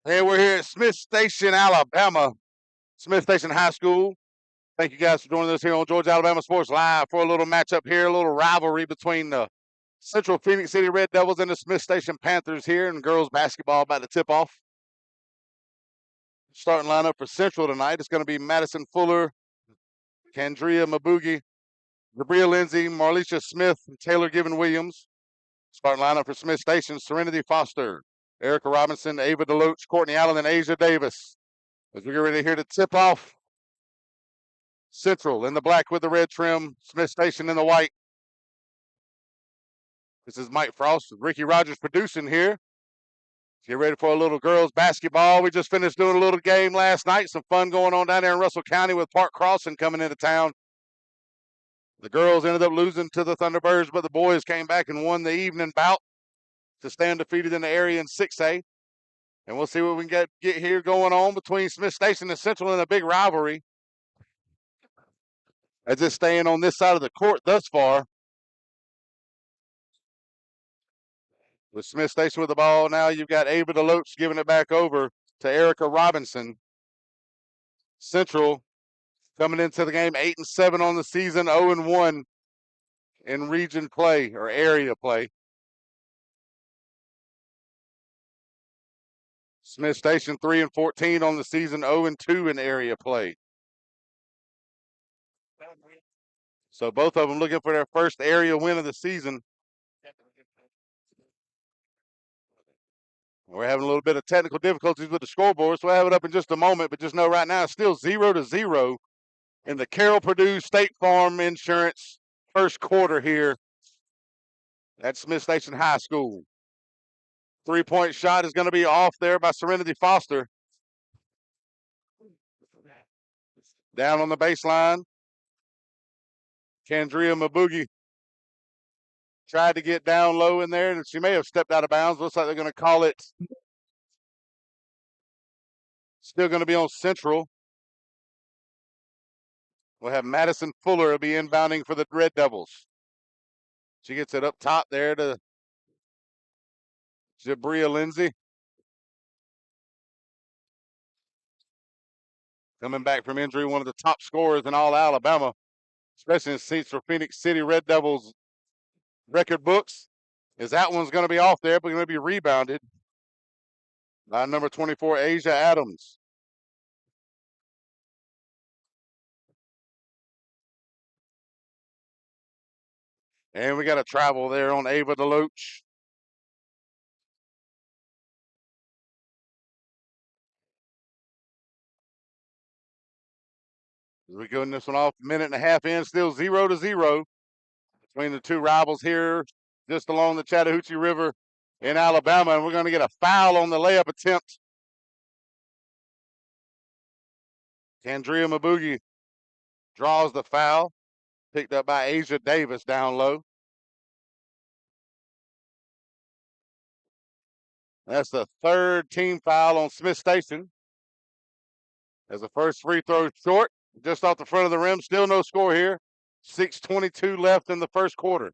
And we're here at Smith Station, Alabama, Smith Station High School. Thank you guys for joining us here on Georgia Alabama Sports Live for a little matchup here, a little rivalry between the Central Phoenix City Red Devils and the Smith Station Panthers here, and girls basketball about to tip off. Starting lineup for Central tonight is going to be Madison Fuller, Kandria Mabugi, Gabrielle Lindsay, Marlisha Smith, and Taylor Given Williams. Starting lineup for Smith Station, Serenity Foster, Erica Robinson, Ava Deloach, Courtney Allen, and Asia Davis. As we get ready here to tip off, Central in the black with the red trim, Smith Station in the white. This is Mike Frost with Ricky Rogers producing here. Get ready for a little girls basketball. We just finished doing a little game last night. Some fun going on down there in Russell County with Park Crossing coming into town. The girls ended up losing to the Thunderbirds, but the boys came back and won the evening bout to stay undefeated in the area in 6A. And we'll see what we can get here going on between Smith Station and Central in a big rivalry. As it's staying on this side of the court thus far. With Smith Station with the ball now, you've got Ava Deloach giving it back over to Erica Robinson. Central coming into the game 8-7 on the season, 0-1 in region play or area play. Smith Station 3-14 on the season, 0-2 in area play. So both of them looking for their first area win of the season. We're having a little bit of technical difficulties with the scoreboard, so we'll have it up in just a moment. But just know right now it's still 0-0 in the Carroll Purdue State Farm Insurance first quarter here at Smith Station High School. 3-point shot is going to be off there by Serenity Foster. Down on the baseline, Kandria Mabugi tried to get down low in there, and she may have stepped out of bounds. Looks like they're going to call it. Still going to be on Central. We'll have Madison Fuller be inbounding for the Red Devils. She gets it up top there to Jabria Lindsay. Coming back from injury, one of the top scorers in all Alabama, especially in seats for Phoenix City Red Devils record books. Is that one's going to be off there, but going to be rebounded by number 24, Asia Adams. And we got a travel there on Ava Deloach. As we go in this one off, minute and a half in, still 0-0 between the two rivals here, just along the Chattahoochee River in Alabama. And we're going to get a foul on the layup attempt. Kandria Mabugi draws the foul, picked up by Asia Davis down low. That's the third team foul on Smith Station. As the first free throw short, just off the front of the rim. Still no score here. 6:22 left in the first quarter.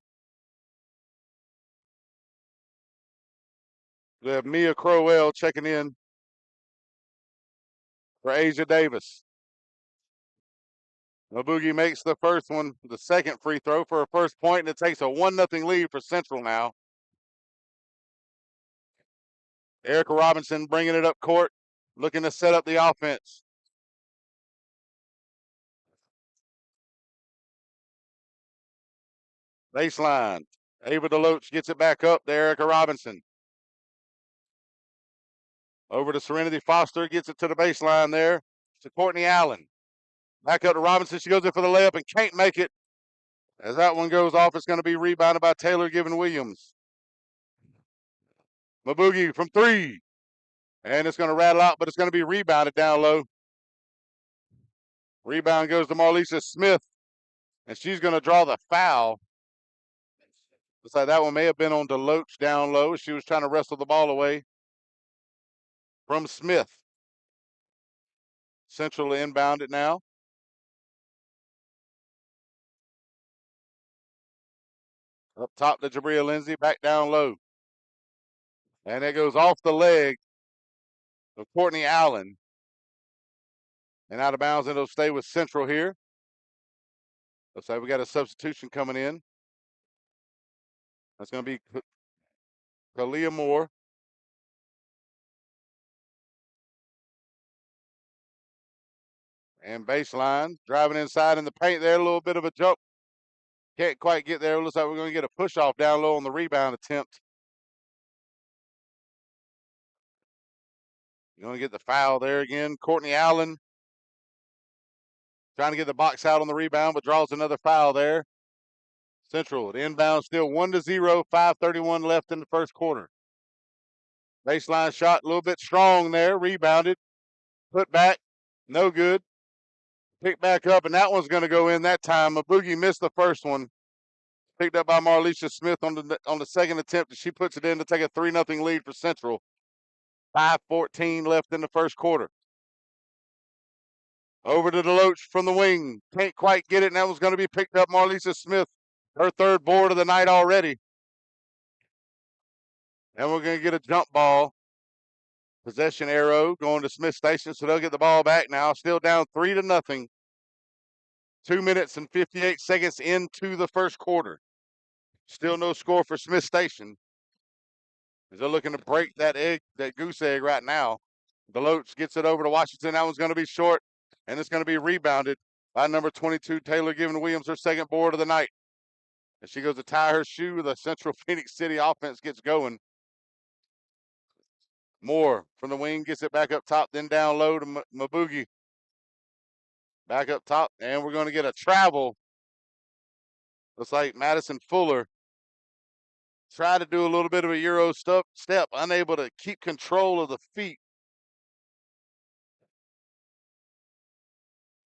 We have Mia Crowell checking in for Asia Davis. Mabugi makes the first one, the second free throw for her first point, and it takes a 1-0 lead for Central now. Erica Robinson bringing it up court, looking to set up the offense. Baseline. Ava Deloach gets it back up to Erica Robinson. Over to Serenity Foster, gets it to the baseline there to Courtney Allen. Back up to Robinson. She goes in for the layup and can't make it. As that one goes off, it's going to be rebounded by Taylor Given Williams. Mabugi from three. And it's going to rattle out, but it's going to be rebounded down low. Rebound goes to Marlisha Smith, and she's going to draw the foul. Looks like that one may have been on Deloach down low. She was trying to wrestle the ball away from Smith. Central inbound it now. Up top to Jabria Lindsay, back down low. And it goes off the leg of Courtney Allen. And out of bounds, and it'll stay with Central here. Looks like we got a substitution coming in. That's going to be Kalia Moore. And baseline, driving inside in the paint there, a little bit of a jump. Can't quite get there. Looks like we're going to get a push off down low on the rebound attempt. You're going to get the foul there again. Courtney Allen trying to get the box out on the rebound, but draws another foul there. Central, the inbound still 1-0, 5:31 left in the first quarter. Baseline shot, a little bit strong there, rebounded, put back, no good. Picked back up, and that one's going to go in that time. Maboogie missed the first one. Picked up by Marlisha Smith on the second attempt, and she puts it in to take a 3-0 lead for Central. 5:14 left in the first quarter. Over to Deloach from the wing. Can't quite get it, and that was going to be picked up. Marlisha Smith, her third board of the night already. And we're going to get a jump ball. Possession arrow going to Smith Station, so they'll get the ball back now. Still down 3-0. 2 minutes and 58 seconds into the first quarter. Still no score for Smith Station. They're looking to break that goose egg right now. Deloach gets it over to Washington. That one's going to be short, and it's going to be rebounded by number 22, Taylor giving Williams her second board of the night. As she goes to tie her shoe, the Central Phoenix City offense gets going. Moore from the wing gets it back up top, then down low to Maboogie. Back up top, and we're going to get a travel. Looks like Madison Fuller tried to do a little bit of a Euro step, unable to keep control of the feet.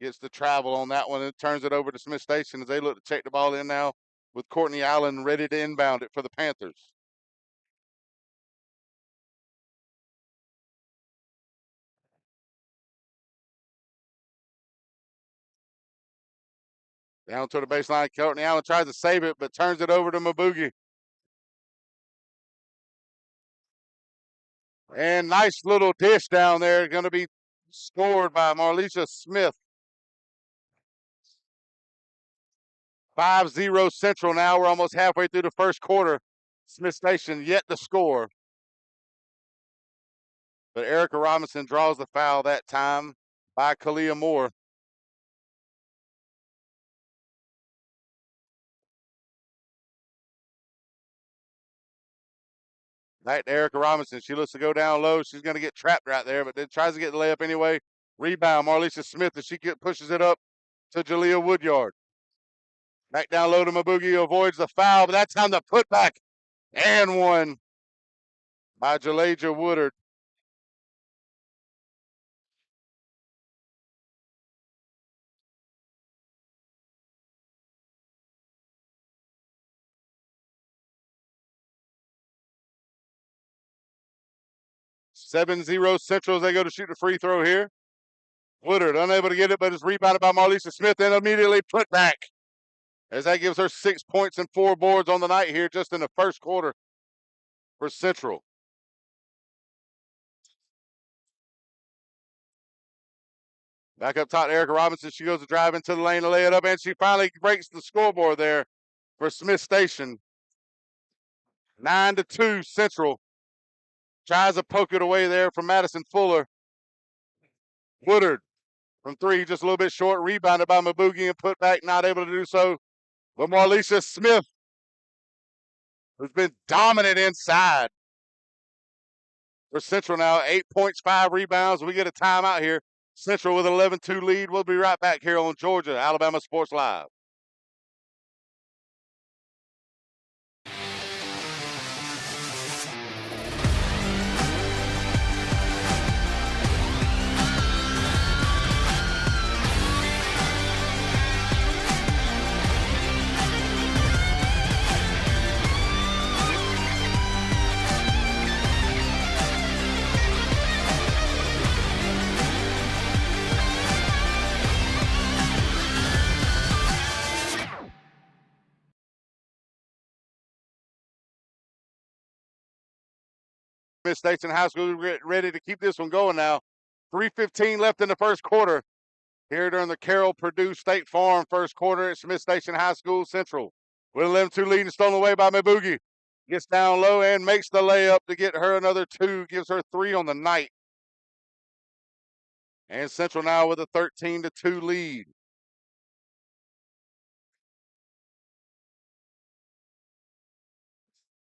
Gets the travel on that one and turns it over to Smith Station as they look to take the ball in now with Courtney Allen ready to inbound it for the Panthers. Down to the baseline, Courtney Allen tries to save it, but turns it over to Maboogie. And nice little dish down there, going to be scored by Marlisha Smith. 5-0 Central now. We're almost halfway through the first quarter. Smith Station yet to score. But Erica Robinson draws the foul that time by Kalia Moore. Back to Erica Robinson. She looks to go down low. She's going to get trapped right there, but then tries to get the layup anyway. Rebound, Marlisha Smith, as she pushes it up to Jalea Woodyard. Back down low to Maboogie, avoids the foul, but that's on the putback. And one by Jalea Woodard. Seven 0 Central as they go to shoot the free throw here. Woodard unable to get it, but is rebounded by Marlisha Smith and immediately put back. As that gives her 6 points and 4 boards on the night here just in the first quarter for Central. Back up top, Erica Robinson. She goes to drive into the lane to lay it up, and she finally breaks the scoreboard there for Smith Station. 9-2 Central. Tries to poke it away there from Madison Fuller. Woodard from three, just a little bit short. Rebounded by Maboogie and put back, not able to do so. But Marlisha Smith, who's been dominant inside for Central now. 8 points, 5 rebounds. We get a timeout here. Central with an 11-2 lead. We'll be right back here on Georgia Alabama Sports Live. Smith Station High School ready to keep this one going now. 3:15 left in the first quarter. Here during the Carroll Purdue State Farm first quarter at Smith Station High School Central. With 11-2 lead and stolen away by Maboogie. Gets down low and makes the layup to get her another 2. Gives her 3 on the night. And Central now with a 13-2 lead.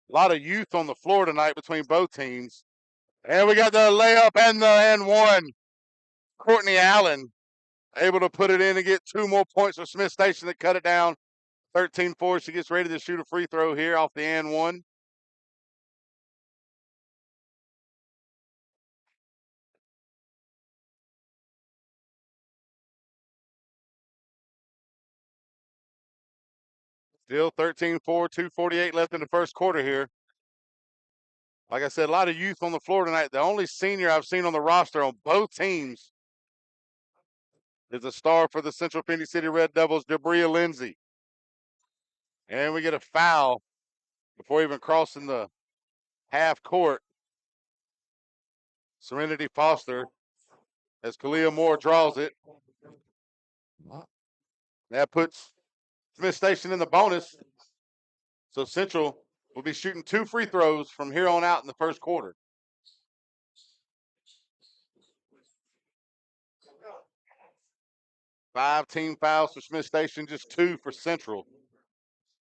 A lot of youth on the floor tonight between both teams. And we got the layup and the and one. Courtney Allen able to put it in and get 2 more points for Smith Station to cut it down. 13-4. She gets ready to shoot a free throw here off the and one. Still 13-4, 2:48 left in the first quarter here. Like I said, a lot of youth on the floor tonight. The only senior I've seen on the roster on both teams is a star for the Central Phoenix City Red Devils, Debria Lindsay. And we get a foul before even crossing the half court. Serenity Foster as Kalia Moore draws it. That puts Smith Station in the bonus. So Central will be shooting 2 free throws from here on out in the first quarter. Five team fouls for Smith Station, just 2 for Central.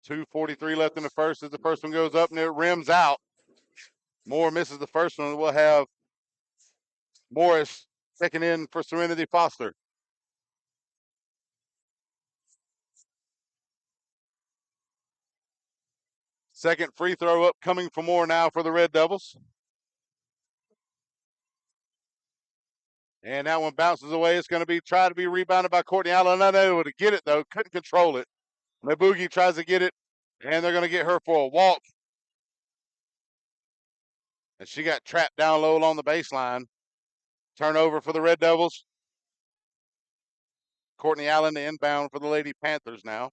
2:43 left in the first as the first one goes up and it rims out. Moore misses the first one. We'll have Morris checking in for Serenity Foster. Second free throw up coming for Moore now for the Red Devils. And that one bounces away. It's going to be tried to be rebounded by Courtney Allen. Unable to get it, though. Couldn't control it. Maboogie tries to get it, and they're going to get her for a walk. And she got trapped down low along the baseline. Turnover for the Red Devils. Courtney Allen the inbound for the Lady Panthers now.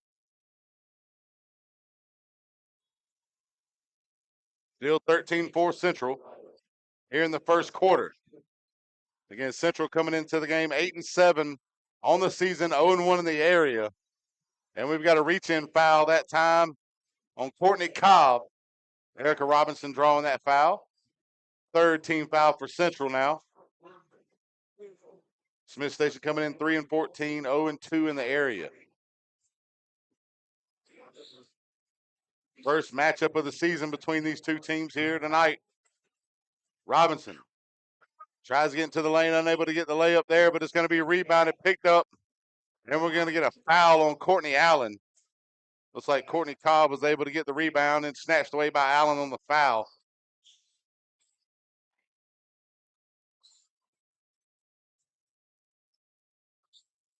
Still 13-4 Central here in the first quarter. Again, Central coming into the game 8-7 on the season, 0-1 in the area. And we've got a reach-in foul that time on Courtney Cobb. Erica Robinson drawing that foul. Third team foul for Central now. Smith Station coming in 3-14, 0-2 in the area. First matchup of the season between these two teams here tonight. Robinson tries to get into the lane, unable to get the layup there, but it's going to be rebounded, picked up, and we're going to get a foul on Courtney Allen. Looks like Courtney Cobb was able to get the rebound and snatched away by Allen on the foul.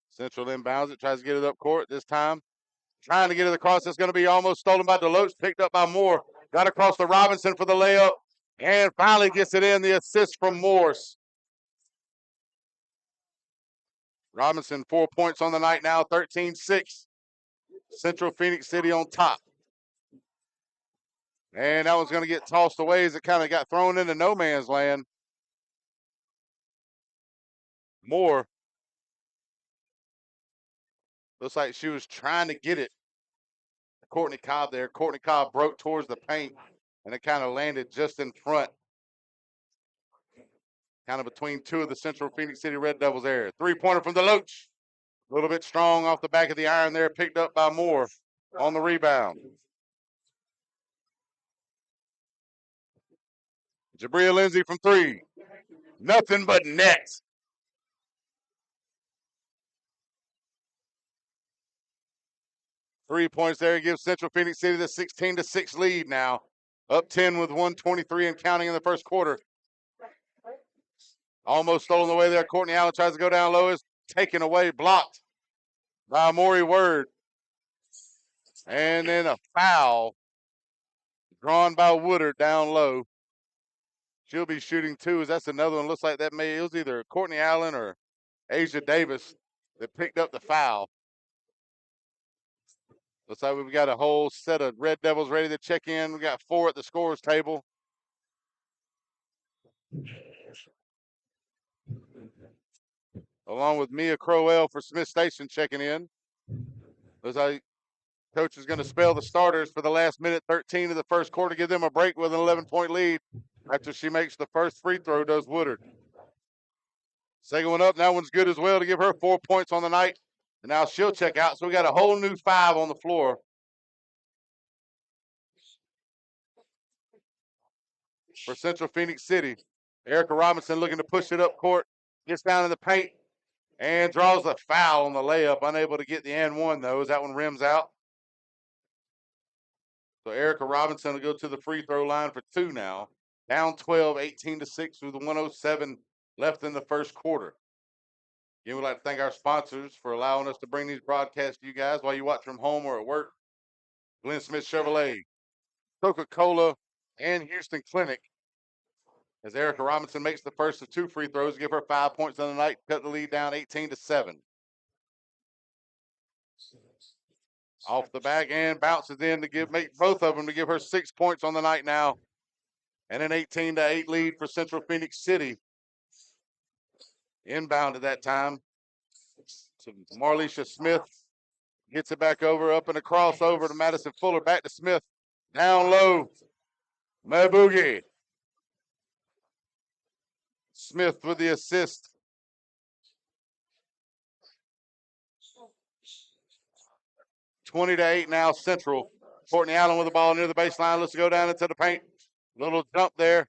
Central inbounds it, tries to get it up court this time. Trying to get it across. It's going to be almost stolen by Deloach, picked up by Moore. Got across to Robinson for the layup, and finally gets it in. The assist from Morse. Robinson, 4 points on the night now, 13-6. Central Phoenix City on top. And that one's going to get tossed away as it kind of got thrown into no man's land. Moore. Looks like she was trying to get it. Courtney Cobb there. Courtney Cobb broke towards the paint, and it kind of landed just in front. Kind of between two of the Central Phoenix City Red Devils there. Three-pointer from Deloach. A little bit strong off the back of the iron there, picked up by Moore on the rebound. Jabria Lindsay from 3. Nothing but net. Three points there gives Central Phoenix City the 16-6 lead now. Up 10 with 1:23 and counting in the first quarter. Almost stolen away there. Courtney Allen tries to go down low. Is taken away, blocked by Maury Word. And then a foul drawn by Woodard down low. She'll be shooting 2. That's another one. Looks like it was either Courtney Allen or Asia Davis that picked up the foul. Looks like we've got a whole set of Red Devils ready to check in. We got 4 at the scorers table. Along with Mia Crowell for Smith Station checking in. Looks like coach is going to spell the starters for the last minute 13 of the first quarter, give them a break with an 11-point lead. After she makes the first free throw, does Woodard. Second one up, that one's good as well to give her 4 points on the night. And now she'll check out. So we got a whole new 5 on the floor. For Central Phoenix City. Erica Robinson looking to push it up court. Gets down in the paint and draws a foul on the layup. Unable to get the and one, though, as that one rims out. So Erica Robinson will go to the free throw line for 2 now. Down 12, 18-6 with 107 left in the first quarter. Again, we'd like to thank our sponsors for allowing us to bring these broadcasts to you guys while you watch from home or at work. Glenn Smith Chevrolet, Coca-Cola, and Houston Clinic. As Erica Robinson makes the first of 2 free throws, give her 5 points on the night, cut the lead down 18-7. Off the back and bounces in to make both of them to give her 6 points on the night now. And an 18-8 lead for Central Phoenix City. Inbound at that time. So Marlisha Smith gets it back over, up and across over to Madison Fuller. Back to Smith. Down low. Mabugi. Smith with the assist. (20-8) now Central. Courtney Allen with the ball near the baseline. Let's go down into the paint. Little jump there.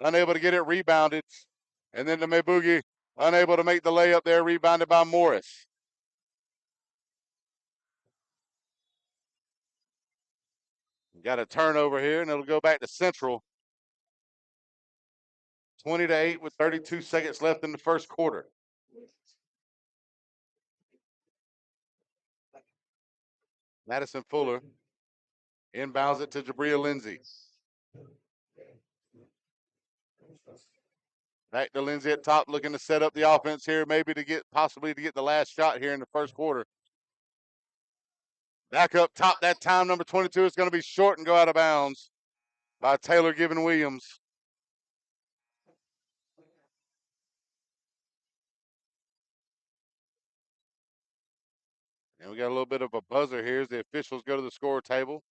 Unable to get it rebounded. And then the Mabugi unable to make the layup there. Rebounded by Morris. Got a turnover here, and it'll go back to Central. 20-8 with 32 seconds left in the first quarter. Madison Fuller inbounds it to Jabria Lindsay. Back to Lindsay at top, looking to set up the offense here, maybe possibly to get the last shot here in the first quarter. Back up top that time, number 22 is going to be short and go out of bounds by Taylor Given Williams. And we got a little bit of a buzzer here as the officials go to the score table.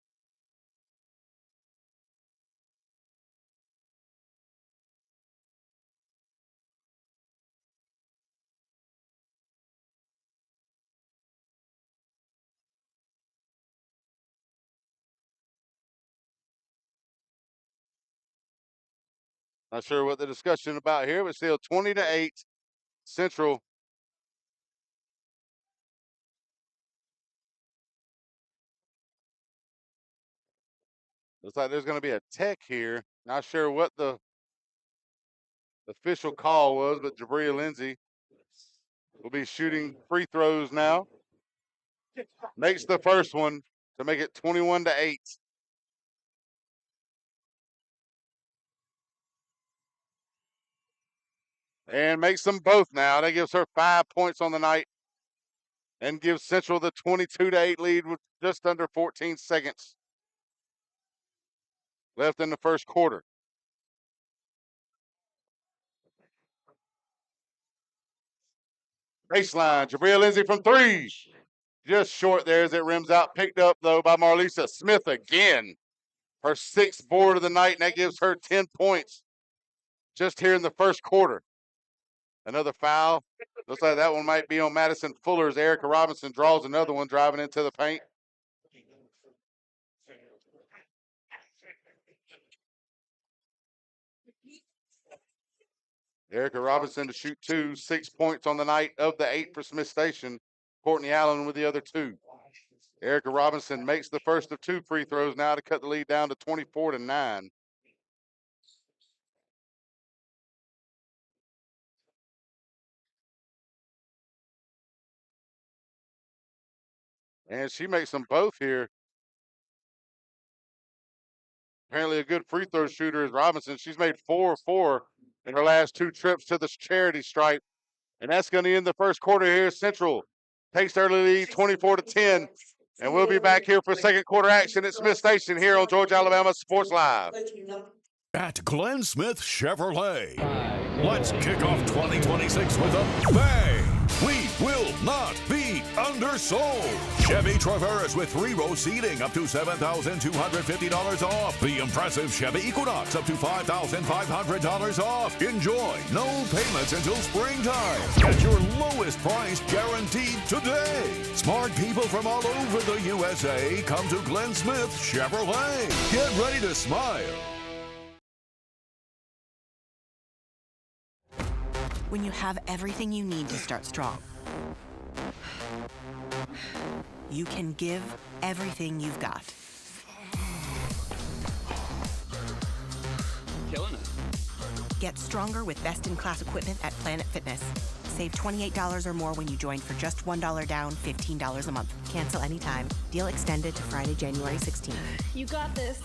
Not sure what the discussion about here, but still 20-8 Central. Looks like there's going to be a tech here. Not sure what the official call was, but Jabria Lindsay will be shooting free throws now. Makes the first one to make it 21-8. And makes them both now. That gives her 5 points on the night and gives Central the 22-8 lead with just under 14 seconds left in the first quarter. Baseline, Jabria Lindsay from 3. Just short there as it rims out. Picked up, though, by Marlisa Smith again. Her 6th board of the night, and that gives her 10 points just here in the first quarter. Another foul. Looks like that one might be on Madison Fuller's. Erica Robinson draws another one, driving into the paint. Erica Robinson to shoot 2, 6 points on the night of the 8 for Smith Station. Courtney Allen with the other 2. Erica Robinson makes the first of 2 free throws now to cut the lead down to 24-9. And she makes them both here. Apparently a good free throw shooter is Robinson. She's made 4 of 4 in her last 2 trips to the charity stripe. And that's going to end the first quarter here. Central takes early lead 24-10. And we'll be back here for second quarter action at Smith Station here on Georgia Alabama Sports Live. At Glenn Smith Chevrolet. Let's kick off 2026 with a bang! We will not be undersold. Chevy Traverse with 3-row seating up to $7,250 off. The impressive Chevy Equinox up to $5,500 off. Enjoy no payments until springtime. Get your lowest price guaranteed today. Smart people from all over the USA come to Glenn Smith Chevrolet. Get ready to smile. When you have everything you need to start strong, you can give everything you've got. Killing it. Get stronger with best-in-class equipment at Planet Fitness. Save $28 or more when you join for just $1 down, $15 a month. Cancel anytime. Deal extended to Friday, January 16th. You got this.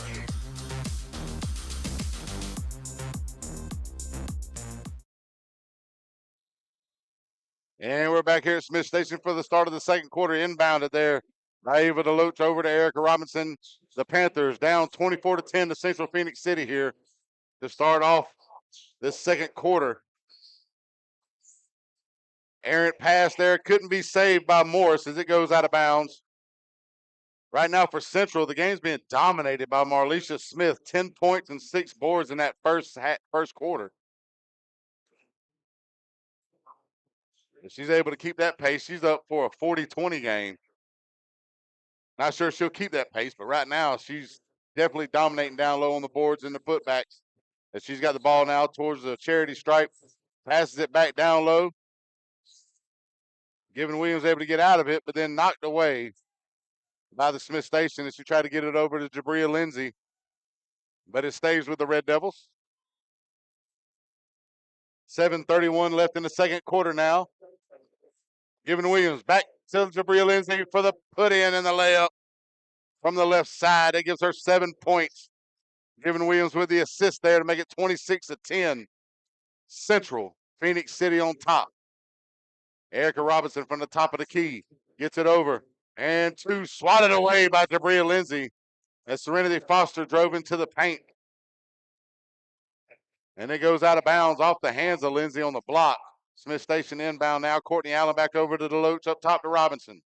And we're back here at Smith Station for the start of the second quarter. Inbounded there. Ava DeLoach over to Erica Robinson. The Panthers down 24-10 to Central Phoenix City here to start off this second quarter. Errant pass there. Couldn't be saved by Morris as it goes out of bounds. Right now for Central, the game's being dominated by Marlisha Smith. 10 points and 6 boards in that first quarter. If she's able to keep that pace, she's up for a 40-20 game. Not sure she'll keep that pace, but right now she's definitely dominating down low on the boards and the putbacks. As she's got the ball now towards the charity stripe, passes it back down low. Given Williams able to get out of it, but then knocked away by the Smith Station as she tried to get it over to Jabria Lindsay. But it stays with the Red Devils. 7:31 left in the second quarter now. Given Williams back to Jabria Lindsay for the put-in and the layup from the left side. That gives her 7 points. Given Williams with the assist there to make it 26-10. Central Phoenix City on top. Erica Robinson from the top of the key gets it over. And two swatted away by Jabria Lindsay as Serenity Foster drove into the paint. And it goes out of bounds off the hands of Lindsay on the block. Smith Station inbound now. Courtney Allen back over to DeLoach up top to Robinson.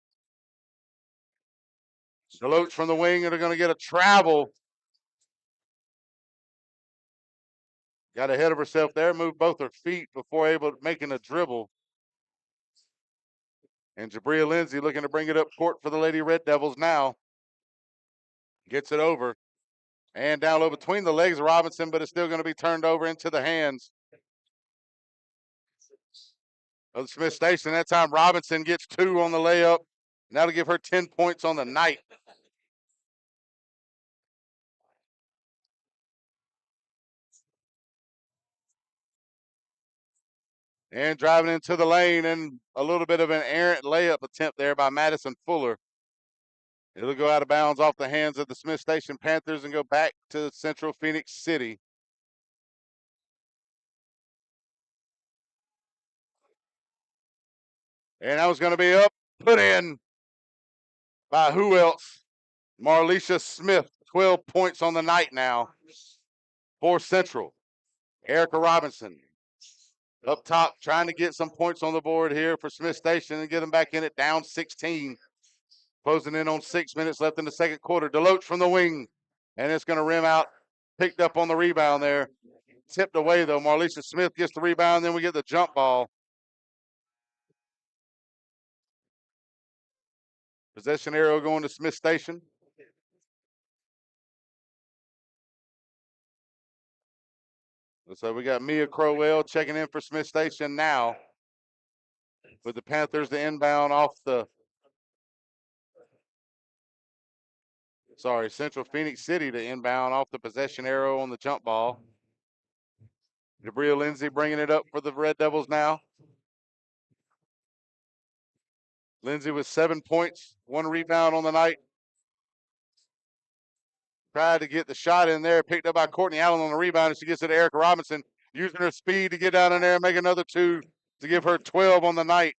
DeLoach from the wing, and they're going to get a travel. Got ahead of herself there, moved both her feet before making a dribble. And Jabria Lindsay looking to bring it up court for the Lady Red Devils now. Gets it over. And down low between the legs of Robinson, but it's still going to be turned over into the hands of the Smith Station. That time Robinson gets 2 on the layup. And that'll give her 10 points on the night. And driving into the lane, and a little bit of an errant layup attempt there by Madison Fuller. It'll go out of bounds off the hands of the Smith Station Panthers and go back to Central Phoenix City. And that was going to be up, put in by who else? Marlisha Smith, 12 points on the night now for Central. Erica Robinson up top trying to get some points on the board here for Smith Station and get them back in it down 16. Closing in on 6 minutes left in the second quarter. DeLoach from the wing, and it's going to rim out. Picked up on the rebound there. Tipped away, though. Marlisha Smith gets the rebound, then we get the jump ball. Possession arrow going to Smith Station. So we got Mia Crowell checking in for Smith Station now. With the Panthers to inbound off the Central Phoenix City to inbound off the possession arrow on the jump ball. Jabria Lindsay bringing it up for the Red Devils now. Lindsay with 7 points, 1 rebound on the night. Tried to get the shot in there, picked up by Courtney Allen on the rebound, and she gets it to Erica Robinson, using her speed to get down in there and make another 2 to give her 12 on the night.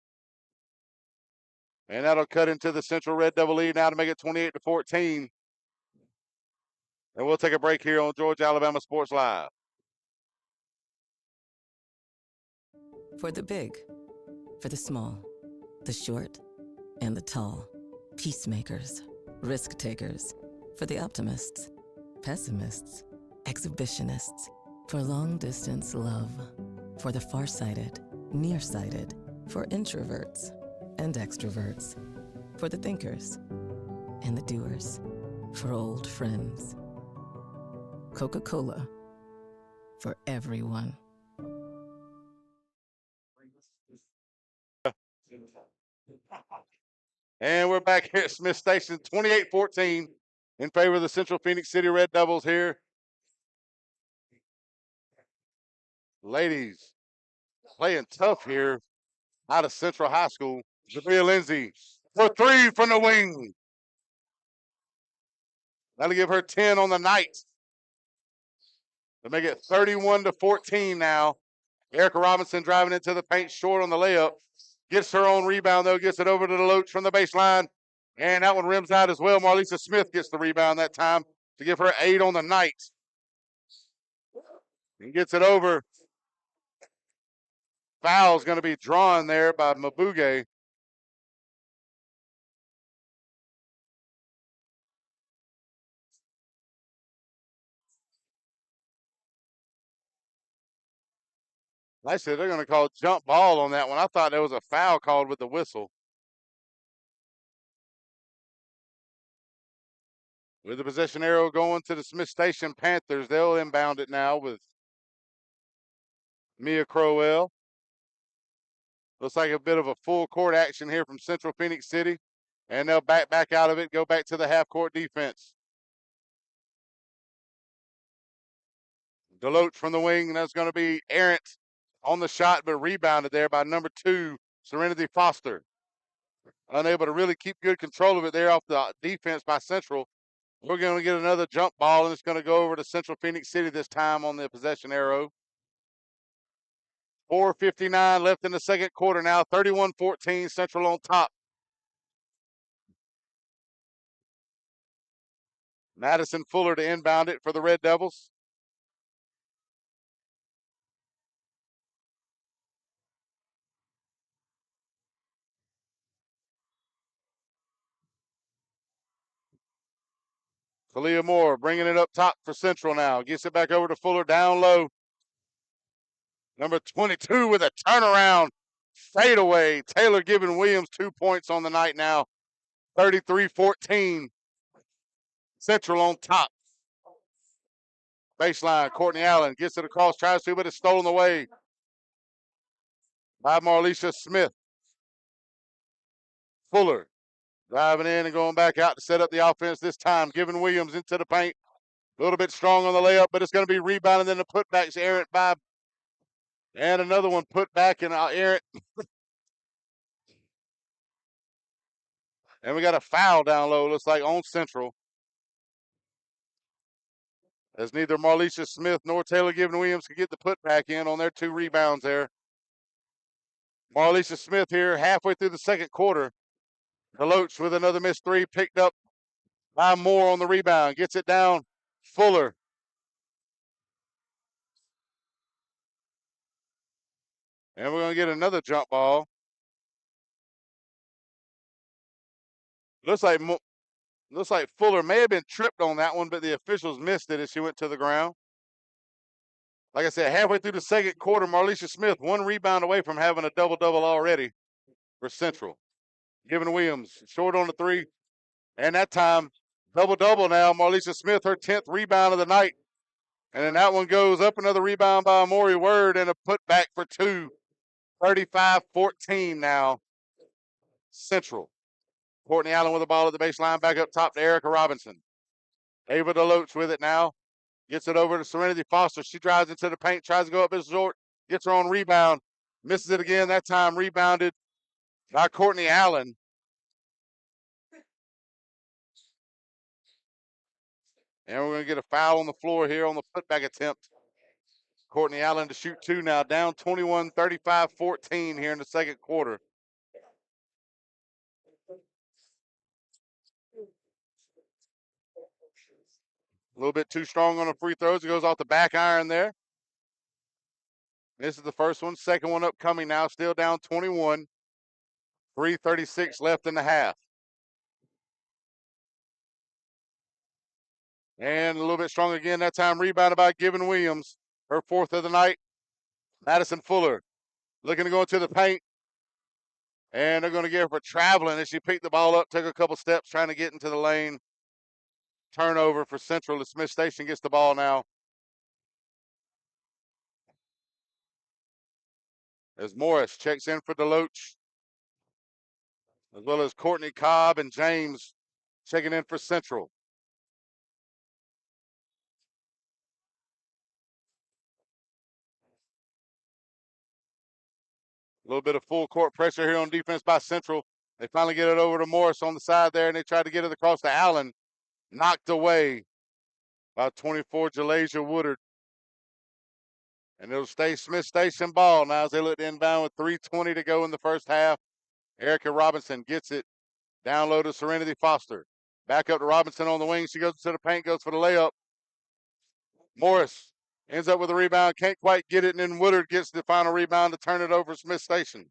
And that'll cut into the Central Red Devil lead now to make it 28-14. And we'll take a break here on Georgia Alabama Sports Live. For the big, for the small, the short, and the tall. Peacemakers, risk takers. For the optimists, pessimists, exhibitionists. For long distance love. For the farsighted, nearsighted. For introverts and extroverts. For the thinkers and the doers. For old friends. Coca-Cola. For everyone. And we're back here at Smith Station, 28-14 in favor of the Central Phoenix City Red Devils here. Ladies playing tough here out of Central High School. Jabria Lindsay for three from the wing. That'll give her 10 on the night. To make it 31-14 now. Erica Robinson driving into the paint short on the layup. Gets her own rebound, though. Gets it over to the Loach from the baseline. And that one rims out as well. Marlisa Smith gets the rebound that time to give her 8 on the night. And gets it over. Foul's going to be drawn there by Mabuge. I said they're going to call jump ball on that one. I thought there was a foul called with the whistle. With the possession arrow going to the Smith Station Panthers, they'll inbound it now with Mia Crowell. Looks like a bit of a full court action here from Central Phoenix City. And they'll back out of it, go back to the half-court defense. Deloach from the wing, and that's going to be errant on the shot, but rebounded there by number 2, Serenity Foster. Unable to really keep good control of it there off the defense by Central. We're going to get another jump ball, and it's going to go over to Central Phoenix City this time on the possession arrow. 4:59 left in the second quarter now. 31-14, Central on top. Madison Fuller to inbound it for the Red Devils. Kalia Moore bringing it up top for Central now. Gets it back over to Fuller down low. Number 22 with a turnaround fadeaway. Taylor giving Williams 2 points on the night now. 33-14. Central on top. Baseline, Courtney Allen gets it across, tries to, but it's stolen away by Marlisha Smith. Fuller driving in and going back out to set up the offense this time, giving Williams into the paint. A little bit strong on the layup, but it's going to be rebounded. Then the putback's errant by, and another one put back and errant. And we got a foul down low, looks like on Central. As neither Marlisha Smith nor Taylor Given Williams could get the putback in on their 2 rebounds there. Marlisha Smith here halfway through the second quarter. Deloach with another missed 3, picked up by Moore on the rebound. Gets it down. Fuller. And we're going to get another jump ball. Looks like Fuller may have been tripped on that one, but the officials missed it as she went to the ground. Like I said, halfway through the second quarter, Marlisha Smith 1 rebound away from having a double-double already for Central. Giving Williams short on the 3. And that time, double-double now. Marlisha Smith, her 10th rebound of the night. And then that one goes up, another rebound by Amori Word, and a putback for 2. 35-14 now. Central. Courtney Allen with the ball at the baseline, back up top to Erica Robinson. Ava Deloach with it now. Gets it over to Serenity Foster. She drives into the paint, tries to go up as short, gets her own rebound, misses it again. That time rebounded by Courtney Allen. And we're going to get a foul on the floor here on the putback attempt. Courtney Allen to shoot 2 now, down 21, 35-14 here in the second quarter. A little bit too strong on the free throws. It goes off the back iron there. This is the first one. Second one upcoming now. Still down 21. 3:36 left in the half. And a little bit strong again. That time rebounded by Given Williams. Her fourth of the night. Madison Fuller looking to go into the paint. And they're going to give her for traveling as she picked the ball up, took a couple steps trying to get into the lane. Turnover for Central. Smith Station gets the ball now. As Morris checks in for Deloach, as well as Courtney Cobb and James checking in for Central. A little bit of full court pressure here on defense by Central. They finally get it over to Morris on the side there, and they try to get it across to Allen. Knocked away by 24, Jalasia Woodard. And it'll stay Smith Station ball now as they look to inbound with 3:20 to go in the first half. Erica Robinson gets it. Down low to Serenity Foster. Back up to Robinson on the wing. She goes to the paint, goes for the layup. Morris ends up with a rebound. Can't quite get it, and then Woodard gets the final rebound to turn it over Smith Station.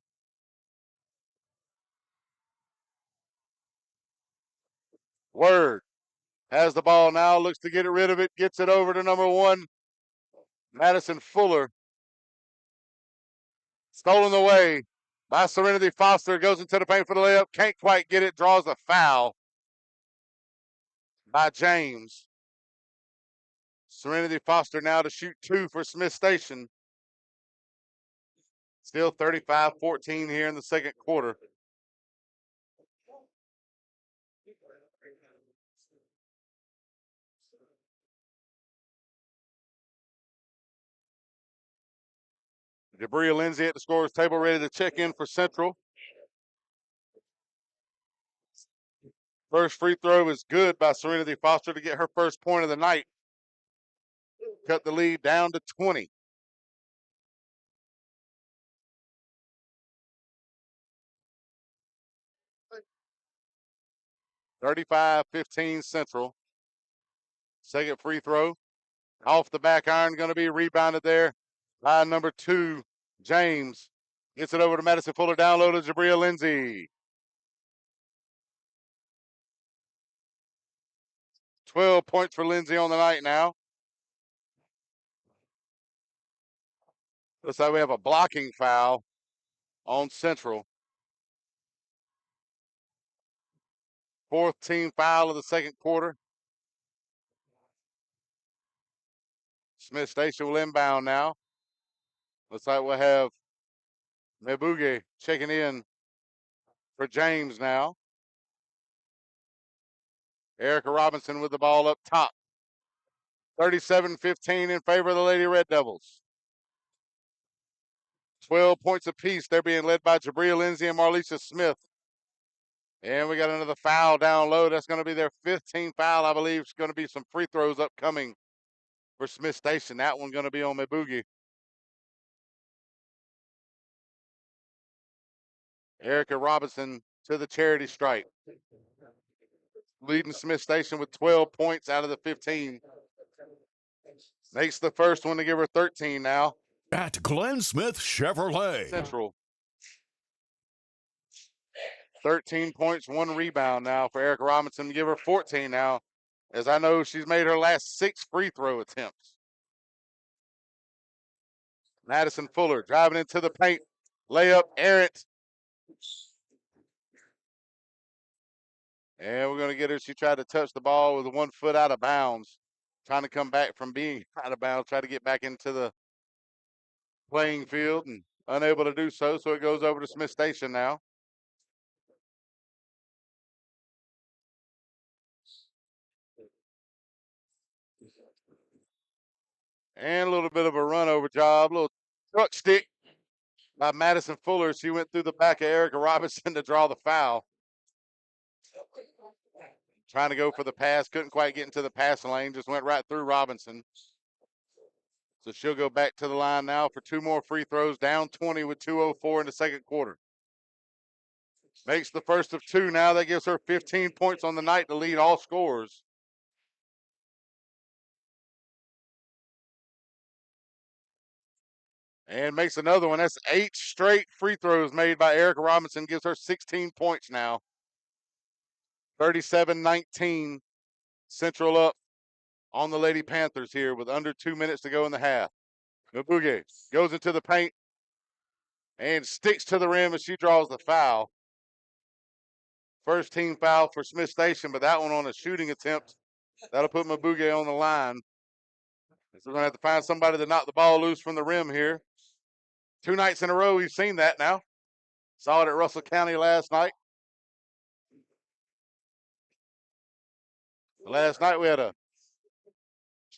Word has the ball now, looks to get rid of it, gets it over to number 1, Madison Fuller. Stolen away by Serenity Foster, goes into the paint for the layup, can't quite get it, draws a foul by James. Serenity Foster now to shoot 2 for Smith Station. Still 35-14 here in the second quarter. Jabria Lindsay at the scorer's table, ready to check in for Central. First free throw is good by Serenity Foster to get her first point of the night. Cut the lead down to 20. (35-15) Central. Second free throw off the back iron, going to be rebounded there by number 2, James. Gets it over to Madison Fuller, down low to Jabria Lindsay. 12 points for Lindsay on the night now. Looks like we have a blocking foul on Central. Fourth team foul of the second quarter. Smith Station will inbound now. Looks like we'll have Mebuge checking in for James now. Erica Robinson with the ball up top. 37-15 in favor of the Lady Red Devils. 12 points apiece. They're being led by Jabria Lindsay and Marlisha Smith. And we got another foul down low. That's going to be their 15th foul. I believe it's going to be some free throws upcoming for Smith Station. That one going to be on Mebuge. Erica Robinson to the charity stripe. Leading Smith Station with 12 points out of the 15. Makes the first one to give her 13 now. At Glenn Smith Chevrolet. Central. 13 points, 1 rebound now for Erica Robinson to give her 14 now, as I know she's made her last 6 free throw attempts. Madison Fuller driving into the paint. Layup errant. And we're going to get her. She tried to touch the ball with 1 foot out of bounds. Trying to come back from being out of bounds. Try to get back into the playing field and unable to do so. So it goes over to Smith Station now. And a little bit of a run over job. A little truck stick by Madison Fuller. She went through the back of Erica Robinson to draw the foul. Trying to go for the pass. Couldn't quite get into the passing lane. Just went right through Robinson. So she'll go back to the line now for 2 more free throws. Down 20 with 2:04 in the second quarter. Makes the first of 2 now. That gives her 15 points on the night to lead all scorers. And makes another one. That's 8 straight free throws made by Erica Robinson. Gives her 16 points now. 37-19. Central up on the Lady Panthers here with under 2 minutes to go in the half. Mabuge goes into the paint and sticks to the rim as she draws the foul. First team foul for Smith Station, but that one on a shooting attempt. That'll put Mabuge on the line. So we're going to have to find somebody to knock the ball loose from the rim here. 2 nights in a row, we've seen that now. Saw it at Russell County last night. Last night we had a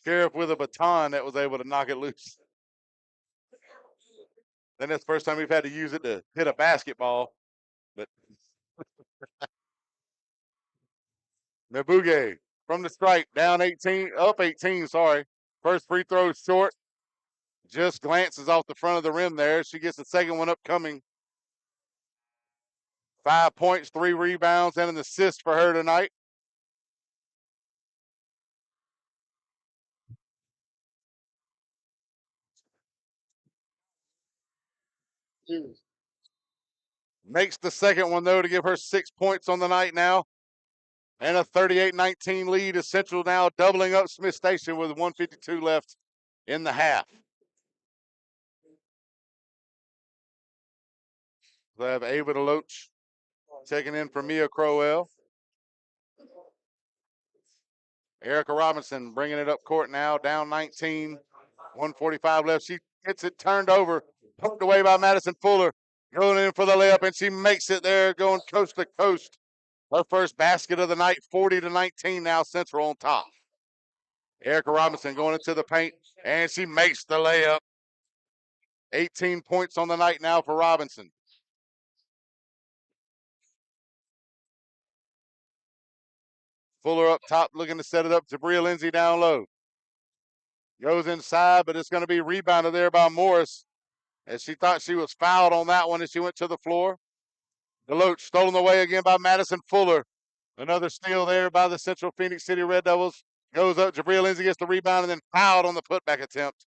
sheriff with a baton that was able to knock it loose. Then that's the first time we've had to use it to hit a basketball. But Mabuge from the stripe, down 18, up 18, sorry. First free throw short. Just glances off the front of the rim there. She gets the second one upcoming. 5 points, 3 rebounds, and an assist for her tonight. Makes the second one, though, to give her 6 points on the night now. And a 38-19 lead is Central now doubling up Smith Station with 1:52 left in the half. They have Ava DeLoach checking in for Mia Crowell. Erica Robinson bringing it up court now, down 19, 1:45 left. She gets it turned over, poked away by Madison Fuller, going in for the layup, and she makes it there, going coast to coast. Her first basket of the night, 40-19 now, Central on top. Erica Robinson going into the paint, and she makes the layup. 18 points on the night now for Robinson. Fuller up top, looking to set it up. Jabria Lindsay down low. Goes inside, but it's going to be rebounded there by Morris, as she thought she was fouled on that one as she went to the floor. DeLoach stolen away again by Madison Fuller. Another steal there by the Central Phoenix City Red Devils. Goes up, Jabria Lindsay gets the rebound and then fouled on the putback attempt.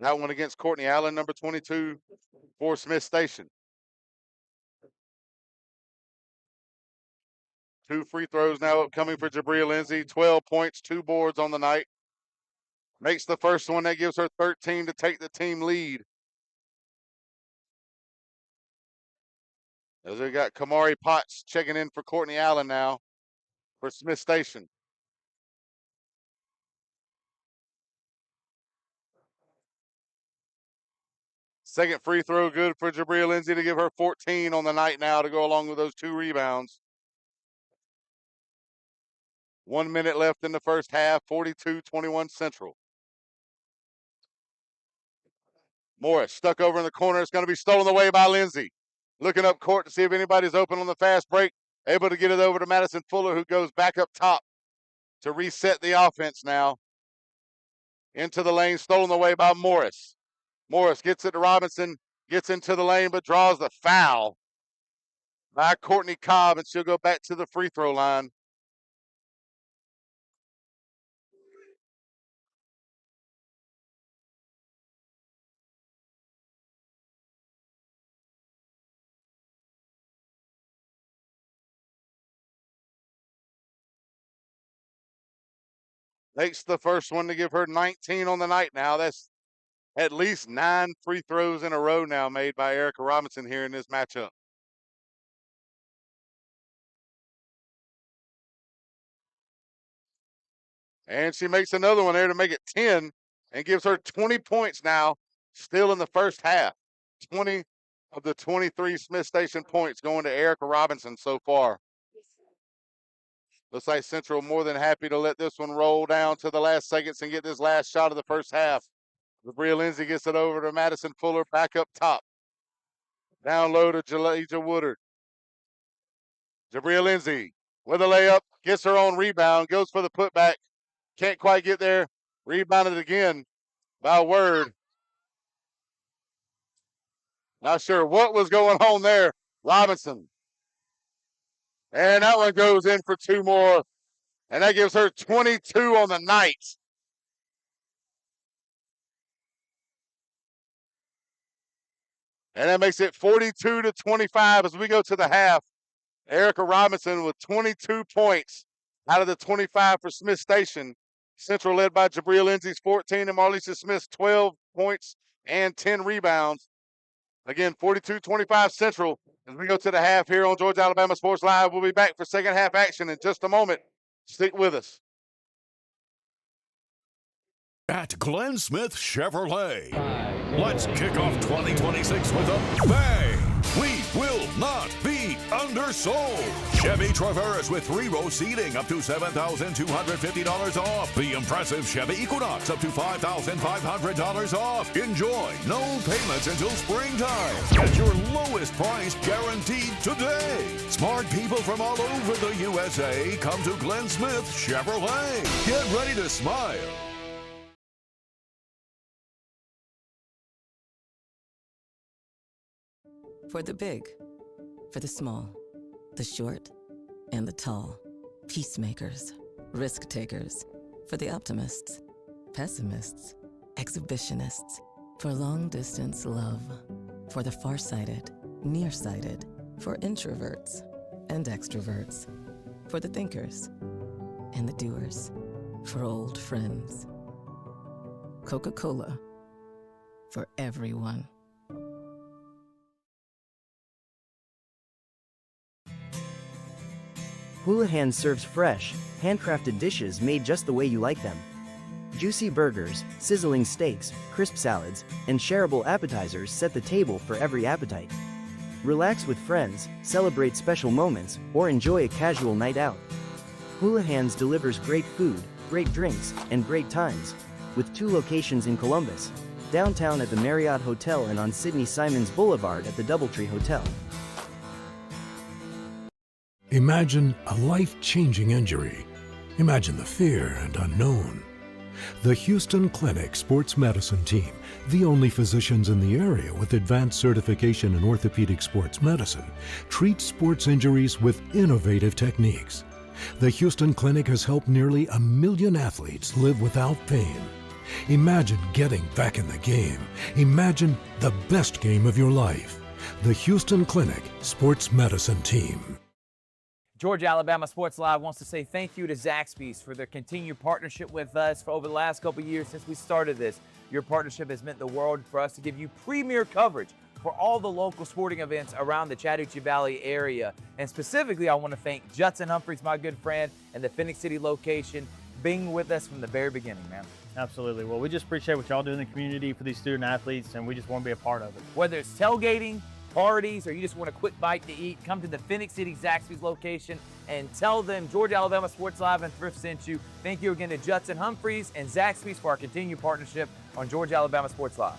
That one against Courtney Allen, number 22 for Smith Station. 2 free throws now upcoming for Jabria Lindsay. 12 points, 2 boards on the night. Makes the first one. That gives her 13 to take the team lead. As we got Kamari Potts checking in for Courtney Allen now for Smith Station. Second free throw good for Jabria Lindsay to give her 14 on the night now to go along with those 2 rebounds. 1 minute left in the first half, 42-21 Central. Morris stuck over in the corner. It's going to be stolen away by Lindsay. Looking up court to see if anybody's open on the fast break. Able to get it over to Madison Fuller, who goes back up top to reset the offense now. Into the lane, stolen away by Morris. Morris gets it to Robinson, gets into the lane, but draws the foul by Courtney Cobb, and she'll go back to the free throw line. Takes the first one to give her 19 on the night now. That's at least 9 free throws in a row now made by Erica Robinson here in this matchup. And she makes another one there to make it 10 and gives her 20 points now, still in the first half. 20 of the 23 Smith Station points going to Erica Robinson so far. Looks like Central more than happy to let this one roll down to the last seconds and get this last shot of the first half. Jabria Lindsay gets it over to Madison Fuller back up top. Down low to Jalija Woodard. Jabria Lindsay with a layup, gets her own rebound, goes for the putback. Can't quite get there. Rebounded again by Word. Not sure what was going on there. Robinson. And that one goes in for 2 more. And that gives her 22 on the night. And that makes it 42-25 as we go to the half. Erica Robinson with 22 points out of the 25 for Smith Station. Central led by Jabril Lindsay's 14 and Marlisa Smith's 12 points and 10 rebounds. Again, 42-25 Central as we go to the half here on Georgia Alabama Sports Live. We'll be back for second half action in just a moment. Stick with us. At Glenn Smith Chevrolet, let's kick off 2026 with a bang. We will not be undersold. Chevy Traverse with 3-row seating up to $7,250 off. The impressive Chevy Equinox up to $5,500 off. Enjoy no payments until springtime. Get your lowest price guaranteed today. Smart people from all over the USA come to Glenn Smith Chevrolet. Get ready to smile. For the big, for the small, the short, and the tall. Peacemakers, risk takers. For the optimists, pessimists, exhibitionists. For long distance love. For the farsighted, nearsighted. For introverts and extroverts. For the thinkers and the doers. For old friends. Coca-Cola. For everyone. Houlihan serves fresh, handcrafted dishes made just the way you like them. Juicy burgers, sizzling steaks, crisp salads, and shareable appetizers set the table for every appetite. Relax with friends, celebrate special moments, or enjoy a casual night out. Houlihan's delivers great food, great drinks, and great times, with 2 locations in Columbus, downtown at the Marriott Hotel and on Sidney Simons Boulevard at the Doubletree Hotel. Imagine a life-changing injury. Imagine the fear and unknown. The Houston Clinic Sports Medicine Team, the only physicians in the area with advanced certification in orthopedic sports medicine, treats sports injuries with innovative techniques. The Houston Clinic has helped nearly 1 million athletes live without pain. Imagine getting back in the game. Imagine the best game of your life. The Houston Clinic Sports Medicine Team. Georgia Alabama Sports Live wants to say thank you to Zaxby's for their continued partnership with us for over the last couple of years since we started this. Your partnership has meant the world for us to give you premier coverage for all the local sporting events around the Chattahoochee Valley area. And specifically, I want to thank Judson Humphreys, my good friend, and the Phoenix City location, being with us from the very beginning, man. Absolutely. Well, we just appreciate what y'all do in the community for these student athletes, and we just want to be a part of it. Whether it's tailgating, parties, or you just want a quick bite to eat, come to the Phoenix City Zaxby's location and tell them Georgia Alabama Sports Live and Thrift sent you. Thank you again to Judson Humphreys and Zaxby's for our continued partnership on Georgia Alabama Sports Live.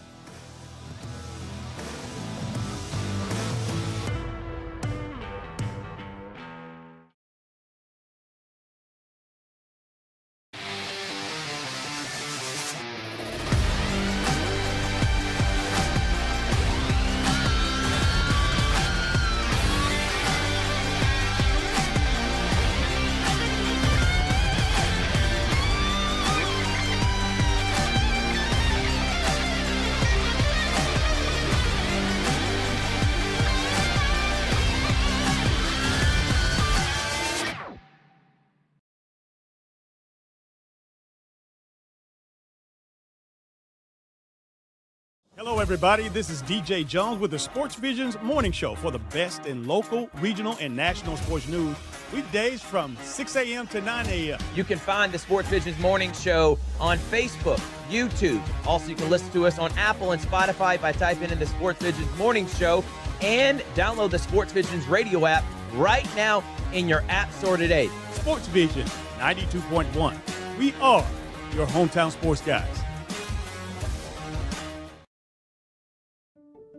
Hello, everybody. This is DJ Jones with the Sports Vision's morning show for the best in local, regional, and national sports news. Weekdays from 6 a.m. to 9 a.m. You can find the Sports Vision's morning show on Facebook, YouTube. Also, you can listen to us on Apple and Spotify by typing in the Sports Vision's morning show, and download the Sports Vision's radio app right now in your app store today. Sports Vision 92.1. We are your hometown sports guys.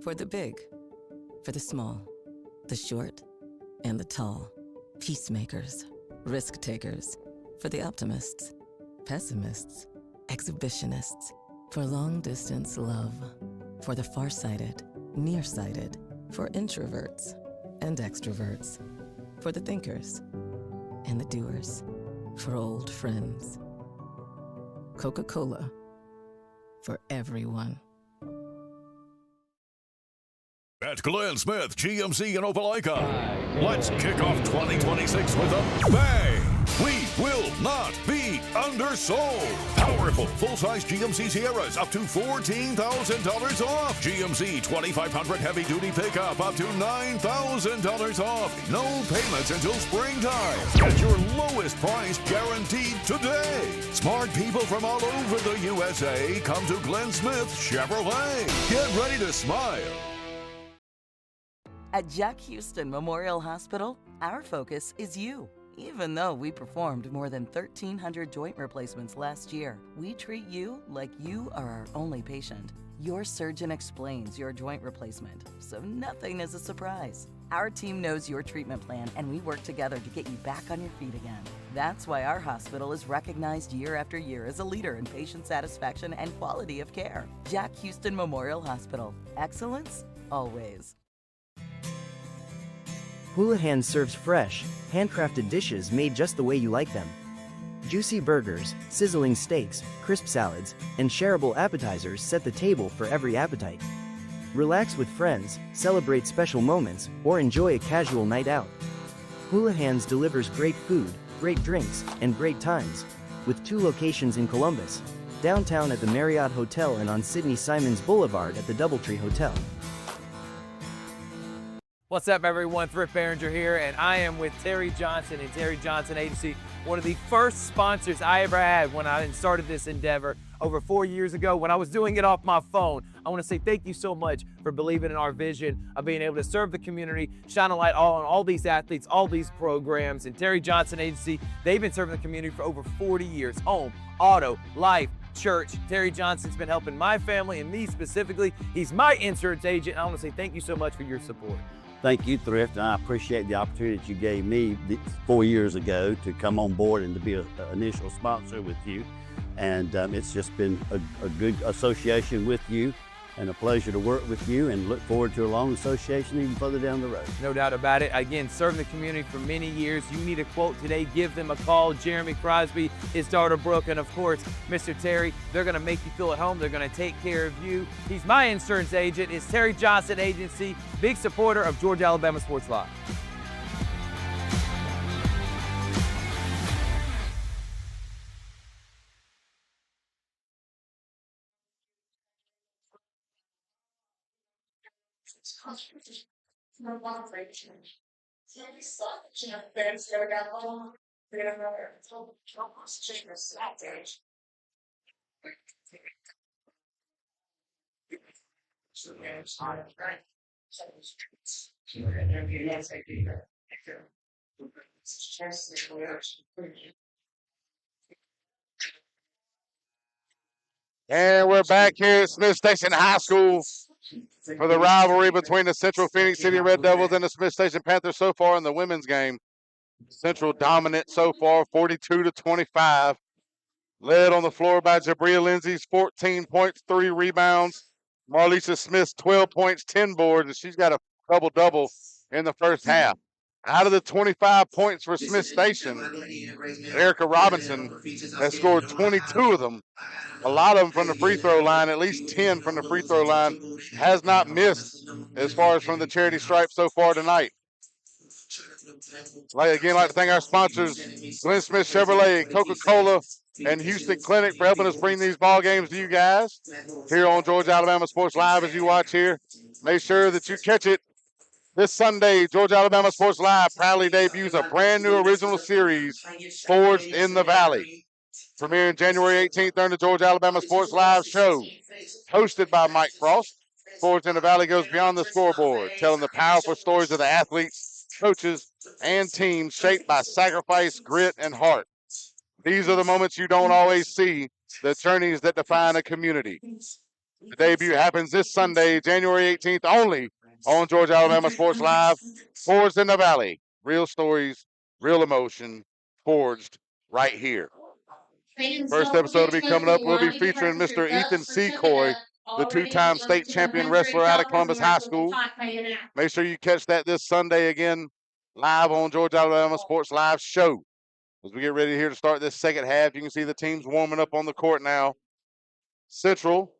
For the big, for the small, the short, and the tall. Peacemakers, risk takers. For the optimists, pessimists, exhibitionists. For long distance love. For the farsighted, nearsighted. For introverts and extroverts. For the thinkers and the doers. for old friends. Coca-Cola, for everyone. At Glenn Smith GMC in Opelika, let's kick off 2026 with a bang. We will not be undersold. Powerful full-size GMC Sierras up to $14,000 off. GMC 2500 heavy-duty pickup up to $9,000 off. No payments until springtime. Get your lowest price guaranteed today. Smart people from all over the USA come to Glenn Smith Chevrolet. Get ready to smile. At Jack Houston Memorial Hospital, our focus is you. Even though we performed more than 1,300 joint replacements last year, we treat you like you are our only patient. Your surgeon explains your joint replacement, so nothing is a surprise. Our team knows your treatment plan, and we work together to get you back on your feet again. That's why our hospital is recognized year after year as a leader in patient satisfaction and quality of care. Jack Houston Memorial Hospital. Excellence, always. Houlihan serves fresh, handcrafted dishes made just the way you like them. Juicy burgers, sizzling steaks, crisp salads, and shareable appetizers set the table for every appetite. Relax with friends, celebrate special moments, or enjoy a casual night out. Houlihan's delivers great food, great drinks, and great times, with 2 locations in Columbus, downtown at the Marriott Hotel and on Sidney Simons Boulevard at the Doubletree Hotel. What's up, everyone? Thrift Behringer here, and I am with Terry Johnson and Terry Johnson Agency, one of the first sponsors I ever had when I started this endeavor over 4 years ago when I was doing it off my phone. I want to say thank you so much for believing in our vision of being able to serve the community, shine a light on all these athletes, all these programs. And Terry Johnson Agency, they've been serving the community for over 40 years. Home, auto, life, church. Terry Johnson's been helping my family and me specifically. He's my insurance agent. I want to say thank you so much for your support. Thank you, Thrift, and I appreciate the opportunity that you gave me 4 years ago to come on board and to be an initial sponsor with you. And it's just been a good association with you and a pleasure to work with you, and look forward to a long association even further down the road. No doubt about it. Again, serving the community for many years. You need a quote today, give them a call. Jeremy Crosby, his daughter Brooke, and of course, Mr. Terry. They're going to make you feel at home. They're going to take care of you. He's my insurance agent. It's Terry Johnson Agency, big supporter of Georgia Alabama Sports Live. And we're back here at Smith Station High School for the rivalry between the Central Phoenix City Red Devils and the Smith Station Panthers so far in the women's game. Central dominant so far, 42-25. Led on the floor by Jabria Lindsay's 14 points, 3 rebounds. Marlisha Smith's 12 points, 10 boards, and she's got a double-double in the first half. Out of the 25 points for Smith Station, Erica Robinson has scored 22 of them. A lot of them from the free throw line, at least 10 from the free throw line. Has not missed as far as from the charity stripe so far tonight. Like to thank our sponsors, Glenn Smith Chevrolet, Coca-Cola, and Houston Clinic for helping us bring these ball games to you guys here on Georgia Alabama Sports Live as you watch here. Make sure that you catch it this Sunday. Georgia Alabama Sports Live proudly debuts a brand new original series, Forged in the Valley. Premiering January 18th during the Georgia Alabama Sports Live show. Hosted by Mike Frost, Forged in the Valley goes beyond the scoreboard, telling the powerful stories of the athletes, coaches, and teams shaped by sacrifice, grit, and heart. These are the moments you don't always see, the journeys that define a community. The debut happens this Sunday, January 18th, only on Georgia Alabama Sports Live. Forged in the Valley. Real stories, real emotion, forged right here. First episode will be coming up. We'll be featuring Mr. Ethan Secoy, the 2-time state champion wrestler out of Columbus High School. Make sure you catch that this Sunday again, live on Georgia Alabama Sports Live show. As we get ready here to start this second half, you can see the teams warming up on the court now. Central,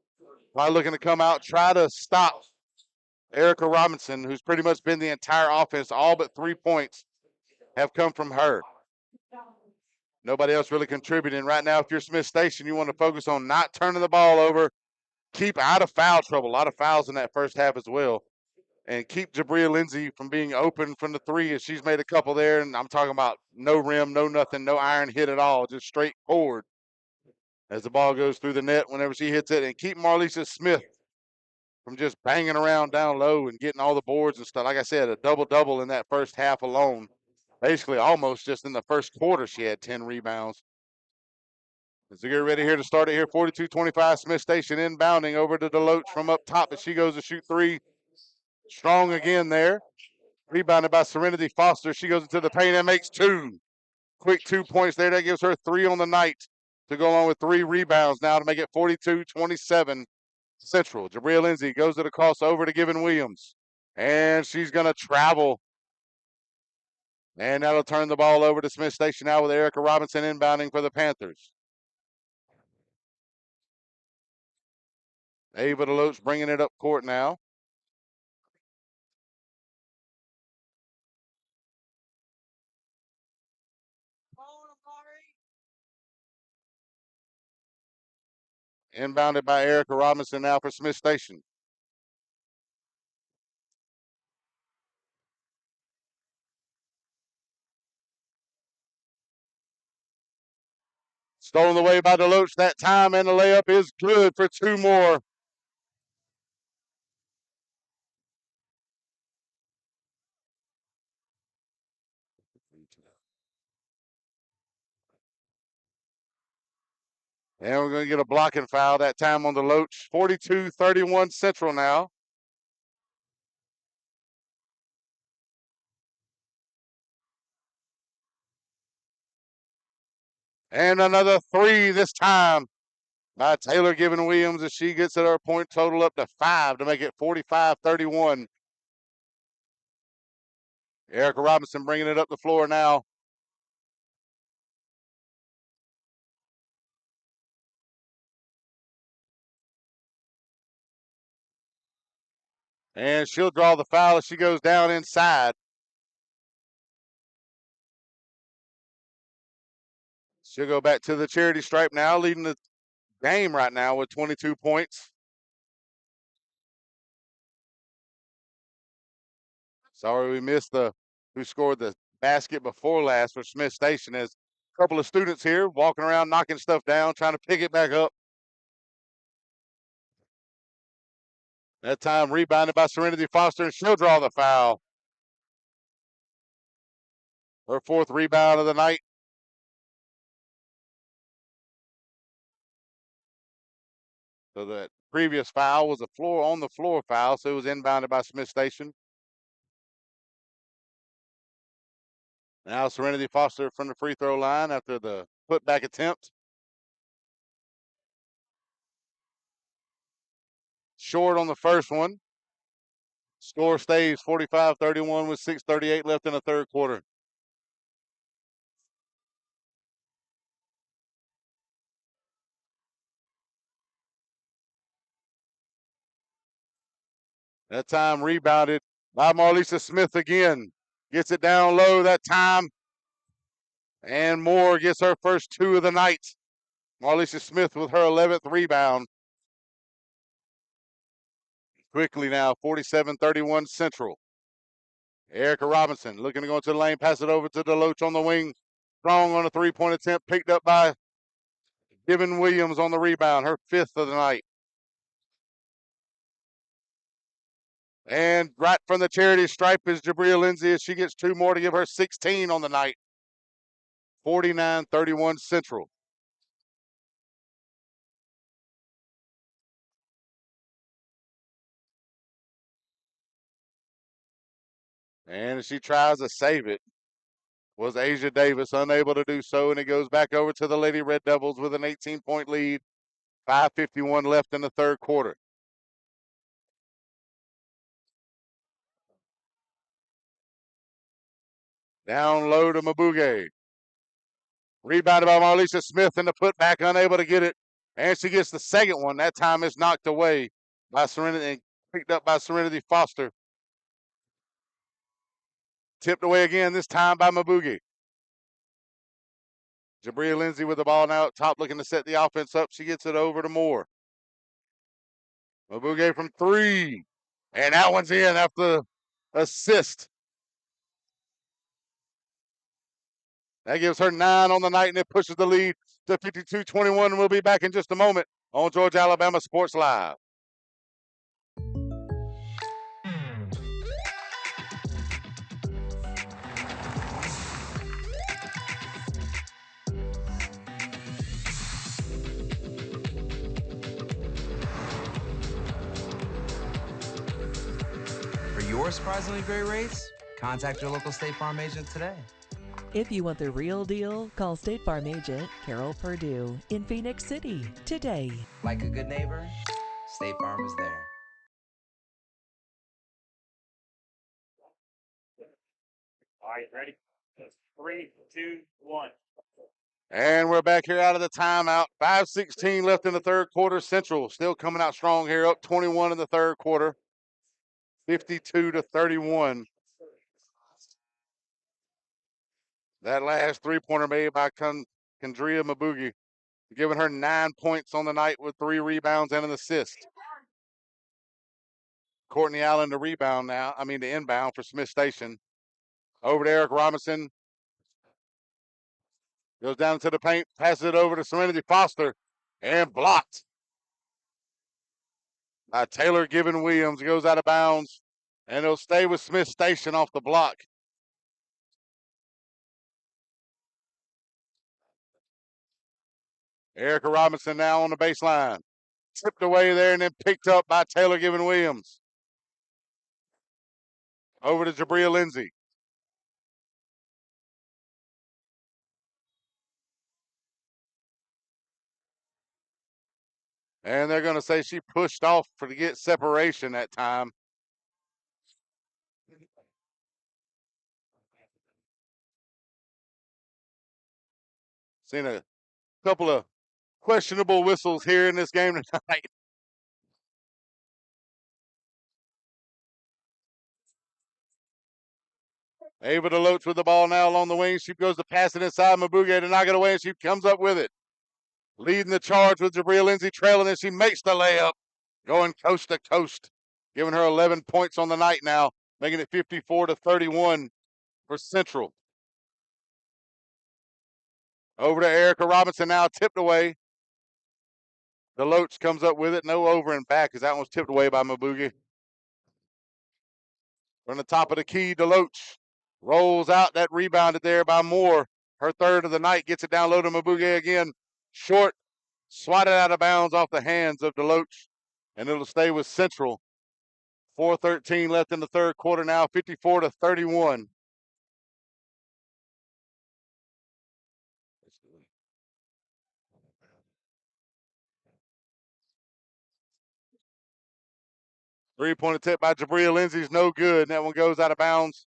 probably looking to come out, try to stop Erica Robinson, who's pretty much been the entire offense. All but 3 points have come from her. Nobody else really contributing. Right now, if you're Smith Station, you want to focus on not turning the ball over, keep out of foul trouble. A lot of fouls in that first half as well. And keep Jabria Lindsay from being open from the three, as she's made a couple there. And I'm talking about no rim, no nothing, no iron hit at all, just straight forward as the ball goes through the net whenever she hits it. And keep Marlisa Smith from just banging around down low and getting all the boards and stuff. Like I said, a double-double in that first half alone. Basically, almost just in the first quarter, she had 10 rebounds. As we get ready here to start it here, 42-25, Smith Station inbounding over to Deloach from up top as she goes to shoot three. Strong again there. Rebounded by Serenity Foster. She goes into the paint and makes two. Quick 2 points there. That gives her 3 on the night to go along with 3 rebounds now to make it 42-27 Central. Jabria Lindsay goes to the crossover to Given Williams. And she's going to travel. And that'll turn the ball over to Smith Station now with Erica Robinson inbounding for the Panthers. Ava Deloach bringing it up court now. Inbounded by Erica Robinson now for Smith Station. Stolen away by Deloach that time, and the layup is good for 2 more. And we're going to get a blocking foul that time on Deloach. 42-31 Central now. And another 3 this time by Taylor Given Williams as she gets her point total up to 5 to make it 45-31. Erica Robinson bringing it up the floor now. And she'll draw the foul as she goes down inside. She'll go back to the charity stripe now, leading the game right now with 22 points. Sorry we missed who scored the basket before last for Smith Station, as a couple of students here walking around knocking stuff down, trying to pick it back up. That time rebounded by Serenity Foster, and she'll draw the foul. Her 4th rebound of the night. So that previous foul was a on the floor foul, so it was inbounded by Smith Station. Now Serenity Foster from the free throw line after the putback attempt. Short on the first one. Score stays 45-31 with 6:38 left in the third quarter. That time rebounded by Marlisa Smith again. Gets it down low that time. And Moore gets her first 2 of the night. Marlisa Smith with her 11th rebound. Quickly now, 47-31 Central. Erica Robinson looking to go into the lane, pass it over to Deloach on the wing. Strong on a 3-point attempt, picked up by Given Williams on the rebound, her 5th of the night. And right from the charity stripe is Jabria Lindsay as she gets 2 more to give her 16 on the night. 49-31 Central. And she tries to save it. Was Asia Davis unable to do so, and it goes back over to the Lady Red Devils with an 18-point lead. 5:51 left in the third quarter. Down low to Mabuge. Rebounded by Marlisha Smith in the putback, unable to get it. And she gets the second one. That time it's knocked away by Serenity and picked up by Serenity Foster. Tipped away again, this time by Mabugi. Jabria Lindsay with the ball now up top, looking to set the offense up. She gets it over to Moore. Mabugi from three. And that one's in after the assist. That gives her 9 on the night, and it pushes the lead to 52-21. We'll be back in just a moment on Georgia Alabama Sports Live. For your surprisingly great rates, contact your local State Farm agent today. If you want the real deal, call State Farm agent Carol Purdue in Phoenix City today. Like a good neighbor, State Farm is there. All right, ready? 3, 2, 1. And we're back here out of the timeout. 5:16 left in the third quarter. Central still coming out strong here, up 21 in the third quarter, 52-31. That last three-pointer made by Kendria Mabugi, giving her 9 points on the night with 3 rebounds and an assist. Courtney Allen the inbound for Smith Station. Over to Eric Robinson. Goes down into the paint, passes it over to Serenity Foster, and blocked by Taylor Gibbon Williams. Goes out of bounds, and it'll stay with Smith Station off the block. Erica Robinson now on the baseline. Tipped away there and then picked up by Taylor Gibbon Williams. Over to Jabria Lindsay. And they're going to say she pushed off to get separation that time. Seen a couple of questionable whistles here in this game tonight. Ava DeLoach with the ball now along the wing. She goes to pass it inside Mabugi to knock it away, and she comes up with it. Leading the charge with Jabria Lindsay trailing, and she makes the layup, going coast to coast, giving her 11 points on the night now, making it 54-31 for Central. Over to Erica Robinson now, tipped away. DeLoach comes up with it, no over and back, as that one was tipped away by Mabugi. From the top of the key, DeLoach rolls out, that rebounded there by Moore. Her third of the night, gets it down low to Mabugi again. Short, swatted out of bounds off the hands of DeLoach, and it'll stay with Central. 4:13 left in the third quarter now, 54-31. Three-point attempt by Jabria Lindsay's no good, and that one goes out of bounds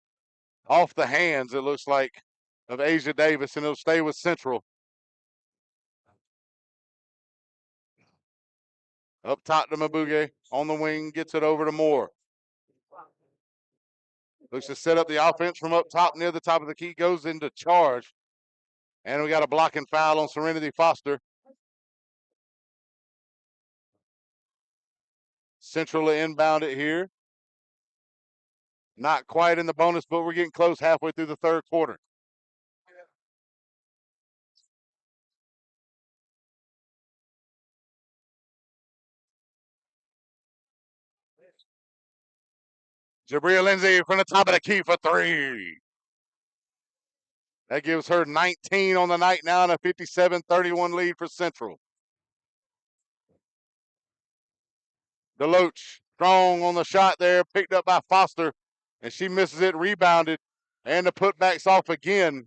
off the hands, it looks like, of Asia Davis, and it'll stay with Central. Up top to Mabugi, on the wing, gets it over to Moore. Looks to set up the offense from up top near the top of the key, goes into charge. And we got a blocking foul on Serenity Foster. Central inbound it here. Not quite in the bonus, but we're getting close halfway through the third quarter. Jabria Lindsay from the top of the key for three. That gives her 19 on the night now and a 57-31 lead for Central. DeLoach, strong on the shot there, picked up by Foster, and she misses it, rebounded, and the putback's off again.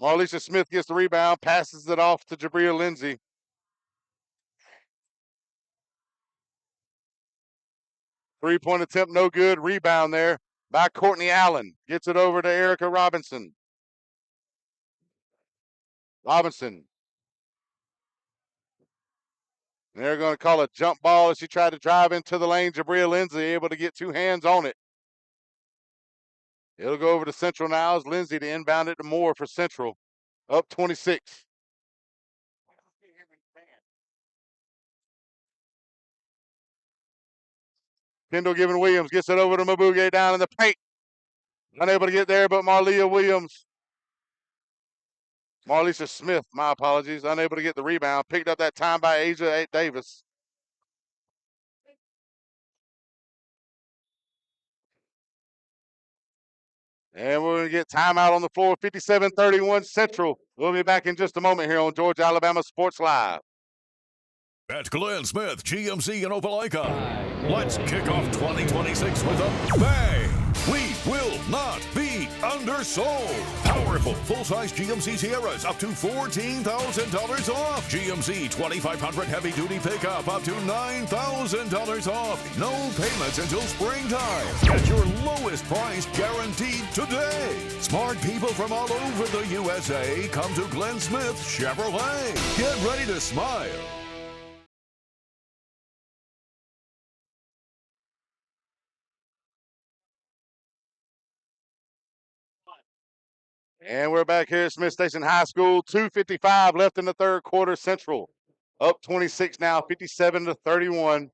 Marlisha Smith gets the rebound, passes it off to Jabria Lindsay. Three-point attempt, no good. Rebound there by Courtney Allen. Gets it over to Erica Robinson. Robinson. They're going to call a jump ball as she tried to drive into the lane. Jabria Lindsay able to get two hands on it. It'll go over to Central now as Lindsay to inbound it to Moore for Central. Up 26. Kendall giving Williams gets it over to Mabuge down in the paint. Unable to get there, but Marleah Williams. Marlisa Smith, my apologies, unable to get the rebound. Picked up that time by Asia Davis. And we're going to get timeout on the floor, 57-31 Central. We'll be back in just a moment here on Georgia Alabama Sports Live. At Glenn Smith GMC in Opelika, let's kick off 2026 with a bang. We will not be undersold. Powerful full-size GMC Sierras up to $14,000 off. GMC 2500 heavy-duty pickup up to $9,000 off. No payments until springtime. Get your lowest price guaranteed today. Smart people from all over the USA come to Glenn Smith Chevrolet. Get ready to smile. And we're back here at Smith Station High School. 2:55 left in the third quarter. Central up 26 now, 57-31.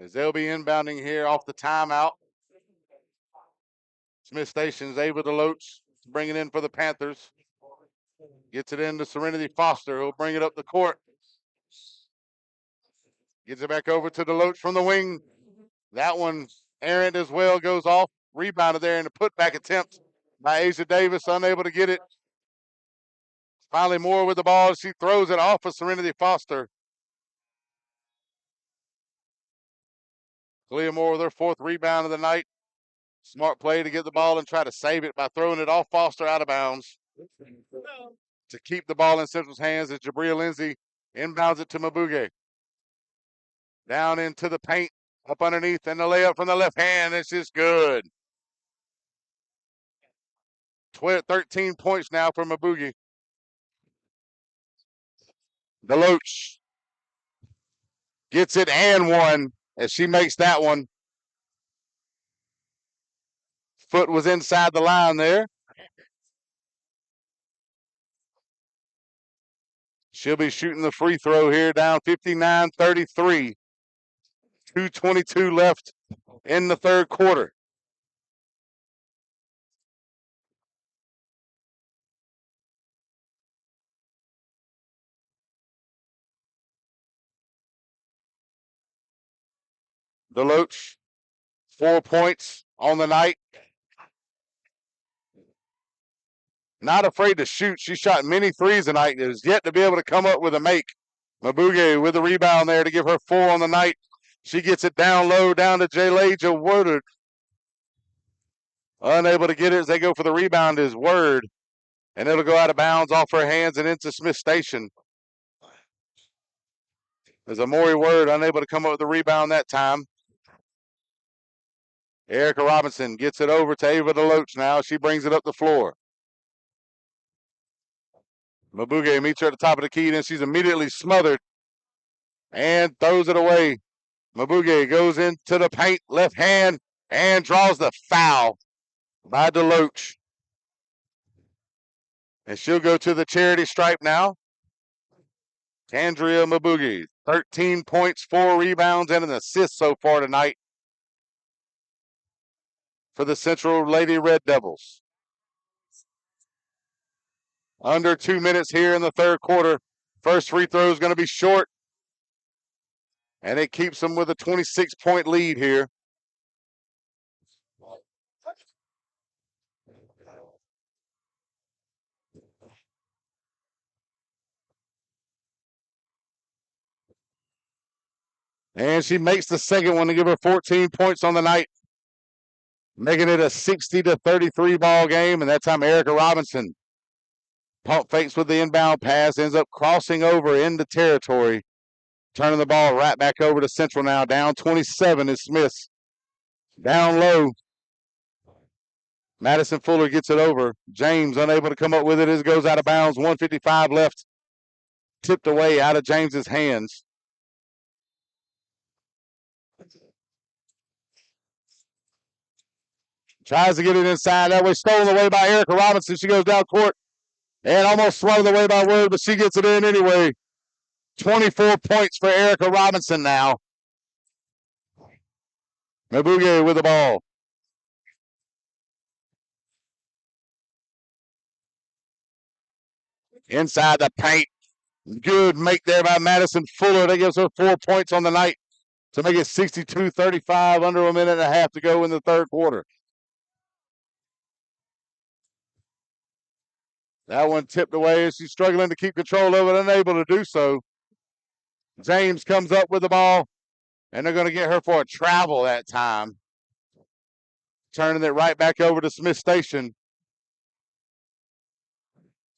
As they'll be inbounding here off the timeout. Smith Station's able to Loach, bring it in for the Panthers. Gets it into Serenity Foster, who'll bring it up the court. Gets it back over to Deloach from the wing. That one errant as well, goes off. Rebounded there in the putback attempt by Asia Davis, unable to get it. Finally Moore with the ball. She throws it off of Serenity Foster. Kalia Moore with her fourth rebound of the night. Smart play to get the ball and try to save it by throwing it off Foster out of bounds. To keep the ball in Central's hands as Jabria Lindsay inbounds it to Mabuge. Down into the paint, up underneath, and the layup from the left hand. It's just good. 13 points now for Mabuge. Deloach gets it and one as she makes that one. Foot was inside the line there. She'll be shooting the free throw here, down 59-33. 2:22 left in the third quarter. Deloach, 4 points on the night. Not afraid to shoot. She shot many threes tonight. Is yet to be able to come up with a make. Mabuge with the rebound there to give her 4 on the night. She gets it down low, down to Jaylaja Woodard. Unable to get it as they go for the rebound is Word. And it'll go out of bounds off her hands and into Smith Station. There's Amori Word unable to come up with the rebound that time. Erica Robinson gets it over to Ava Deloach now. She brings it up the floor. Mabuge meets her at the top of the key, then she's immediately smothered and throws it away. Mabuge goes into the paint, left hand, and draws the foul by Deloach. And she'll go to the charity stripe now. Andrea Mabuge, 13 points, 4 rebounds, and an assist so far tonight for the Central Lady Red Devils. Under 2 minutes here in the third quarter. First free throw is going to be short. And it keeps them with a 26-point lead here. And she makes the second one to give her 14 points on the night, making it a 60-33 ball game. And that time Erica Robinson pump fakes with the inbound pass, ends up crossing over into territory, turning the ball right back over to Central now. Down 27 is Smith. Down low. Madison Fuller gets it over. James unable to come up with it as it goes out of bounds. 1:55 left. Tipped away out of James's hands. Tries to get it inside. That way stolen away by Erica Robinson. She goes down court and almost swatted away by Word, but she gets it in anyway. 24 points for Erica Robinson now. Mabuge with the ball. Inside the paint. Good make there by Madison Fuller. That gives her 4 points on the night to make it 62-35, under a minute and a half to go in the third quarter. That one tipped away as she's struggling to keep control of it, unable to do so. James comes up with the ball, and they're going to get her for a travel that time. Turning it right back over to Smith Station.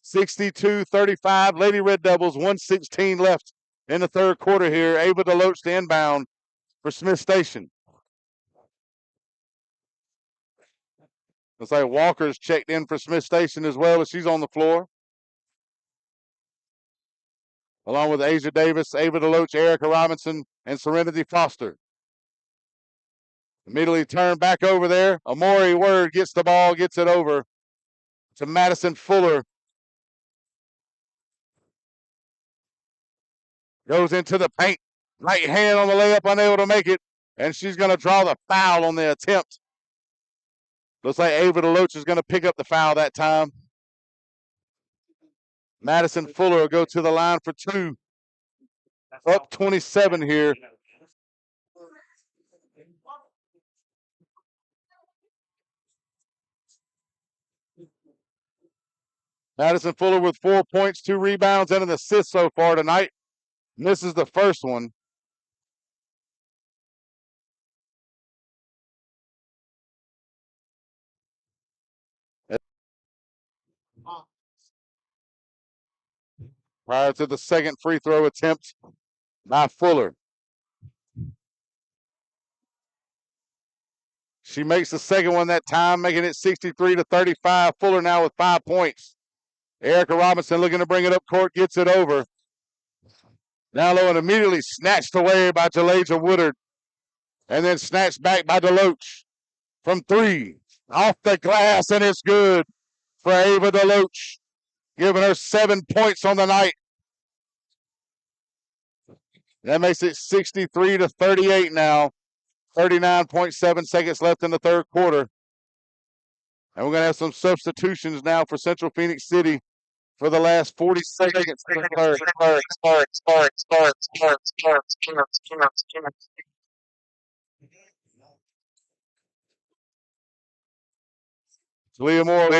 62-35, Lady Red Devils, 1:16 left in the third quarter here. Ava DeLoach to inbound for Smith Station. Looks like Walker's checked in for Smith Station as well as she's on the floor. Along with Asia Davis, Ava DeLoach, Erica Robinson, and Serenity Foster. Immediately turned back over there. Amori Word gets the ball, gets it over to Madison Fuller. Goes into the paint. Right hand on the layup, unable to make it. And she's going to draw the foul on the attempt. Looks like Ava DeLoach is going to pick up the foul that time. Madison Fuller will go to the line for two. Up 27 here. Madison Fuller with 4 points, 2 rebounds, and an assist so far tonight. Misses the first one. Prior to the second free throw attempt by Fuller. She makes the second one that time, making it 63-35. Fuller now with 5 points. Erica Robinson looking to bring it up court, gets it over. Down low and immediately snatched away by Jalaja Woodard. And then snatched back by DeLoach from three. Off the glass, and it's good for Ava DeLoach, giving her 7 points on the night. That makes it 63-38 now. 39.7 seconds left in the third quarter. And we're going to have some substitutions now for Central Phoenix City for the last 40 seconds. Leah Moore.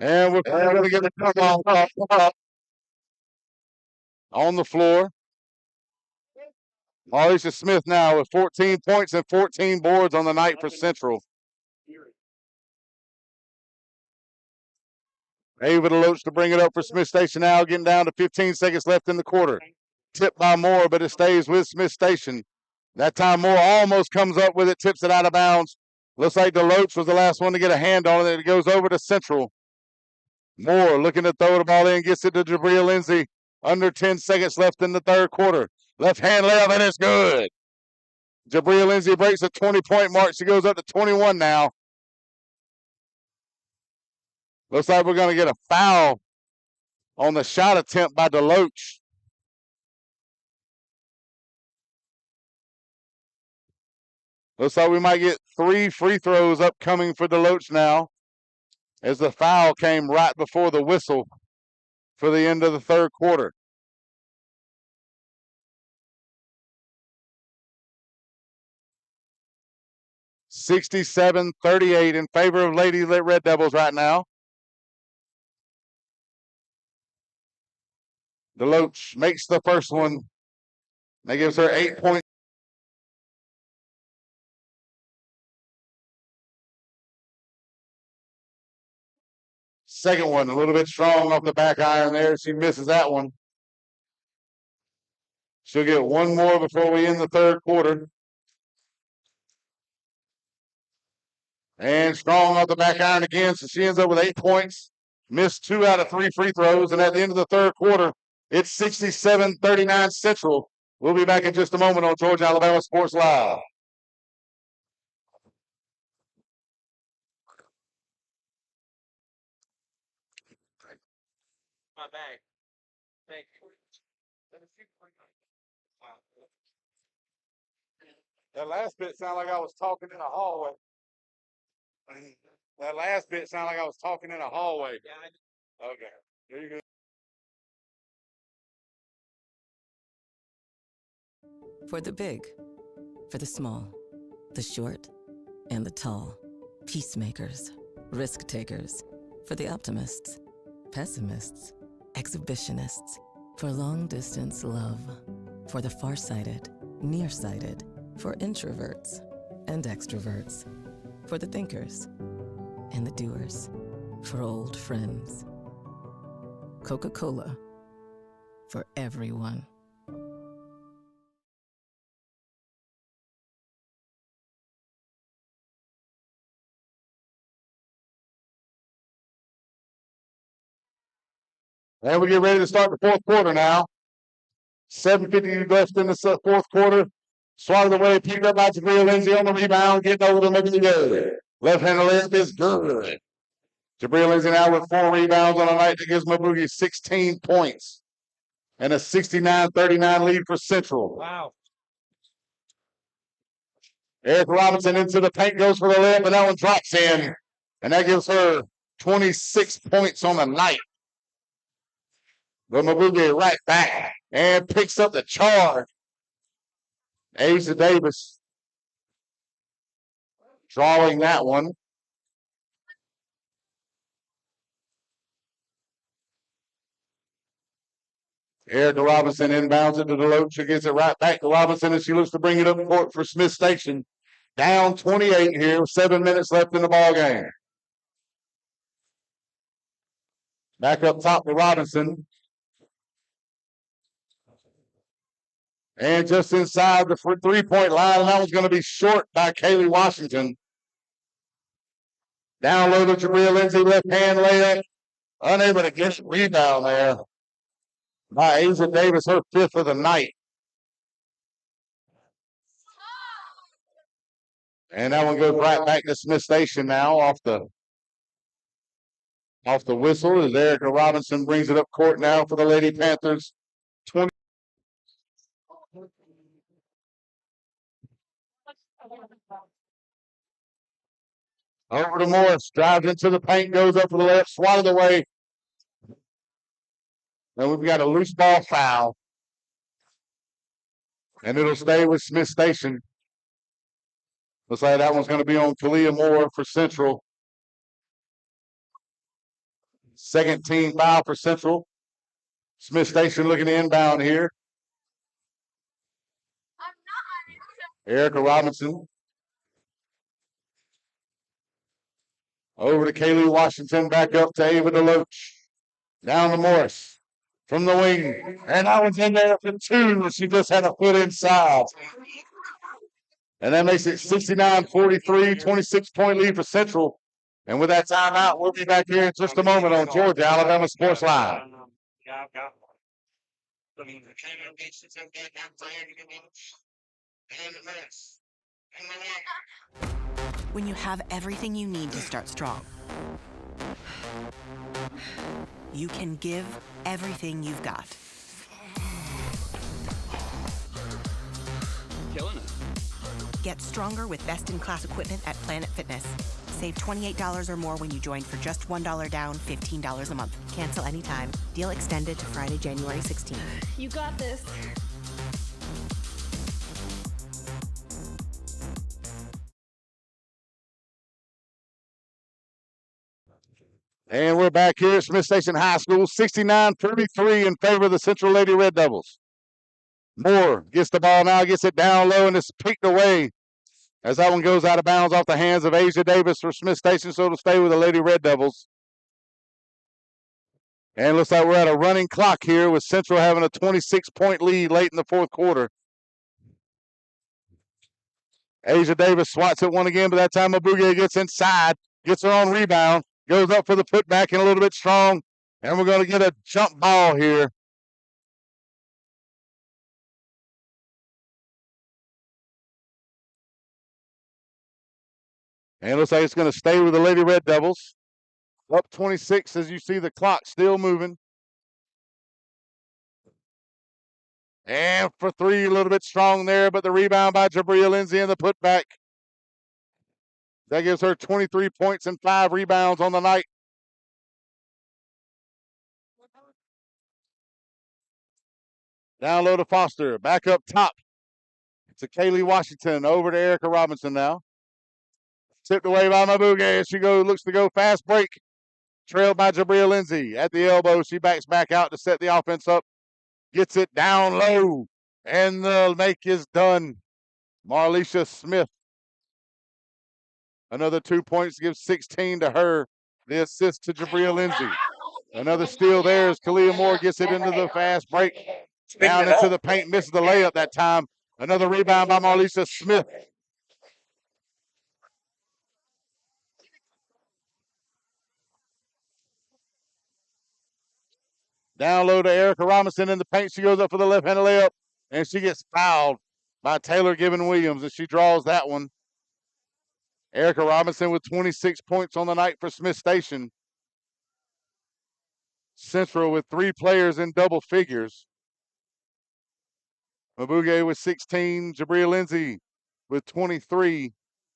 And we're going to get a on the floor. Alicia Smith now with 14 points and 14 boards on the night for Central. Ava DeLoach to bring it up for Smith Station now, getting down to 15 seconds left in the quarter. Tipped by Moore, but it stays with Smith Station. That time Moore almost comes up with it, tips it out of bounds. Looks like DeLoach was the last one to get a hand on it. It goes over to Central. Moore looking to throw the ball in, gets it to Jabria Lindsay. Under 10 seconds left in the third quarter. Left hand layup, and it's good. Jabria Lindsay breaks the 20-point mark. She goes up to 21 now. Looks like we're going to get a foul on the shot attempt by DeLoach. Looks like we might get 3 free throws upcoming for DeLoach now, as the foul came right before the whistle for the end of the third quarter. (67-38) in favor of Lady Red Devils right now. DeLoach makes the first one. That gives her 8 points. Second one, a little bit strong off the back iron there. She misses that one. She'll get one more before we end the third quarter. And strong off the back iron again, so she ends up with 8 points. Missed 2 out of 3 free throws, and at the end of the third quarter, it's 67-39 Central. We'll be back in just a moment on Georgia Alabama Sports Live. My bag. Thank you. That last bit sounded like I was talking in a hallway. That last bit sounded like I was talking in a hallway. Okay. There you go. For the big, for the small, the short, and the tall. Peacemakers, risk takers. For the optimists, pessimists, exhibitionists. For long distance love. For the farsighted, nearsighted. For introverts and extroverts. For the thinkers and the doers. For old friends. Coca-Cola. For everyone. And we get ready to start the fourth quarter now. 7:50 left in the fourth quarter. Swatted away, picked up by Jabria Lindsay on the rebound, getting over to making it good. Left-handed layup is good. Jabria Lindsay now with 4 rebounds on a night that gives Maboogie 16 points. And a 69-39 lead for Central. Wow. Eric Robinson into the paint, goes for the layup, and that one drops in. And that gives her 26 points on the night. But Maboogie right back and picks up the charge. Asa Davis drawing that one. Erica Robinson inbounds it to Deloach. She gets it right back to Robinson, and she looks to bring it up court for Smith Station. Down 28 here, 7 minutes left in the ball game. Back up top to Robinson. And just inside the 3-point line, and that was going to be short by Kaylee Washington. Down low to Jabria Lindsay, left hand layup. Unable to get a rebound there by Asa Davis, her 5th of the night. And that one goes right back to Smith Station now off the whistle as Erica Robinson brings it up court now for the Lady Panthers. 20. Over to Morris, drives into the paint, goes up for the left, swatted away. And we've got a loose ball foul. And it'll stay with Smith Station. Looks like that one's going to be on Kalia Moore for Central. Second team foul for Central. Smith Station looking to inbound here. Erica Robinson. Over to Kaylee Washington, back up to Ava Deloach. Down to Morris from the wing. And that one's in there for 2. She just had a foot inside. And that makes it 69-43, 26-point lead for Central. And with that timeout, we'll be back here in just a moment on Georgia Alabama Sports Live. When you have everything you need to start strong, you can give everything you've got. Killing it. Get stronger with best-in-class equipment at Planet Fitness. Save $28 or more when you join for just $1 down, $15 a month. Cancel anytime. Deal extended to Friday, January 16th. You got this. And we're back here at Smith Station High School, 69-33 in favor of the Central Lady Red Devils. Moore gets the ball now, gets it down low, and it's picked away as that one goes out of bounds off the hands of Asia Davis for Smith Station, so it'll stay with the Lady Red Devils. And looks like we're at a running clock here with Central having a 26-point lead late in the fourth quarter. Asia Davis swats at one again, but that time Mabuge gets inside, gets her own rebound, goes up for the putback and a little bit strong. And we're going to get a jump ball here. And it looks like it's going to stay with the Lady Red Devils. Up 26 as you see the clock still moving. And for three, a little bit strong there, but the rebound by Jabria Lindsay and the putback. That gives her 23 points and 5 rebounds on the night. Down low to Foster. Back up top to Kaylee Washington. Over to Erica Robinson now. Tipped away by Mabuge. She looks to go fast break. Trailed by Jabria Lindsay. At the elbow, she backs back out to set the offense up. Gets it down low. And the make is done. Marlisha Smith. Another 2 points, gives 16 to her. The assist to Jabria Lindsay. Another steal there as Kalia Moore gets it into the fast break. Down into the paint, misses the layup that time. Another rebound by Marlisha Smith. Down low to Erica Robinson in the paint. She goes up for the left-handed layup, and she gets fouled by Taylor Gibbon Williams, and she draws that one. Erica Robinson with 26 points on the night for Smith Station. Central with 3 players in double figures. Mabuge with 16, Jabria Lindsay with 23,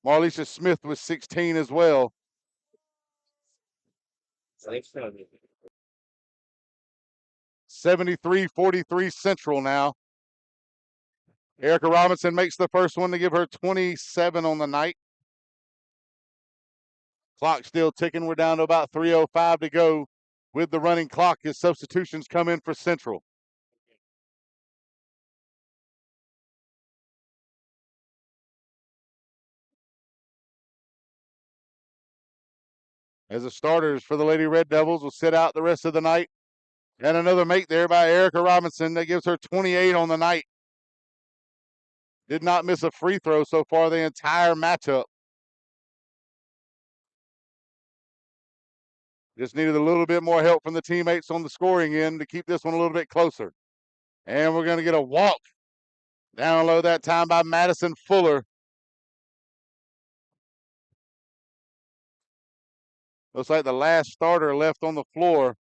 Marlisha Smith with 16 as well. 73-43 Central now. Erica Robinson makes the first one to give her 27 on the night. Clock still ticking. We're down to about 3:05 to go with the running clock as substitutions come in for Central. As the starters for the Lady Red Devils will sit out the rest of the night. And another make there by Erica Robinson that gives her 28 on the night. Did not miss a free throw so far the entire matchup. Just needed a little bit more help from the teammates on the scoring end to keep this one a little bit closer. And we're going to get a walk down low that time by Madison Fuller. Looks like the last starter left on the floor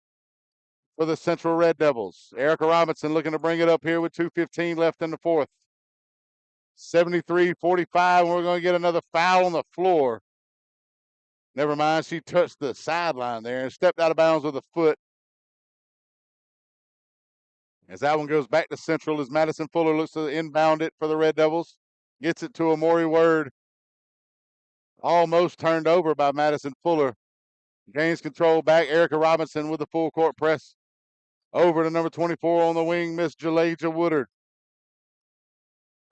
for the Central Red Devils. Erica Robinson looking to bring it up here with 2:15 left in the fourth. 73-45, and we're going to get another foul on the floor. Never mind, she touched the sideline there and stepped out of bounds with a foot. As that one goes back to Central as Madison Fuller looks to inbound it for the Red Devils. Gets it to Amori Word. Almost turned over by Madison Fuller. Gains control back. Erica Robinson with the full court press. Over to number 24 on the wing, Miss Jalaja Woodard.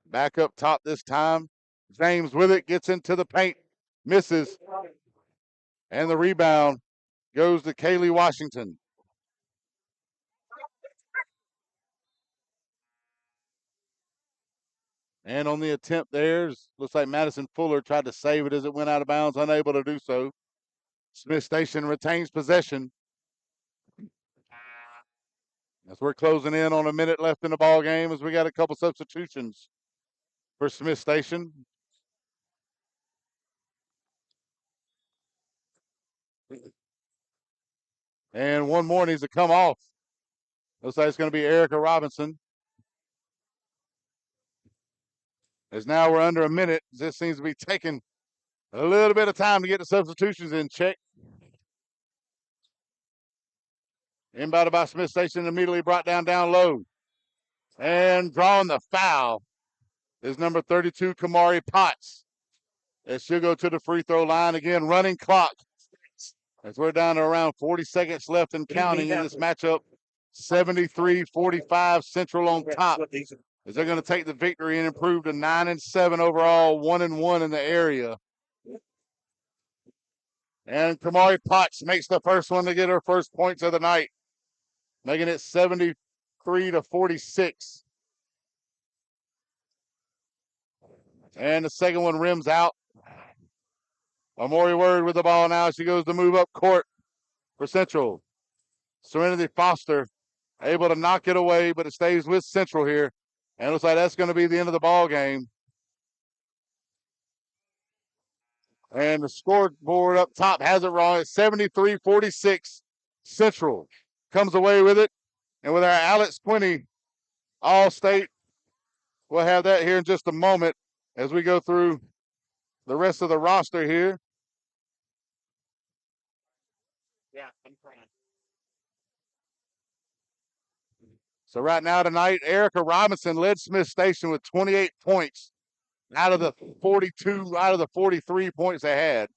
Back up top this time. James with it, gets into the paint. Misses. And the rebound goes to Kaylee Washington. And on the attempt there, looks like Madison Fuller tried to save it as it went out of bounds, unable to do so. Smith Station retains possession. As we're closing in on a minute left in the ball game as we got a couple substitutions for Smith Station. And one more needs to come off. Looks like it's going to be Erica Robinson. As now we're under a minute. This seems to be taking a little bit of time to get the substitutions in check. Inbounded by Smith Station, immediately brought down low. And drawing the foul is number 32, Kamari Potts. As she'll go to the free throw line again, running clock. As we're down to around 40 seconds left and counting in this matchup. 73-45 Central on top. As they're going to take the victory and improve to 9-7 overall, 1-1 in the area. And Kamari Potts makes the first one to get her first points of the night. making it 73-46. And the second one rims out. Amori Word with the ball now. She goes to move up court for Central. Serenity Foster able to knock it away, but it stays with Central here. And it looks like that's going to be the end of the ball game. And the scoreboard up top has it wrong. It's 73-46. Central comes away with it. And with our Alex Quinney All-State, we'll have that here in just a moment as we go through the rest of the roster here. Yeah, I'm crying. So right now tonight, Erica Robinson led Smith Station with 28 points out of the 43 points they had.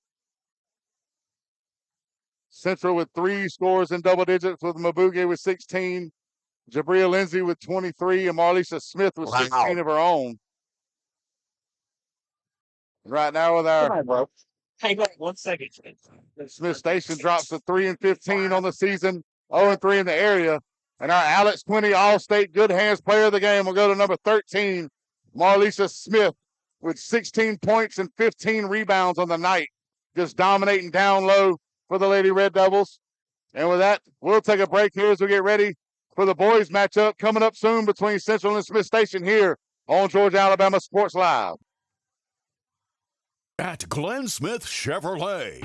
Central with 3 scores in double digits with Mabuge with 16, Jabria Lindsay with 23, and Marlisa Smith with 16 of her own. Right now with our Hang on 1 second. Smith Station drops to 3-15 on the season, 0-3 in the area. And our Alex Quinney All-State Good Hands Player of the Game will go to number 13, Marlisa Smith, with 16 points and 15 rebounds on the night, just dominating down low for the Lady Red Devils. And with that, we'll take a break here as we get ready for the boys matchup coming up soon between Central and Smith Station here on Georgia Alabama Sports Live. At Glenn Smith Chevrolet,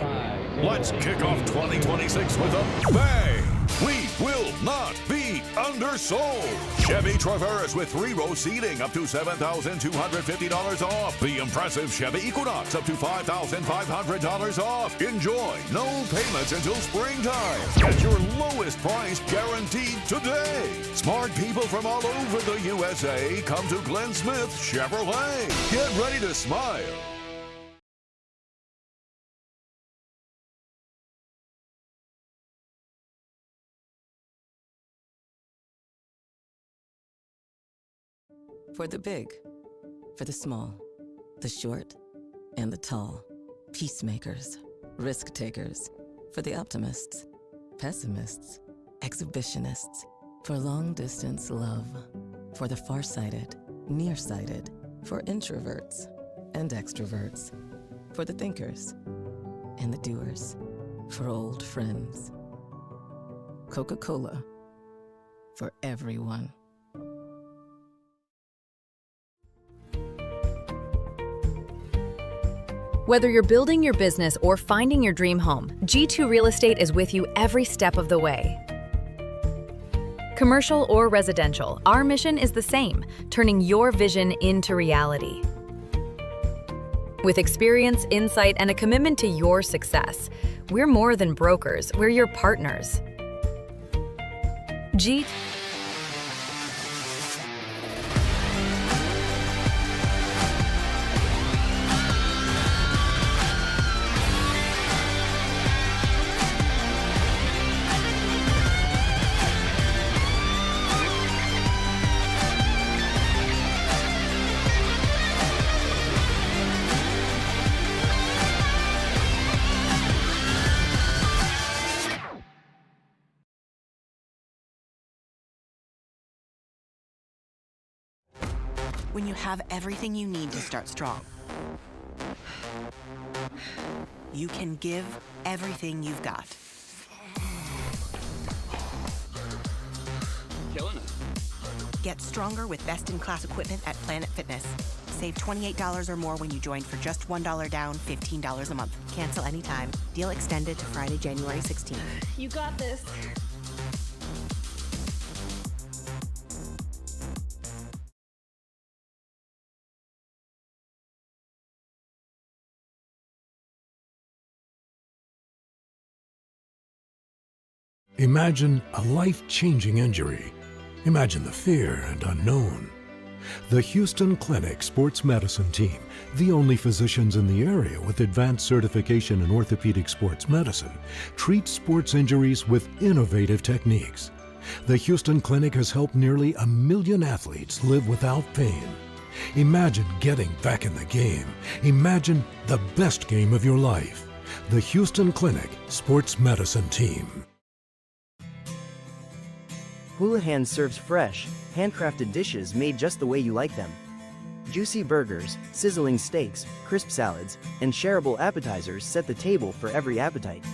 let's kick off 2026 with a bang. We will not be undersold. Chevy Traverse with 3-row seating up to $7,250 off. The impressive Chevy Equinox up to $5,500 off. Enjoy no payments until springtime. Get your lowest price guaranteed today. Smart people from all over the USA come to Glenn Smith Chevrolet. Get ready to smile. For the big, for the small, the short, and the tall. Peacemakers, risk takers. For the optimists, pessimists, exhibitionists. For long distance love. For the farsighted, nearsighted. For introverts and extroverts. For the thinkers and the doers. For old friends. Coca-Cola. For everyone. Whether you're building your business or finding your dream home, G2 Real Estate is with you every step of the way. Commercial or residential, our mission is the same, turning your vision into reality. With experience, insight, and a commitment to your success, we're more than brokers, we're your partners. When you have everything you need to start strong, you can give everything you've got. Killing it. Get stronger with best-in-class equipment at Planet Fitness. Save $28 or more when you join for just $1 down, $15 a month. Cancel anytime. Deal extended to Friday, January 16th. You got this. Imagine a life-changing injury. Imagine the fear and unknown. The Houston Clinic Sports Medicine Team, the only physicians in the area with advanced certification in orthopedic sports medicine, treats sports injuries with innovative techniques. The Houston Clinic has helped nearly 1 million athletes live without pain. Imagine getting back in the game. Imagine the best game of your life. The Houston Clinic Sports Medicine Team. Houlihan serves fresh, handcrafted dishes made just the way you like them. Juicy burgers, sizzling steaks, crisp salads, and shareable appetizers set the table for every appetite.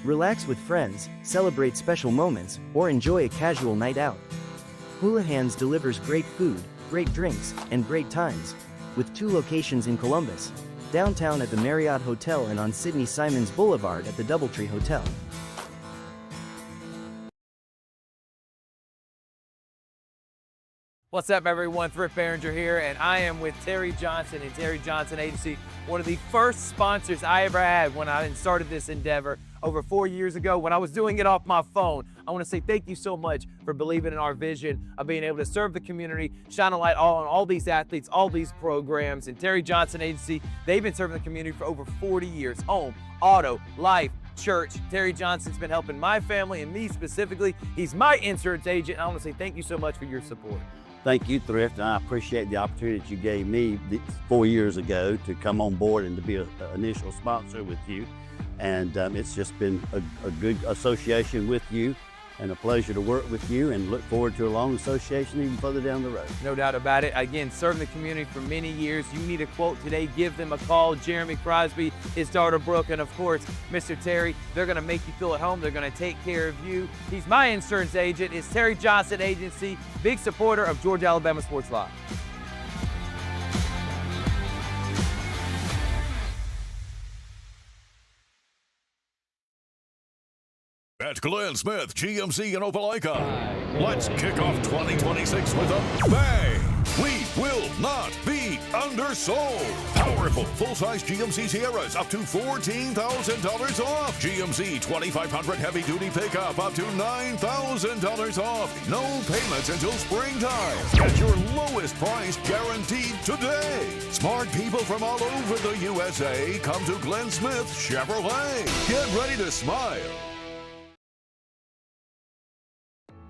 Relax with friends, celebrate special moments, or enjoy a casual night out. Houlihan's delivers great food, great drinks, and great times, with 2 locations in Columbus, downtown at the Marriott Hotel and on Sidney Simons Boulevard at the Doubletree Hotel. What's up, everyone? Thrift Behringer here, and I am with Terry Johnson and Terry Johnson Agency, one of the first sponsors I ever had when I started this endeavor over 4 years ago when I was doing it off my phone. I want to say thank you so much for believing in our vision of being able to serve the community, shine a light on all these athletes, all these programs. And Terry Johnson Agency, they've been serving the community for over 40 years. Home, auto, life, church. Terry Johnson's been helping my family and me specifically. He's my insurance agent. I want to say thank you so much for your support. Thank you, Thrift, and I appreciate the opportunity that you gave me 4 years ago to come on board and to be an initial sponsor with you. And it's just been a good association with you and a pleasure to work with you, and look forward to a long association even further down the road. No doubt about it. Again, serving the community for many years. You need a quote today, give them a call. Jeremy Crosby, his daughter Brooke, and of course, Mr. Terry. They're gonna make you feel at home. They're gonna take care of you. He's my insurance agent. It's Terry Johnson Agency, big supporter of Georgia Alabama Sports Live. At Glenn Smith GMC in Opelika. Let's kick off 2026 with a bang. We will not be undersold. Powerful full-size GMC Sierras up to $14,000 off. GMC 2500 heavy-duty pickup up to $9,000 off. No payments until springtime. Get your lowest price guaranteed today. Smart people from all over the USA come to Glenn Smith Chevrolet. Get ready to smile.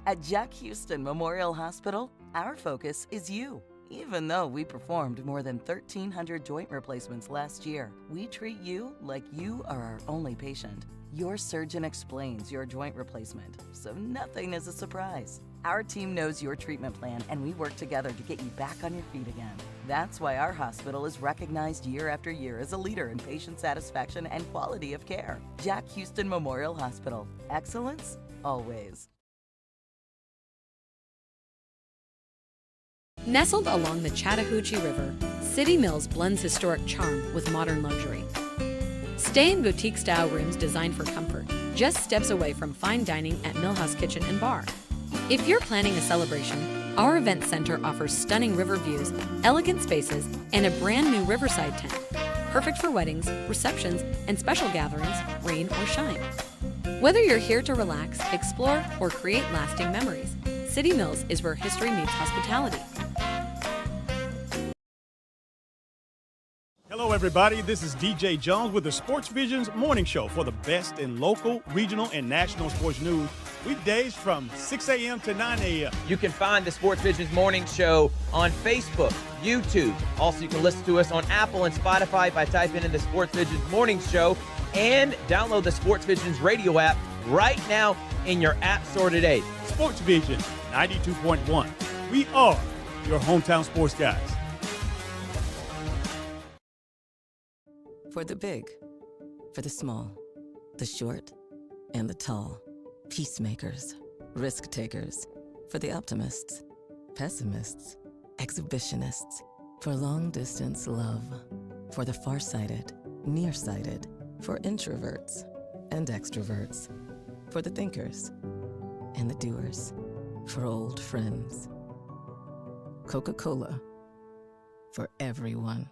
At Jack Houston Memorial Hospital, our focus is you. Even though we performed more than 1,300 joint replacements last year, we treat you like you are our only patient. Your surgeon explains your joint replacement, so nothing is a surprise. Our team knows your treatment plan, and we work together to get you back on your feet again. That's why our hospital is recognized year after year as a leader in patient satisfaction and quality of care. Jack Houston Memorial Hospital. Excellence, always. Nestled along the Chattahoochee River, City Mills blends historic charm with modern luxury. Stay in boutique-style rooms designed for comfort, just steps away from fine dining at Millhouse Kitchen and Bar. If you're planning a celebration, our event center offers stunning river views, elegant spaces, and a brand new riverside tent, perfect for weddings, receptions, and special gatherings, rain or shine. Whether you're here to relax, explore, or create lasting memories, City Mills is where history meets hospitality. Hello, everybody. This is DJ Jones with the Sports Vision's morning show for the best in local, regional, and national sports news. Weekdays from 6 a.m. to 9 a.m. You can find the Sports Vision's morning show on Facebook, YouTube. Also, you can listen to us on Apple and Spotify by typing in the Sports Vision's morning show, and download the Sports Vision's radio app right now in your app store today. Sports Vision 92.1. We are your hometown sports guys. For the big, for the small, the short, and the tall. Peacemakers, risk takers. For the optimists, pessimists, exhibitionists. For long distance love. For the farsighted, nearsighted. For introverts and extroverts. For the thinkers and the doers. For old friends. Coca-Cola. For everyone.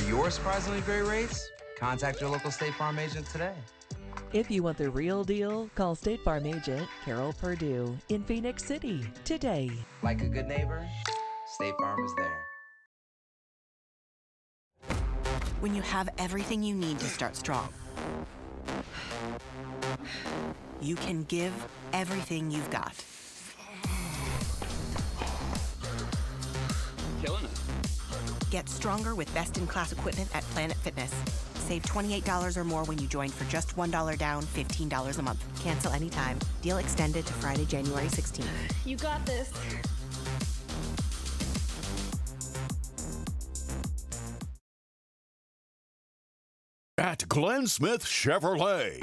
Your surprisingly great rates? Contact your local State Farm agent today. If you want the real deal, call State Farm agent Carol Perdue in Phoenix City today. Like a good neighbor, State Farm is there. When you have everything you need to start strong. You can give everything you've got. Killing it. Get stronger with best-in-class equipment at Planet Fitness. Save $28 or more when you join for just $1 down, $15 a month. Cancel anytime. Deal extended to Friday, January 16th. You got this. At Glenn Smith Chevrolet.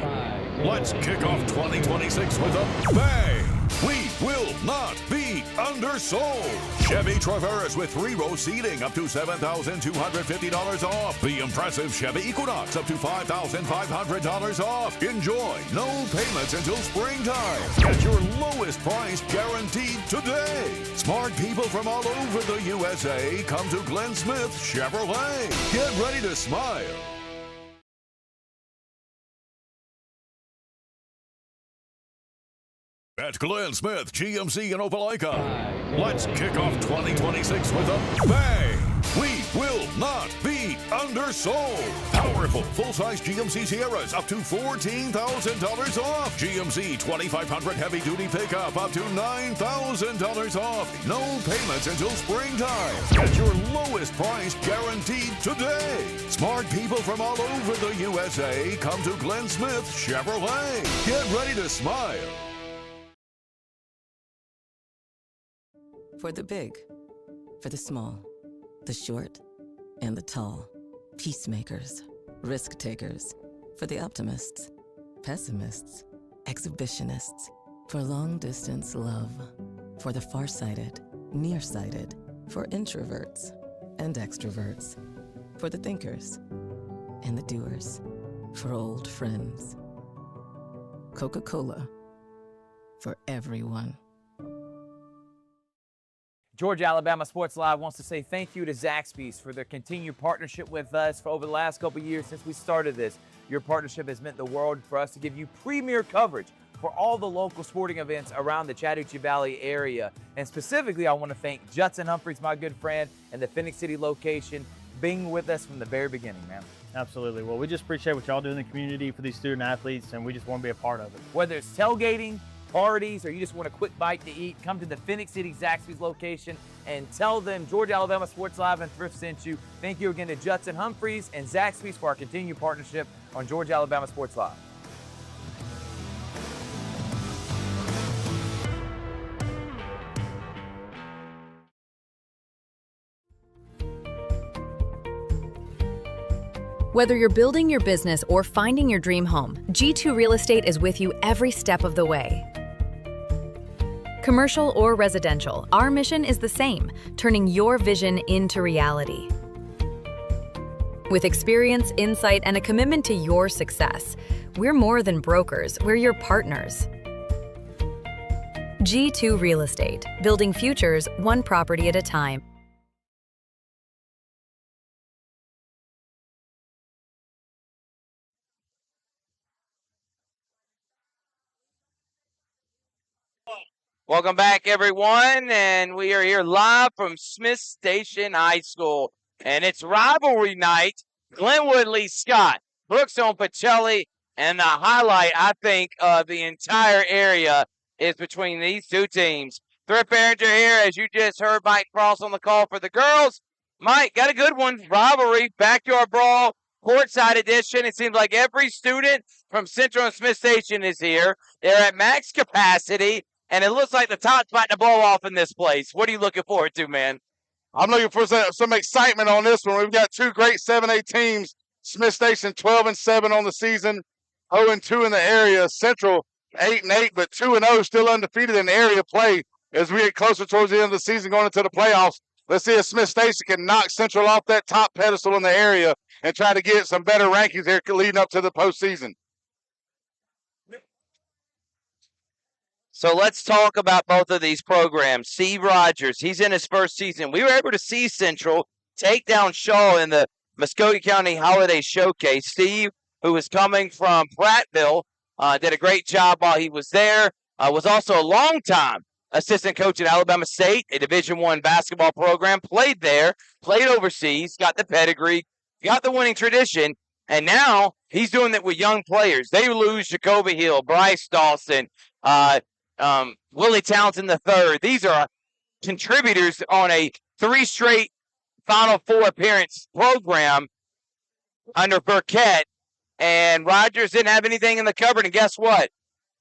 Let's kick off 2026 with a bang. We will not be undersold. Chevy Traverse with 3-row seating up to $7,250 off. The impressive Chevy Equinox up to $5,500 off. Enjoy no payments until springtime. Get your lowest price guaranteed today. Smart people from all over the USA come to Glenn Smith Chevrolet. Get ready to smile. At Glenn Smith GMC in Opelika. Let's kick off 2026 with a bang. We will not be undersold. Powerful full-size GMC Sierras up to $14,000 off. GMC 2500 heavy-duty pickup up to $9,000 off. No payments until springtime. Get your lowest price guaranteed today. Smart people from all over the USA come to Glenn Smith Chevrolet. Get ready to smile. For the big, for the small, the short, and the tall. Peacemakers, risk takers. For the optimists, pessimists, exhibitionists. For long distance love. For the farsighted, nearsighted. For introverts and extroverts. For the thinkers and the doers. For old friends. Coca-Cola. For everyone. Georgia Alabama Sports Live wants to say thank you to Zaxby's for their continued partnership with us for over the last couple years since we started this. Your partnership has meant the world for us to give you premier coverage for all the local sporting events around the Chattahoochee Valley area. And specifically, I want to thank Judson Humphreys, my good friend, and the Phoenix City location, being with us from the very beginning, man. Absolutely. Well, we just appreciate what y'all do in the community for these student athletes, and we just want to be a part of it. Whether it's tailgating, parties, or you just want a quick bite to eat, come to the Phoenix City Zaxby's location and tell them Georgia Alabama Sports Live and Thrift sent you. Thank you again to Judson Humphreys and Zaxby's for our continued partnership on Georgia Alabama Sports Live. Whether you're building your business or finding your dream home, G2 Real Estate is with you every step of the way. Commercial or residential, our mission is the same, turning your vision into reality. With experience, insight, and a commitment to your success, we're more than brokers, we're your partners. G2 Real Estate, building futures one property at a time. Welcome back, everyone, and we are here live from Smith Station High School, and it's rivalry night. Glenwood Lee Scott, Brookstone Pacelli, and the highlight, I think, of the entire area is between these two teams. Thrift Behringer here, as you just heard Mike Cross on the call for the girls. Mike, got a good one. Rivalry, backyard brawl, courtside edition. It seems like every student from Central and Smith Station is here. They're at max capacity. And it looks like the top's about to blow off in this place. What are you looking forward to, man? I'm looking for some excitement on this one. We've got two great 7A teams. Smith Station 12-7 on the season, 0-2 in the area. Central 8-8, but 2-0 still undefeated in area play as we get closer towards the end of the season going into the playoffs. Let's see if Smith Station can knock Central off that top pedestal in the area and try to get some better rankings there leading up to the postseason. So let's talk about both of these programs. Steve Rogers, he's in his first season. We were able to see Central take down Shaw in the Muskogee County Holiday Showcase. Steve, who is coming from Prattville, did a great job while he was there. Was also a longtime assistant coach at Alabama State, a Division I basketball program. Played there, played overseas, got the pedigree, got the winning tradition, and now He's doing that with young players. They lose Jacoby Hill, Bryce Dawson, Willie Townsend III. These are contributors on a 3 straight Final Four appearance program under Burkett. And Rogers didn't have anything in the cupboard. And guess what?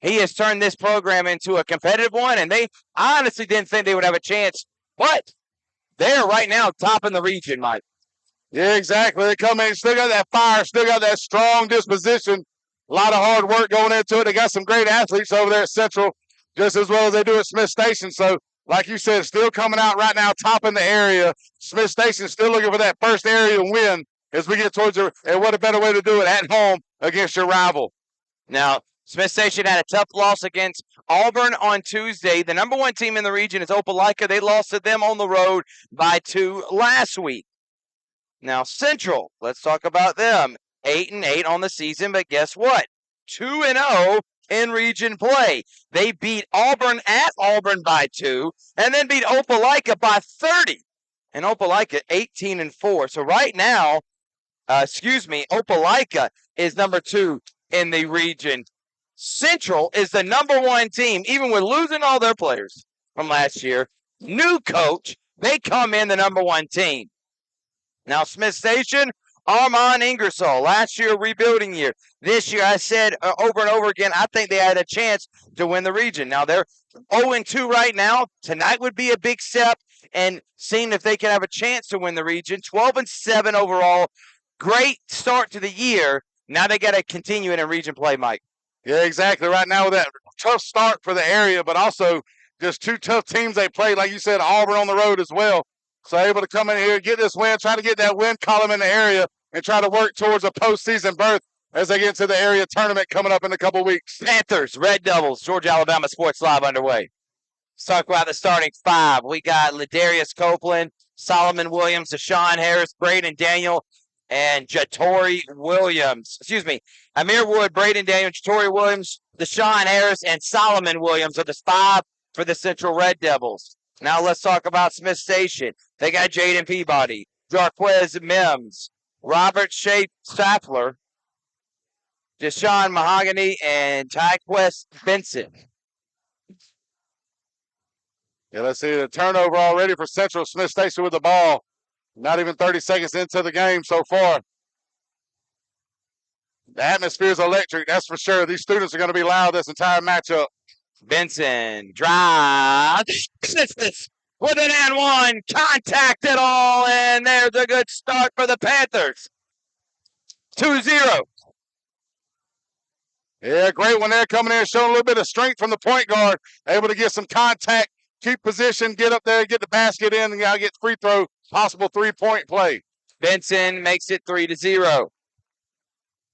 He has turned this program into a competitive one. And I honestly didn't think they would have a chance. But they're right now top in the region, Mike. Yeah, exactly. They come in, still got that fire, still got that strong disposition. A lot of hard work going into it. They got some great athletes over there at Central, just as well as they do at Smith Station. So, like you said, still coming out right now, top in the area. Smith Station still looking for that first area win as we get towards and what a better way to do it at home against your rival. Now, Smith Station had a tough loss against Auburn on Tuesday. The number 1 team in the region is Opelika. They lost to them on the road by 2 last week. Now, Central, let's talk about them. 8-8 on the season, but guess what? 2-0 in region play. They beat Auburn at Auburn by 2, and then beat Opelika by 30. And Opelika 18-4. So right now, Opelika is number 2 in the region. Central is the number 1 team, even with losing all their players from last year. New coach, they come in the number 1 team. Now, Smith Station, Armand Ingersoll, last year, rebuilding year. This year, I said over and over again, I think they had a chance to win the region. Now, they're 0-2 right now. Tonight would be a big step and seeing if they can have a chance to win the region. 12-7 overall. Great start to the year. Now they got to continue in region play, Mike. Yeah, exactly. Right now with that tough start for the area, but also just 2 tough teams they played. Like you said, Auburn on the road as well. So able to come in here, get this win, try to get that win column in the area, and try to work towards a postseason berth as they get into the area tournament coming up in a couple weeks. Panthers, Red Devils, Georgia Alabama Sports Live underway. Let's talk about the starting 5. We got Ladarius Copeland, Solomon Williams, Deshaun Harris, Braden Daniel, and Jatori Williams. Excuse me. Amir Wood, Braden Daniel, Jatori Williams, Deshaun Harris, and Solomon Williams are the 5 for the Central Red Devils. Now let's talk about Smith Station. They got Jaden Peabody, Jarquez Mims, Robert Staffler, Deshaun Mahogany, and Tyquest Benson. Yeah, let's see the turnover already for Central. Smith Station with the ball. Not even 30 seconds into the game so far. The atmosphere is electric, that's for sure. These students are going to be loud this entire matchup. Benson drives with an and 1, contact it all, and there's a good start for the Panthers. 2-0. Yeah, great one there coming in, showing a little bit of strength from the point guard, able to get some contact, keep position, get up there, get the basket in, and get free throw, possible 3-point play. Benson makes it 3-0.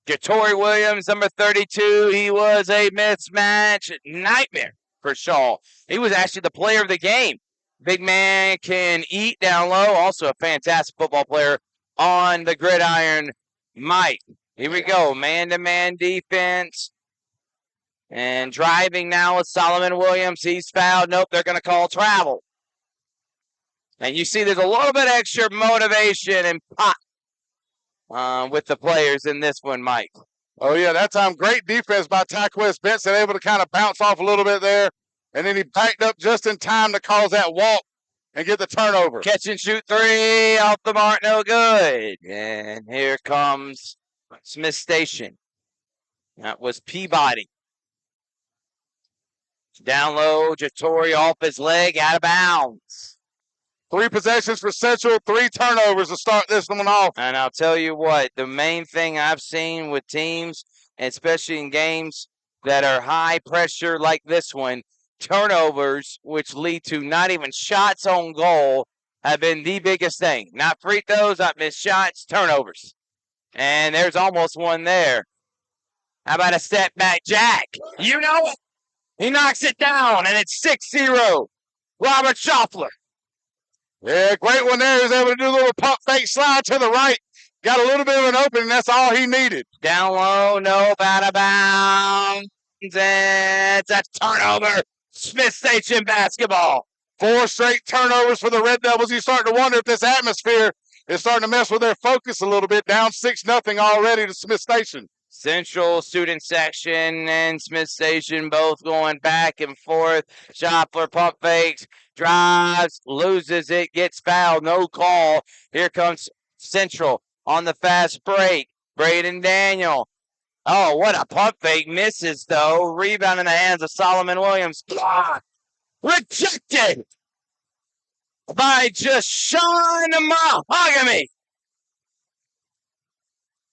Jatori Williams, number 32, he was a mismatch nightmare for Shaw. He was actually the player of the game. Big man can eat down low. Also a fantastic football player on the gridiron. Mike, here we go. Man-to-man defense. And driving now with Solomon Williams. He's fouled. Nope, they're going to call travel. And you see there's a little bit extra motivation and pop with the players in this one, Mike. Oh, yeah, that time great defense by Tyquest Benson, able to kind of bounce off a little bit there. And then he backed up just in time to cause that walk and get the turnover. Catch and shoot 3 off the mark, no good. And here comes Smith Station. That was Peabody. Down low, Jatori off his leg, out of bounds. 3 possessions for Central, 3 turnovers to start this one off. And I'll tell you what, the main thing I've seen with teams, especially in games that are high pressure like this one, turnovers, which lead to not even shots on goal, have been the biggest thing. Not free throws, not missed shots, turnovers. And there's almost one there. How about a step back jack? You know it. He knocks it down, and it's 6-0. Robert Schaffler. Yeah, great one there. He was able to do a little pump fake slide to the right. Got a little bit of an opening. That's all he needed. Down low, no, out of bounds. It's a turnover. Smith Station basketball. 4 straight turnovers for the Red Devils. You're starting to wonder if this atmosphere is starting to mess with their focus a little bit. Down 6-0 already to Smith Station. Central student section and Smith Station both going back and forth. Schopfler pump fakes, drives, loses it, gets fouled, no call. Here comes Central on the fast break. Braden Daniel. Oh, what a pump fake. Misses, though. Rebound in the hands of Solomon Williams. God! Rejected by just Sean Mahogany.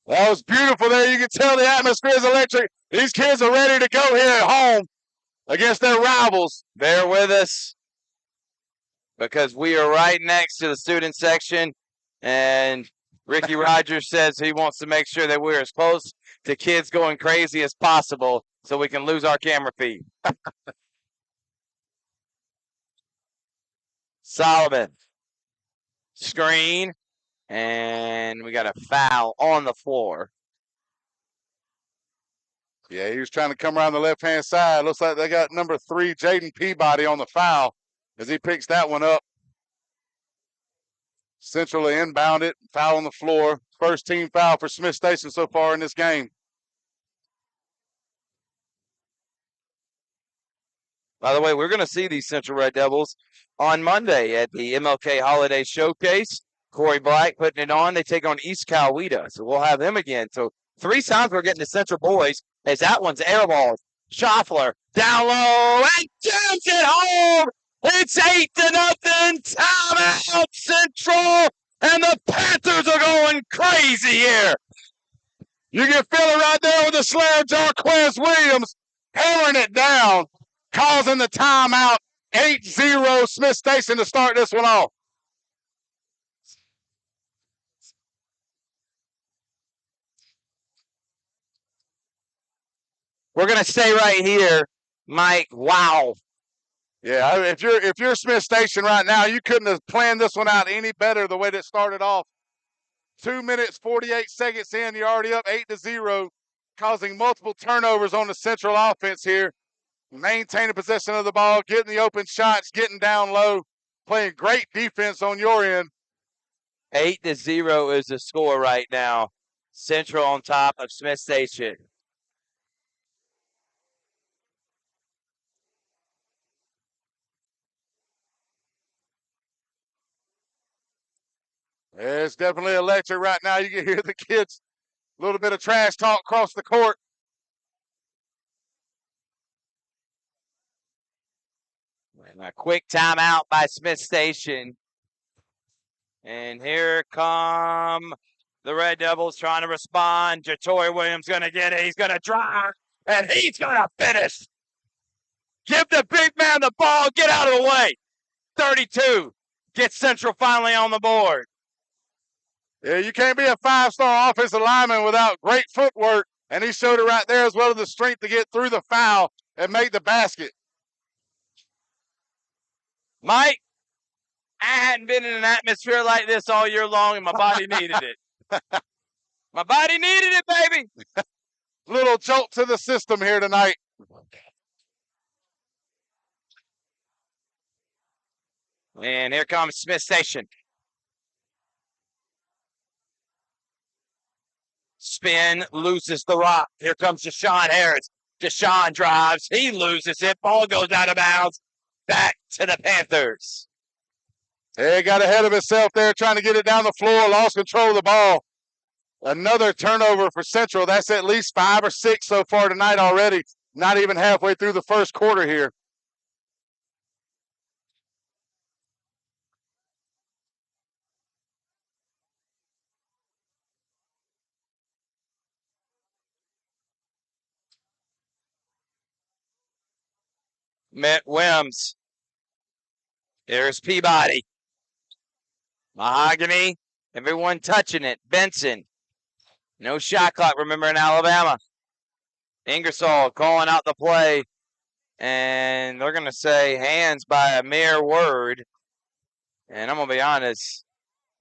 That was beautiful there. You can tell the atmosphere is electric. These kids are ready to go here at home against their rivals. Bear with us because we are right next to the student section, and Ricky Rogers says he wants to make sure that we're as close to kids going crazy as possible so we can lose our camera feed. Solomon. Screen. And we got a foul on the floor. Yeah, he was trying to come around the left-hand side. Looks like they got number 3, Jaden Peabody, on the foul as he picks that one up. Central inbound it, foul on the floor. First team foul for Smith Station so far in this game. By the way, we're going to see these Central Red Devils on Monday at the MLK Holiday Showcase. Corey Black putting it on. They take on East Coweta, so we'll have them again. So 3 times we're getting the Central boys as that one's airballed. Schaffler down low and jams it home. It's 8-0. Timeout Central, and the Panthers are going crazy here. You can feel it right there with the slam. Jarquez Williams hammering it down, causing the timeout. 8-0 Smith Station to start this one off. We're going to stay right here, Mike. Wow. Yeah, if you're Smith Station right now, you couldn't have planned this one out any better the way that it started off. 2 minutes, 48 seconds in, you're already up 8-0, causing multiple turnovers on the Central offense here. Maintaining possession of the ball, getting the open shots, getting down low, playing great defense on your end. 8-0 is the score right now. Central on top of Smith Station. It's definitely electric right now. You can hear the kids, a little bit of trash talk across the court. And a quick timeout by Smith Station. And here come the Red Devils trying to respond. Jatori Williams going to get it. He's going to drive, and he's going to finish. Give the big man the ball. Get out of the way. 32. Get Central finally on the board. Yeah, you can't be a 5-star offensive lineman without great footwork, and he showed it right there as well as the strength to get through the foul and make the basket. Mike, I hadn't been in an atmosphere like this all year long, and my body needed it. My body needed it, baby. Little jolt to the system here tonight. And here comes Smith Station. Spin, loses the rock. Here comes Deshaun Harris. Deshaun drives. He loses it. Ball goes out of bounds. Back to the Panthers. He got ahead of himself there trying to get it down the floor. Lost control of the ball. Another turnover for Central. That's at least 5 or 6 so far tonight already. Not even halfway through the first quarter here. Mitt Wims. There's Peabody. Mahogany. Everyone touching it. Benson. No shot clock, remember, in Alabama. Ingersoll calling out the play. And they're going to say hands by a mere word. And I'm going to be honest,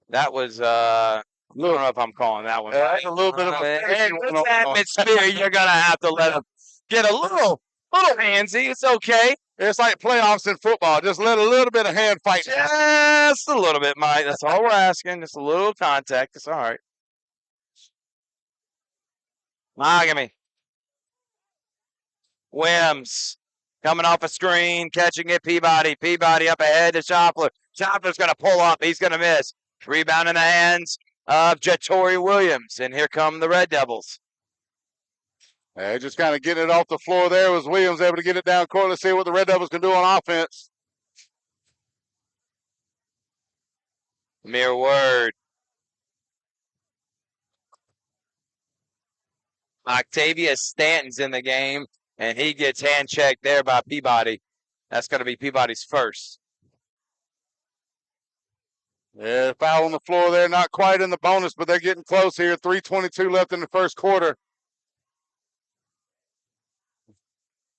that was, I don't know if I'm calling that one. That's a little bit of a atmosphere. You're going to have to let them get a little handsy. It's okay. It's like playoffs in football. Just let a little bit of hand fight. Just a little bit, Mike. That's all we're asking. Just a little contact. It's all right. Mahogany. Wims coming off a screen, catching it. Peabody. Peabody up ahead to Shopler. Shopler's going to pull up. He's going to miss. Rebound in the hands of Jatori Williams. And here come the Red Devils. Hey, just kind of getting it off the floor there. Was Williams able to get it down court? Let's see what the Red Devils can do on offense. Mere word. Octavius Stanton's in the game, and he gets hand checked there by Peabody. That's going to be Peabody's first. Yeah, foul on the floor there. Not quite in the bonus, but they're getting close here. 3:22 left in the first quarter.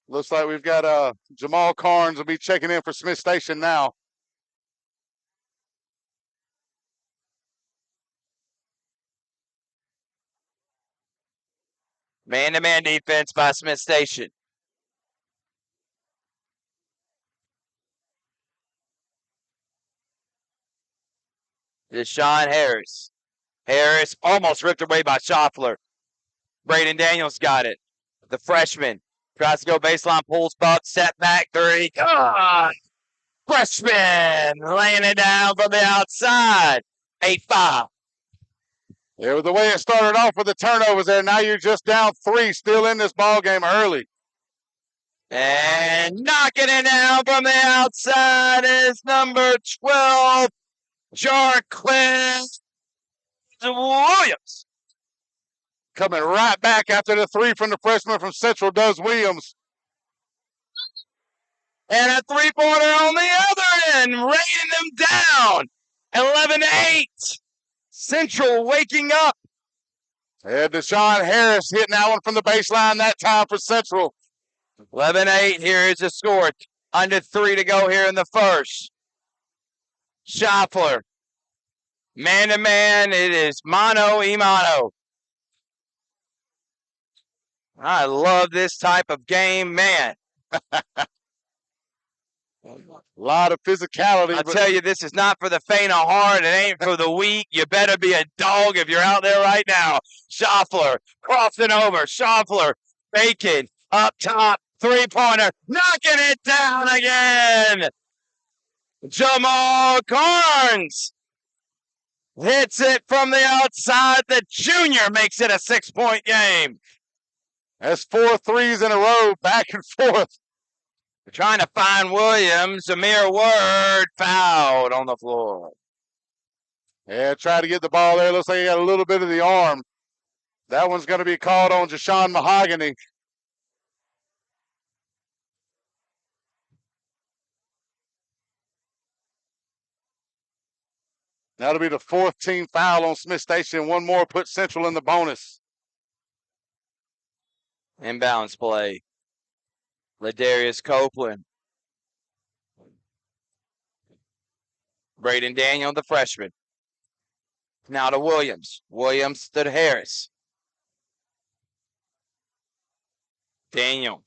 Looks like we've got Jamal Carnes will be checking in for Smith Station now. Man-to-man defense by Smith Station. Deshaun Harris. Harris almost ripped away by Schaffler. Braden Daniels got it. The freshman tries to go baseline, pulls buck, set back three. God! Freshman laying it down from the outside. 8-5. Yeah, with the way it started off with the turnovers there, now you're just down 3, still in this ball game early. And knocking it down from the outside is number 12, Jarcliffe Williams. Coming right back after the 3 from the freshman from Central does Williams. And a three-pointer on the other end, raining them down. 11-8. Central waking up. Yeah, Deshaun Harris hitting that one from the baseline that time for Central. 11-8. Here is the score. Under 3 to go here in the first. Schaffler. Man-to-man, it is mano-a-mano. I love this type of game, man. A lot of physicality. I tell you, this is not for the faint of heart. It ain't for the weak. You better be a dog if you're out there right now. Schaffler crossing over. Schaffler faking up top. Three-pointer. Knocking it down again. Jamal Carnes hits it from the outside. The junior makes it a 6-point game. That's 4 threes in a row, back and forth. We're trying to find Williams. A mere word, fouled on the floor. Yeah, try to get the ball there. Looks like he got a little bit of the arm. That one's going to be called on Jashawn Mahogany. That'll be the 4th team foul on Smith Station. One more put Central in the bonus. Inbounds play. Ladarius Copeland. Braden Daniel, the freshman. Now to Williams. Williams to Harris. Daniel.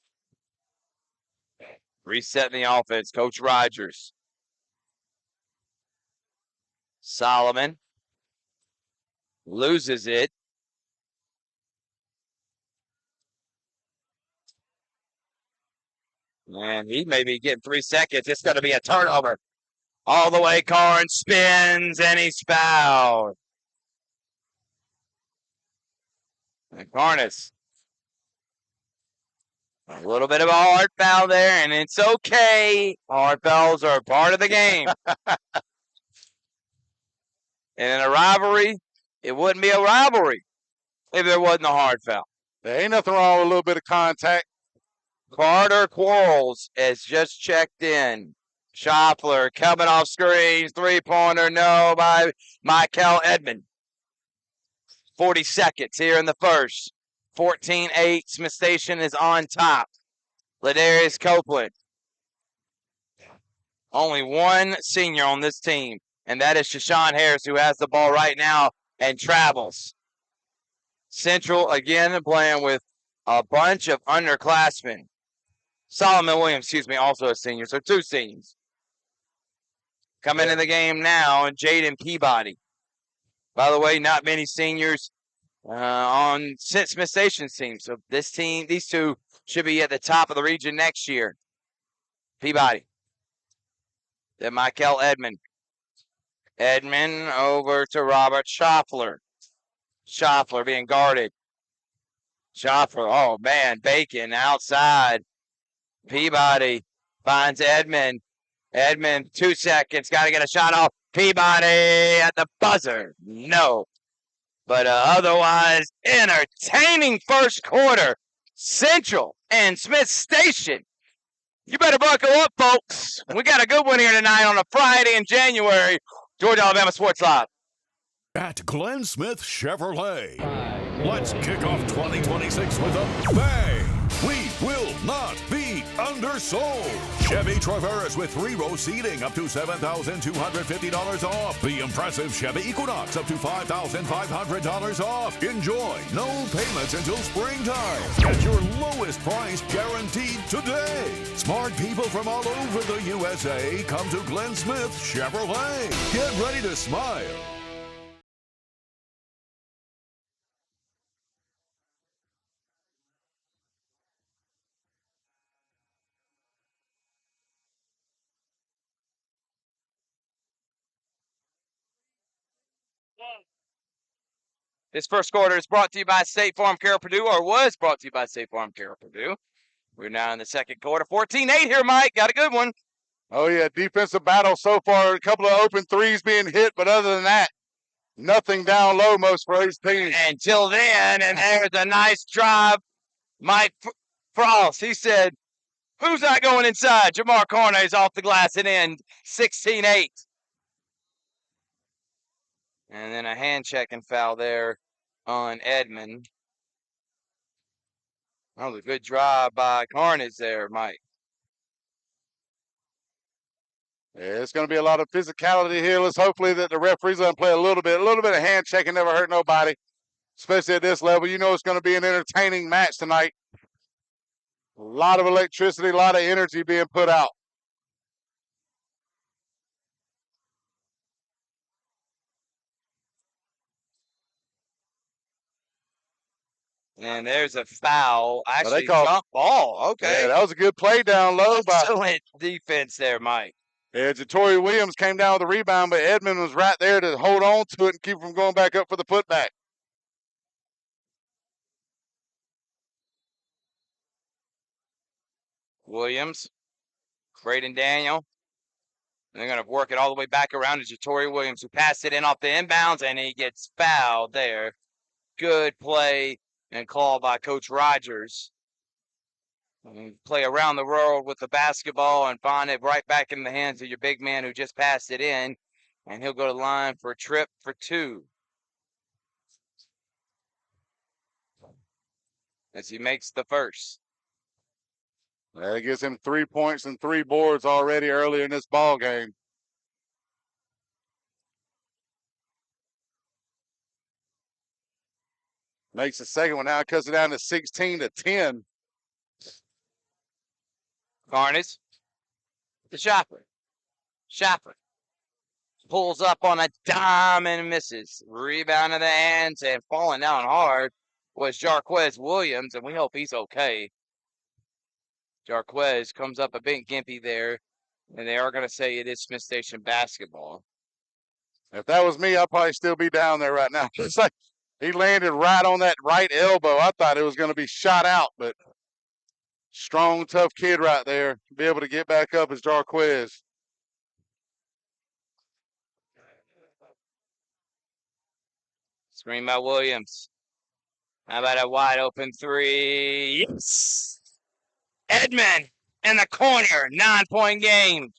Resetting the offense. Coach Rogers. Solomon. Loses it. And he may be getting 3 seconds. It's going to be a turnover. All the way, Carnes spins, and he's fouled. And Carnes. A little bit of a hard foul there, and it's okay. Hard fouls are a part of the game. And in a rivalry, it wouldn't be a rivalry if there wasn't a hard foul. There ain't nothing wrong with a little bit of contact. Carter Quarles has just checked in. Schaffler coming off screens. 3-pointer, no, by Michael Edmond. 40 seconds here in the first. 14-8. Smith Station is on top. Ladarius Copeland. Only one senior on this team, and that is Shashawn Harris, who has the ball right now and travels. Central, again, playing with a bunch of underclassmen. Solomon Williams, also a senior, so 2 seniors. Coming into the game now, and Jaden Peabody. By the way, not many seniors on St. Smith Station's team. So these two should be at the top of the region next year. Peabody. Then Michael Edmond. Edmond over to Robert Schaffler. Schaffler being guarded. Schaffler, oh man, Bacon outside. Peabody finds Edmond. Edmond, 2 seconds, got to get a shot off. Peabody at the buzzer. No. But otherwise, entertaining first quarter. Central and Smith Station. You better buckle up, folks. We got a good one here tonight on a Friday in January. Georgia Alabama Sports Live. At Glenn Smith Chevrolet. Let's kick off 2026 with a bang. We will not be undersold. Chevy Traverse with 3-row seating up to $7,250 off. The impressive Chevy Equinox up to $5,500 off. Enjoy no payments until springtime. Get your lowest price guaranteed today. Smart people from all over the USA come to Glenn Smith Chevrolet. Get ready to smile. This first quarter is brought to you by State Farm Care Purdue, or was brought to you by State Farm Care Purdue. We're now in the second quarter. 14-8 here, Mike. Got a good one. Oh, yeah, defensive battle so far. A couple of open threes being hit, but other than that, nothing down low most for these teams. Until then, and there's a nice drive. Mike Frost, he said, who's not going inside? Jamar Carney is off the glass and in 16-8. And then a hand-checking foul there on Edmond. That was a good drive by Carnage there, Mike. Yeah, it's going to be a lot of physicality here. Let's hopefully that the referees going to play a little bit of hand checking never hurt nobody, especially at this level. You know it's going to be an entertaining match tonight. A lot of electricity, a lot of energy being put out. And there's a foul. Actually, jump ball. Okay. Yeah, that was a good play down low. Excellent defense there, Mike. Yeah, Jatori Williams came down with the rebound, but Edmond was right there to hold on to it and keep from going back up for the putback. Williams, Braden Daniel. And they're going to work it all the way back around to Jatori Williams, who passed it in off the inbounds, and he gets fouled there. Good play and call by Coach Rogers. And play around the world with the basketball and find it right back in the hands of your big man who just passed it in. And he'll go to the line for a trip for 2. As he makes the first. That gives him 3 points and 3 boards already early in this ball game. Makes the second one now, cuts it down to 16-10. Carnage to Shopper. Shopper pulls up on a dime and misses. Rebound in the hands and falling down hard was Jarquez Williams, and we hope he's okay. Jarquez comes up a bit gimpy there, and they are going to say it is Smith Station basketball. If that was me, I'd probably still be down there right now. It's like he landed right on that right elbow. I thought it was going to be shot out, but strong, tough kid right there to be able to get back up is Jarquez. Screen by Williams. How about a wide open 3? Yes! Edmond in the corner. 9-point game.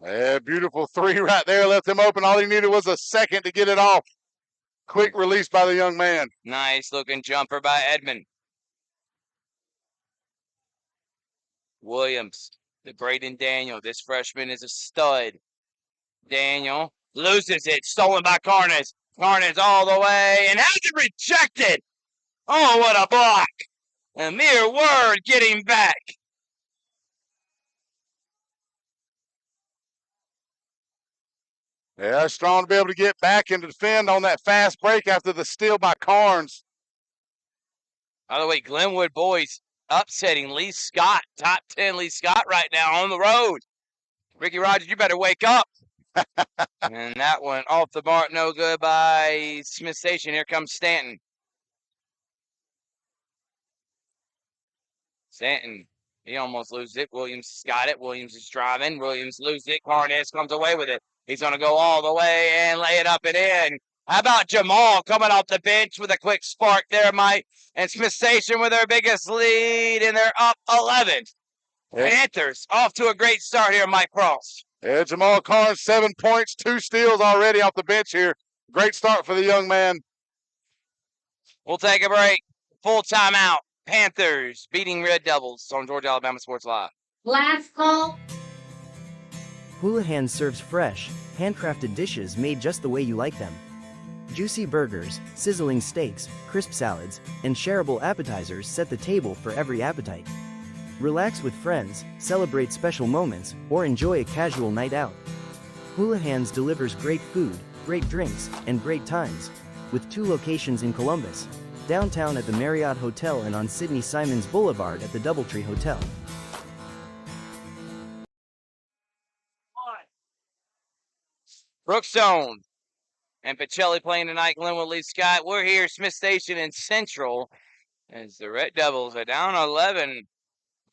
Yeah, beautiful 3 right there. Left him open. All he needed was a second to get it off. Quick release by the young man. Nice looking jumper by Edmond. Williams, the Braden Daniel. This freshman is a stud. Daniel loses it. Stolen by Carnage. Carnage all the way and has it rejected. Oh, what a block. A mere word getting back. Yeah, strong to be able to get back and defend on that fast break after the steal by Carnes. By the way, Glenwood boys upsetting Lee Scott, top 10 Lee Scott right now on the road. Ricky Rogers, you better wake up. And that one off the mark, no good by Smith Station. Here comes Stanton. Stanton, he almost loses it. Williams got it. Williams is driving. Williams loses it. Carnes comes away with it. He's going to go all the way and lay it up and in. How about Jamal coming off the bench with a quick spark there, Mike? And Smith Station with their biggest lead, and they're up 11. Yeah. Panthers off to a great start here, Mike Cross. Yeah, Jamal Carnes, 7 points, 2 steals already off the bench here. Great start for the young man. We'll take a break. Full timeout. Panthers beating Red Devils on Georgia Alabama Sports Live. Last call. Houlihan serves fresh, handcrafted dishes made just the way you like them. Juicy burgers, sizzling steaks, crisp salads, and shareable appetizers set the table for every appetite. Relax with friends, celebrate special moments, or enjoy a casual night out. Houlihan's delivers great food, great drinks, and great times, with 2 locations in Columbus, downtown at the Marriott Hotel and on Sidney Simons Boulevard at the Doubletree Hotel. Brookstone and Pacelli playing tonight. Glenwood, Lee Scott. We're here, Smith Station and Central, as the Red Devils are down 11.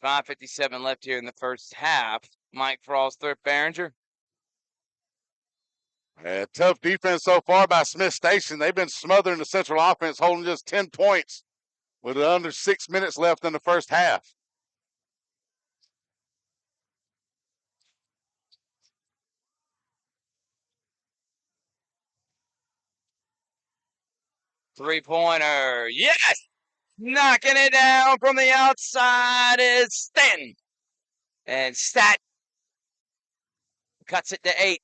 5:57 left here in the first half. Mike Frost, Thurp Behringer. Yeah, tough defense so far by Smith Station. They've been smothering the Central offense, holding just 10 points with under 6 minutes left in the first half. Three-pointer. Yes! Knocking it down from the outside is Stanton. And Stat cuts it to 8.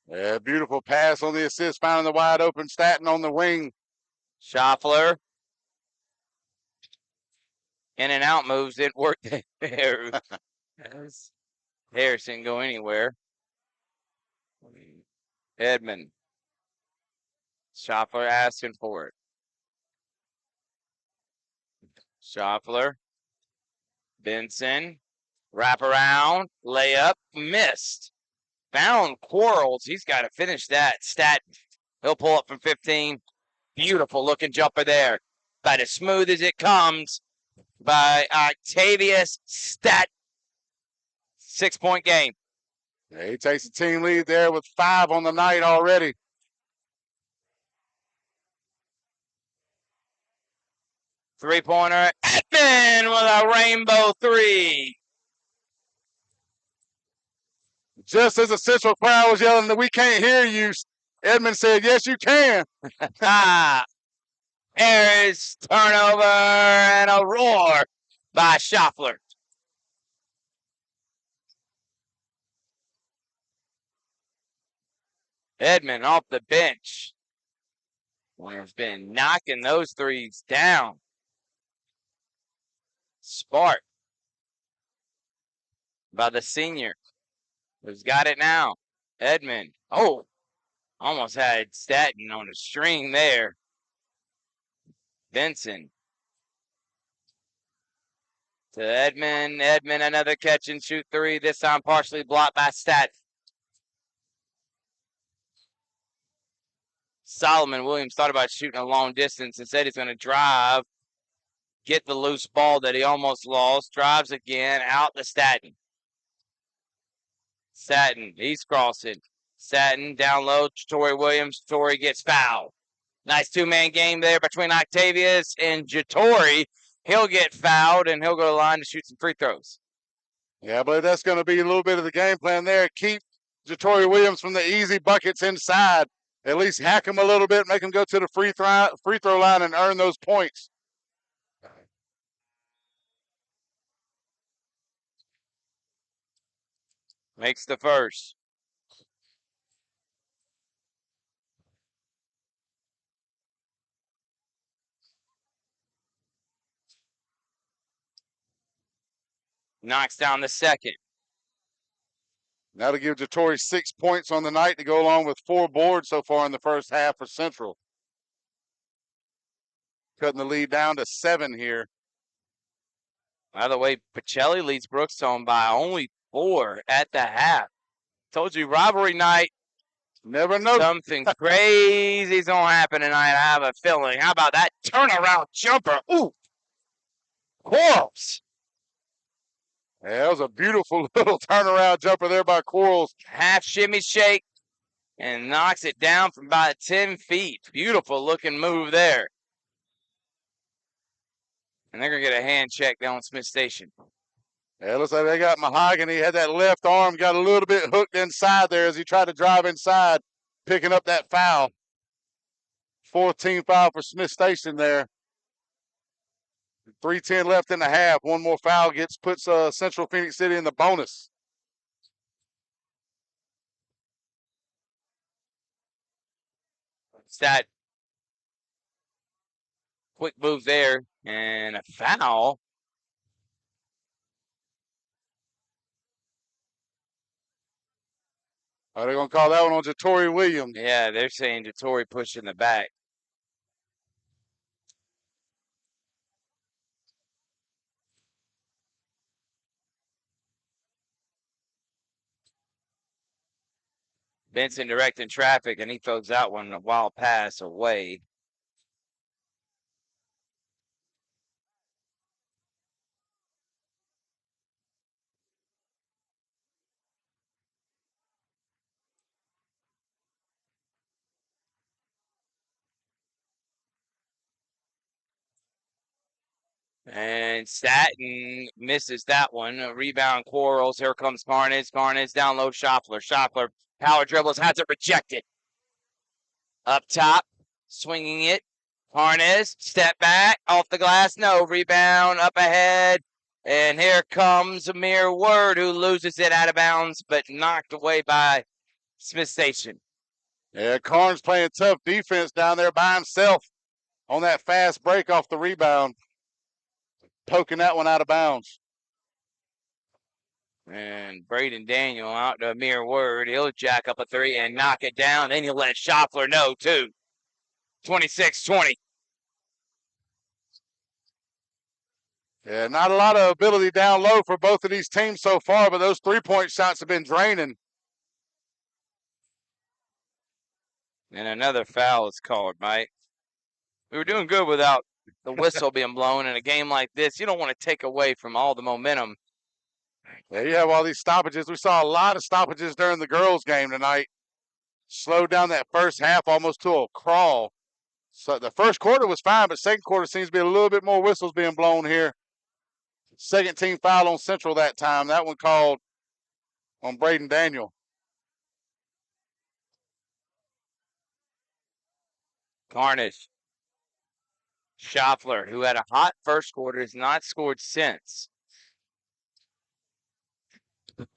Yeah, beautiful pass on the assist, finding the wide open Staten on the wing. Schaffler. In and out moves didn't work there. Harris didn't go anywhere. Edmond. Schaffler asking for it. Schaffler. Benson. Wrap around. Layup. Missed. Found Quarles. He's got to finish that. Staten. He'll pull up from 15. Beautiful looking jumper there. About as smooth as it comes by Octavius Staten. 6-point game. Yeah, he takes the team lead there with 5 on the night already. Three-pointer. Edmond with a rainbow 3. Just as the Central crowd was yelling that we can't hear you, Edmond said, yes, you can. Harris, turnover, and a roar by Schaffler. Edmond off the bench. Has been knocking those threes down. Spark by the senior. Who's got it now? Edmond. Oh, almost had Staten on a string there. Benson. To Edmond. Edmond, another catch and shoot 3. This time partially blocked by Staten. Solomon Williams thought about shooting a long distance and said he's going to drive, get the loose ball that he almost lost, drives again, out to Staten. Staten, he's crossing. Staten down low, Torrey Williams. Torrey gets fouled. Nice 2-man game there between Octavius and Jatori. He'll get fouled, and he'll go to the line to shoot some free throws. Yeah, I believe that's going to be a little bit of the game plan there. Keep Jatori Williams from the easy buckets inside. At least hack him a little bit, make him go to the free throw line and earn those points. Makes the first. Knocks down the second. That'll give Jatori 6 points on the night to go along with 4 boards so far in the first half for Central. Cutting the lead down to 7 here. By the way, Pacelli leads Brookstone by only 4 at the half. Told you, rivalry night. Never know. Something crazy's going to happen tonight. I have a feeling. How about that turnaround jumper? Ooh. Quarles. Yeah, that was a beautiful little turnaround jumper there by Quarles. Half shimmy shake and knocks it down from about 10 feet. Beautiful looking move there. And they're going to get a hand check down Smith Station. Yeah, it looks like they got Mahogany. Had that left arm, got a little bit hooked inside there as he tried to drive inside, picking up that foul. 4th team foul for Smith Station there. 3:10 left in the half. One more foul puts Central Phoenix City in the bonus. It's that quick move there and a foul. Are they going to call that one on Jatori Williams? Yeah, they're saying Jatori pushed in the back. Benson directing traffic, and he throws that one a wild pass away. And Staten misses that one. A rebound, Quarles. Here comes Carnage. Carnage down low, Schopfler. Schopfler power dribbles, has it rejected. Up top, swinging it. Carnage, step back, off the glass, no. Rebound, up ahead. And here comes Amir Word, who loses it out of bounds, but knocked away by Smith Station. Yeah, Carnes playing tough defense down there by himself on that fast break off the rebound. Poking that one out of bounds. And Braden Daniel out to Amir Word. He'll jack up a 3 and knock it down. Then he'll let Schopfler know, too. 26-20. Yeah, not a lot of ability down low for both of these teams so far, but those 3-point shots have been draining. And another foul is called, Mike. We were doing good without the whistle being blown. In a game like this, you don't want to take away from all the momentum. Yeah, you have all these stoppages. We saw a lot of stoppages during the girls' game tonight. Slowed down that first half almost to a crawl. So the first quarter was fine, but second quarter seems to be a little bit more whistles being blown here. Second team foul on Central that time. That one called on Braden Daniel. Carnage. Schopfler, who had a hot first quarter, has not scored since.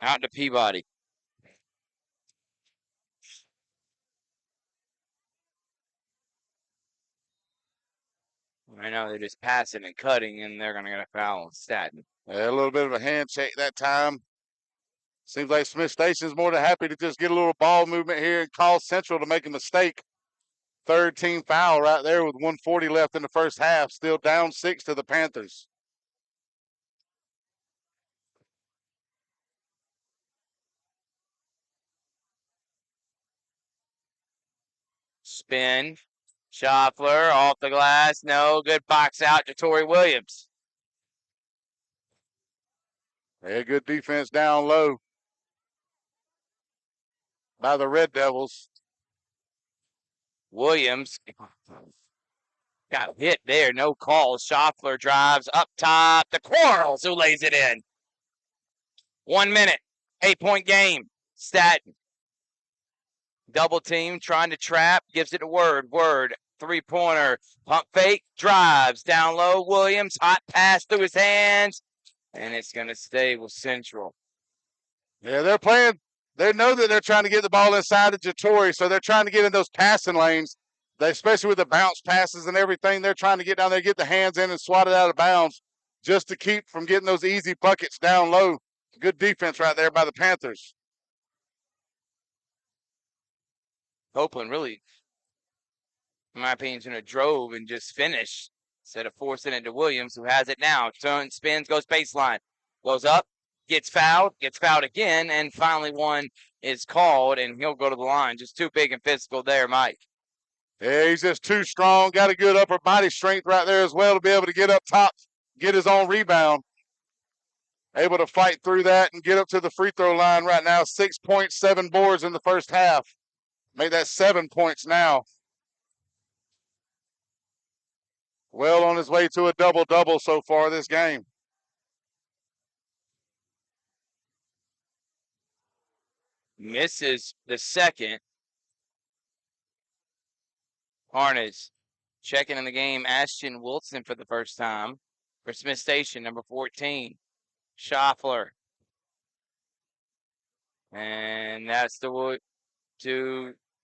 Out to Peabody. I know they're just passing and cutting, and they're going to get a foul on Staten. Yeah, a little bit of a handshake that time. Seems like Smith Station's more than happy to just get a little ball movement here and call Central to make a mistake. Third team foul right there with 1:40 left in the first half. Still down 6 to the Panthers. Spin. Schopfler off the glass. No. Good box out to Jatori Williams. Yeah, good defense down low by the Red Devils. Williams got hit there. No call. Schopfler drives up top to Quarles, who lays it in. 1 minute. 8-point game. Staten. Double team, trying to trap, gives it to Word. Word, 3-pointer, pump fake, drives down low. Williams, hot pass through his hands, and it's going to stay with Central. Yeah, they're playing. They know that they're trying to get the ball inside of Jatori, so they're trying to get in those passing lanes. They, especially with the bounce passes and everything, they're trying to get down there, get the hands in and swat it out of bounds just to keep from getting those easy buckets down low. Good defense right there by the Panthers. Copeland really, in my opinion, should have drove and just finished instead of forcing it to Williams, who has it now. Turns, spins, goes baseline, goes up, gets fouled again, and finally one is called, and he'll go to the line. Just too big and physical there, Mike. Yeah, he's just too strong. Got a good upper body strength right there as well to be able to get up top, get his own rebound. Able to fight through that and get up to the free throw line right now. 6.7 boards in the first half. Make that 7 points now. Well on his way to a double-double so far this game. Misses the second. Harness checking in the game. Ashton Wilson for the first time for Smith Station, number 14. Schaffler. And that's to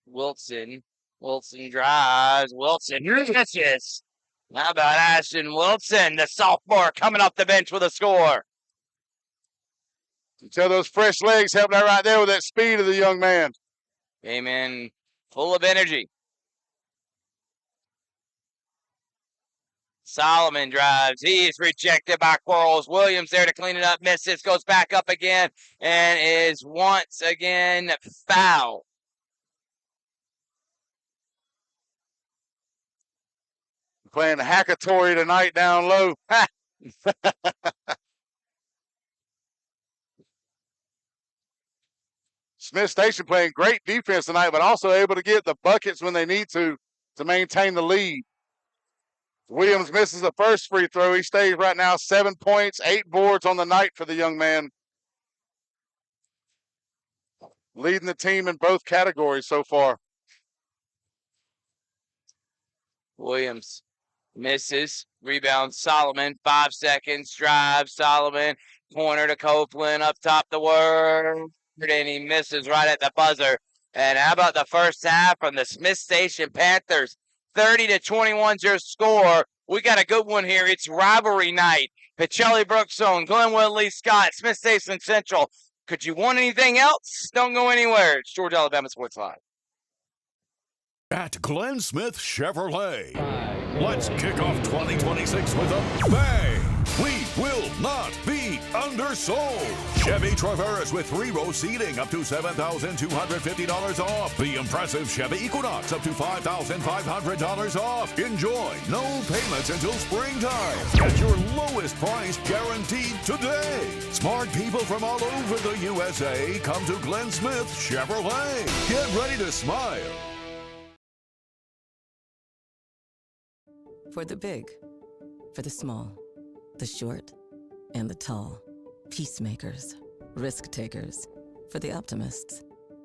Wilson. Wilson drives. Wilson misses. How about Ashton Wilson, the sophomore, coming off the bench with a score? You tell those fresh legs helping out right there with that speed of the young man. Came in full of energy. Solomon drives. He is rejected by Quarles. Williams there to clean it up. Misses. Goes back up again and is once again fouled. Playing Hackatory tonight down low. Smith Station playing great defense tonight, but also able to get the buckets when they need to maintain the lead. Williams misses the first free throw. He stays right now 7 points, 8 boards on the night for the young man. Leading the team in both categories so far. Williams misses. Rebound Solomon. 5 seconds. Drive Solomon. Corner to Copeland. Up top the word. And he misses right at the buzzer. And how about the first half from the Smith Station Panthers? 30-21's your score. We got a good one here. It's rivalry night. Pacelli Brookstone, Glenwood Lee Scott, Smith Station Central. Could you want anything else? Don't go anywhere. It's Georgia Alabama Sports Live. At Glenn Smith Chevrolet. Let's kick off 2026 with a bang. We will not be undersold. Chevy Traverse with 3-row seating up to $7,250 off. The impressive Chevy Equinox up to $5,500 off. Enjoy no payments until springtime. At your lowest price guaranteed today. Smart people from all over the USA come to Glenn Smith Chevrolet. Get ready to smile. For the big, for the small, the short, and the tall. Peacemakers, risk takers. For the optimists,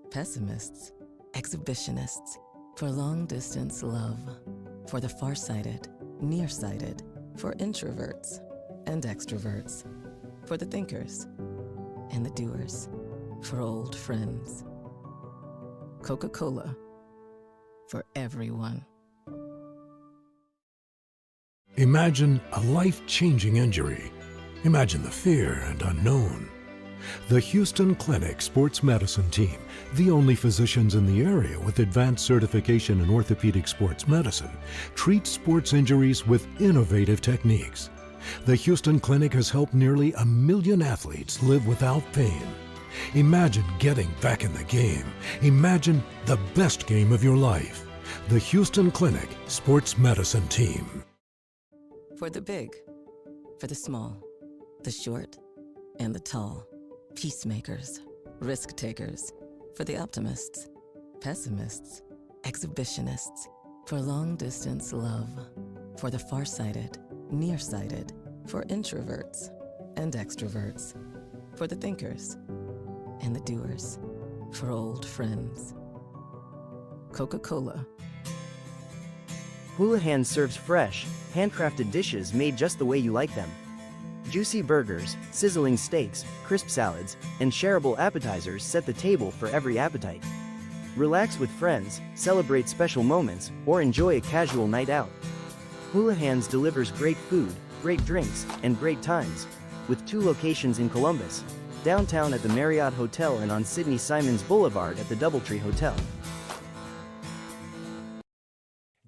pessimists, exhibitionists. For long distance love. For the farsighted, nearsighted. For introverts and extroverts. For the thinkers and the doers. For old friends. Coca-Cola. For everyone. Imagine a life-changing injury. Imagine the fear and unknown. The Houston Clinic Sports Medicine Team, the only physicians in the area with advanced certification in orthopedic sports medicine, treats sports injuries with innovative techniques. The Houston Clinic has helped nearly 1 million athletes live without pain. Imagine getting back in the game. Imagine the best game of your life. The Houston Clinic Sports Medicine Team. For the big, for the small, the short, and the tall. Peacemakers, risk takers. For the optimists, pessimists, exhibitionists. For long distance love. For the farsighted, nearsighted. For introverts and extroverts. For the thinkers and the doers. For old friends. Coca-Cola. Houlihan serves fresh, handcrafted dishes made just the way you like them. Juicy burgers, sizzling steaks, crisp salads, and shareable appetizers set the table for every appetite. Relax with friends, celebrate special moments, or enjoy a casual night out. Houlihan's delivers great food, great drinks, and great times, with 2 locations in Columbus, downtown at the Marriott Hotel and on Sidney Simons Boulevard at the Doubletree Hotel.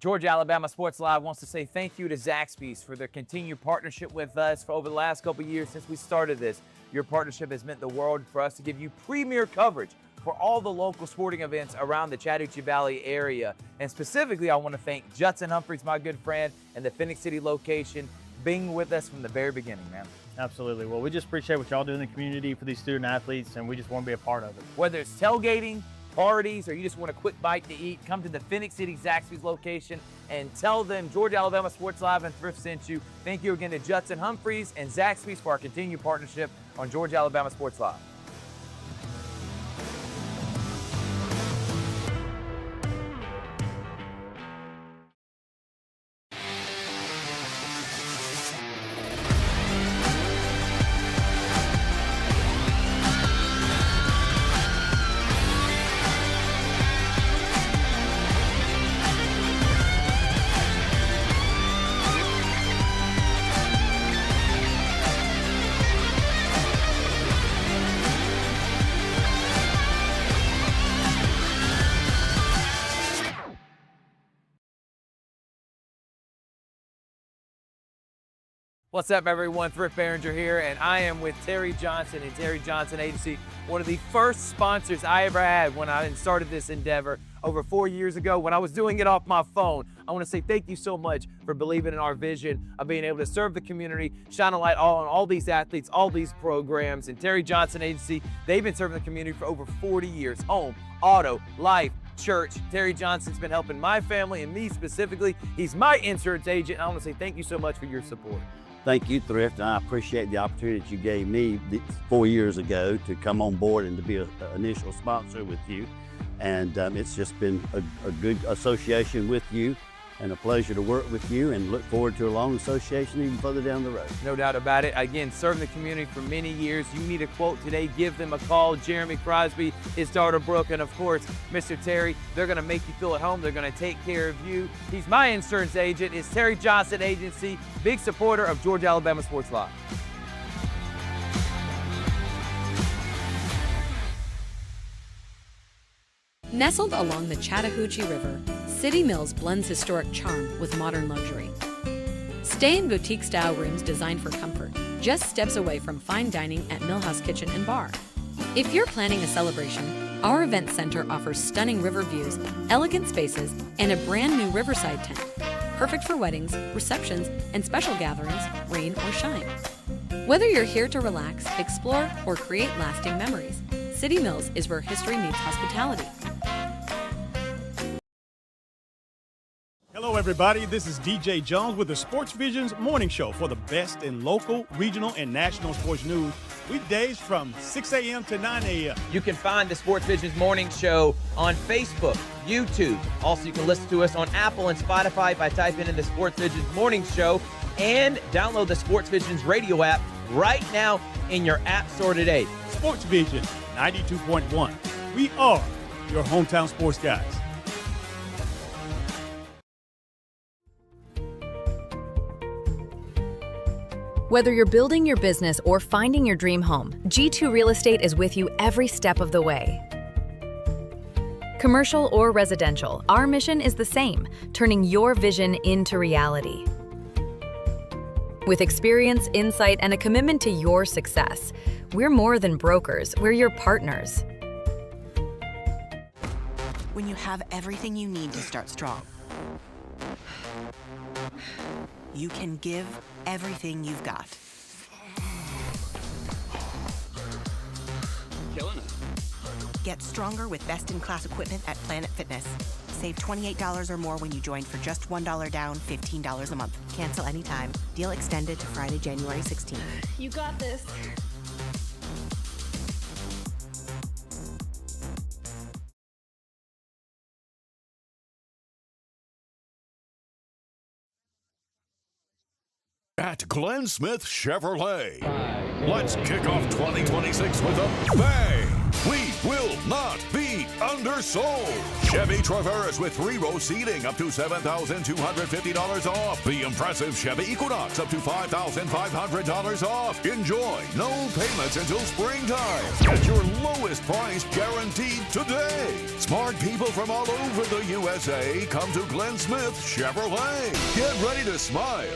Georgia Alabama Sports Live wants to say thank you to Zaxby's for their continued partnership with us for over the last couple years since we started this. Your partnership has meant the world for us to give you premier coverage for all the local sporting events around the Chattahoochee Valley area. And specifically, I want to thank Judson Humphreys, my good friend, and the Phoenix City location, being with us from the very beginning, man. Absolutely. Well, we just appreciate what y'all do in the community for these student athletes, and we just want to be a part of it. Whether it's tailgating, parties, or you just want a quick bite to eat, come to the Phoenix City Zaxby's location and tell them Georgia Alabama Sports Live and Thrift sent you. Thank you again to Judson Humphreys and Zaxby's for our continued partnership on Georgia Alabama Sports Live. What's up, everyone? Thrift Behringer here, and I am with Terry Johnson and Terry Johnson Agency, one of the first sponsors I ever had when I started this endeavor over 4 years ago when I was doing it off my phone. I want to say thank you so much for believing in our vision of being able to serve the community, shine a light on all these athletes, all these programs. And Terry Johnson Agency, they've been serving the community for over 40 years. Home, auto, life, church. Terry Johnson's been helping my family and me specifically. He's my insurance agent. I want to say thank you so much for your support. Thank you, Thrift, and I appreciate the opportunity that you gave me 4 years ago to come on board and to be an initial sponsor with you. And it's just been a good association with you and a pleasure to work with you, and look forward to a long association even further down the road. No doubt about it. Again, serving the community for many years. You need a quote today, give them a call. Jeremy Crosby, his daughter Brooke, and of course, Mr. Terry. They're going to make you feel at home. They're going to take care of you. He's my insurance agent. It's Terry Johnson Agency, big supporter of Georgia Alabama Sports Live. Nestled along the Chattahoochee River, City Mills blends historic charm with modern luxury. Stay in boutique-style rooms designed for comfort, just steps away from fine dining at Millhouse Kitchen and Bar. If you're planning a celebration, our event center offers stunning river views, elegant spaces, and a brand new riverside tent, perfect for weddings, receptions, and special gatherings, rain or shine. Whether you're here to relax, explore, or create lasting memories, City Mills is where history meets hospitality. Hello, everybody. This is DJ Jones with the Sports Visions Morning Show for the best in local, regional, and national sports news. Weekdays from 6 a.m. to 9 a.m. You can find the Sports Visions Morning Show on Facebook, YouTube. Also, you can listen to us on Apple and Spotify by typing in the Sports Visions Morning Show, and download the Sports Visions radio app right now in your app store today. Sports Vision 92.1. We are your hometown sports guys. Whether you're building your business or finding your dream home, G2 Real Estate is with you every step of the way. Commercial or residential, our mission is the same, turning your vision into reality. With experience, insight, and a commitment to your success, we're more than brokers, we're your partners. When you have everything you need to start strong, you can give everything you've got. Killing it. Get stronger with best-in-class equipment at Planet Fitness. Save $28 or more when you join for just $1 down, $15 a month. Cancel anytime. Deal extended to Friday, January 16th. You got this. At Glenn Smith Chevrolet. Let's kick off 2026 with a bang. We will not be undersold. Chevy Traverse with 3-row seating up to $7,250 off. The impressive Chevy Equinox up to $5,500 off. Enjoy no payments until springtime. Get your lowest price guaranteed today. Smart people from all over the USA come to Glenn Smith Chevrolet. Get ready to smile.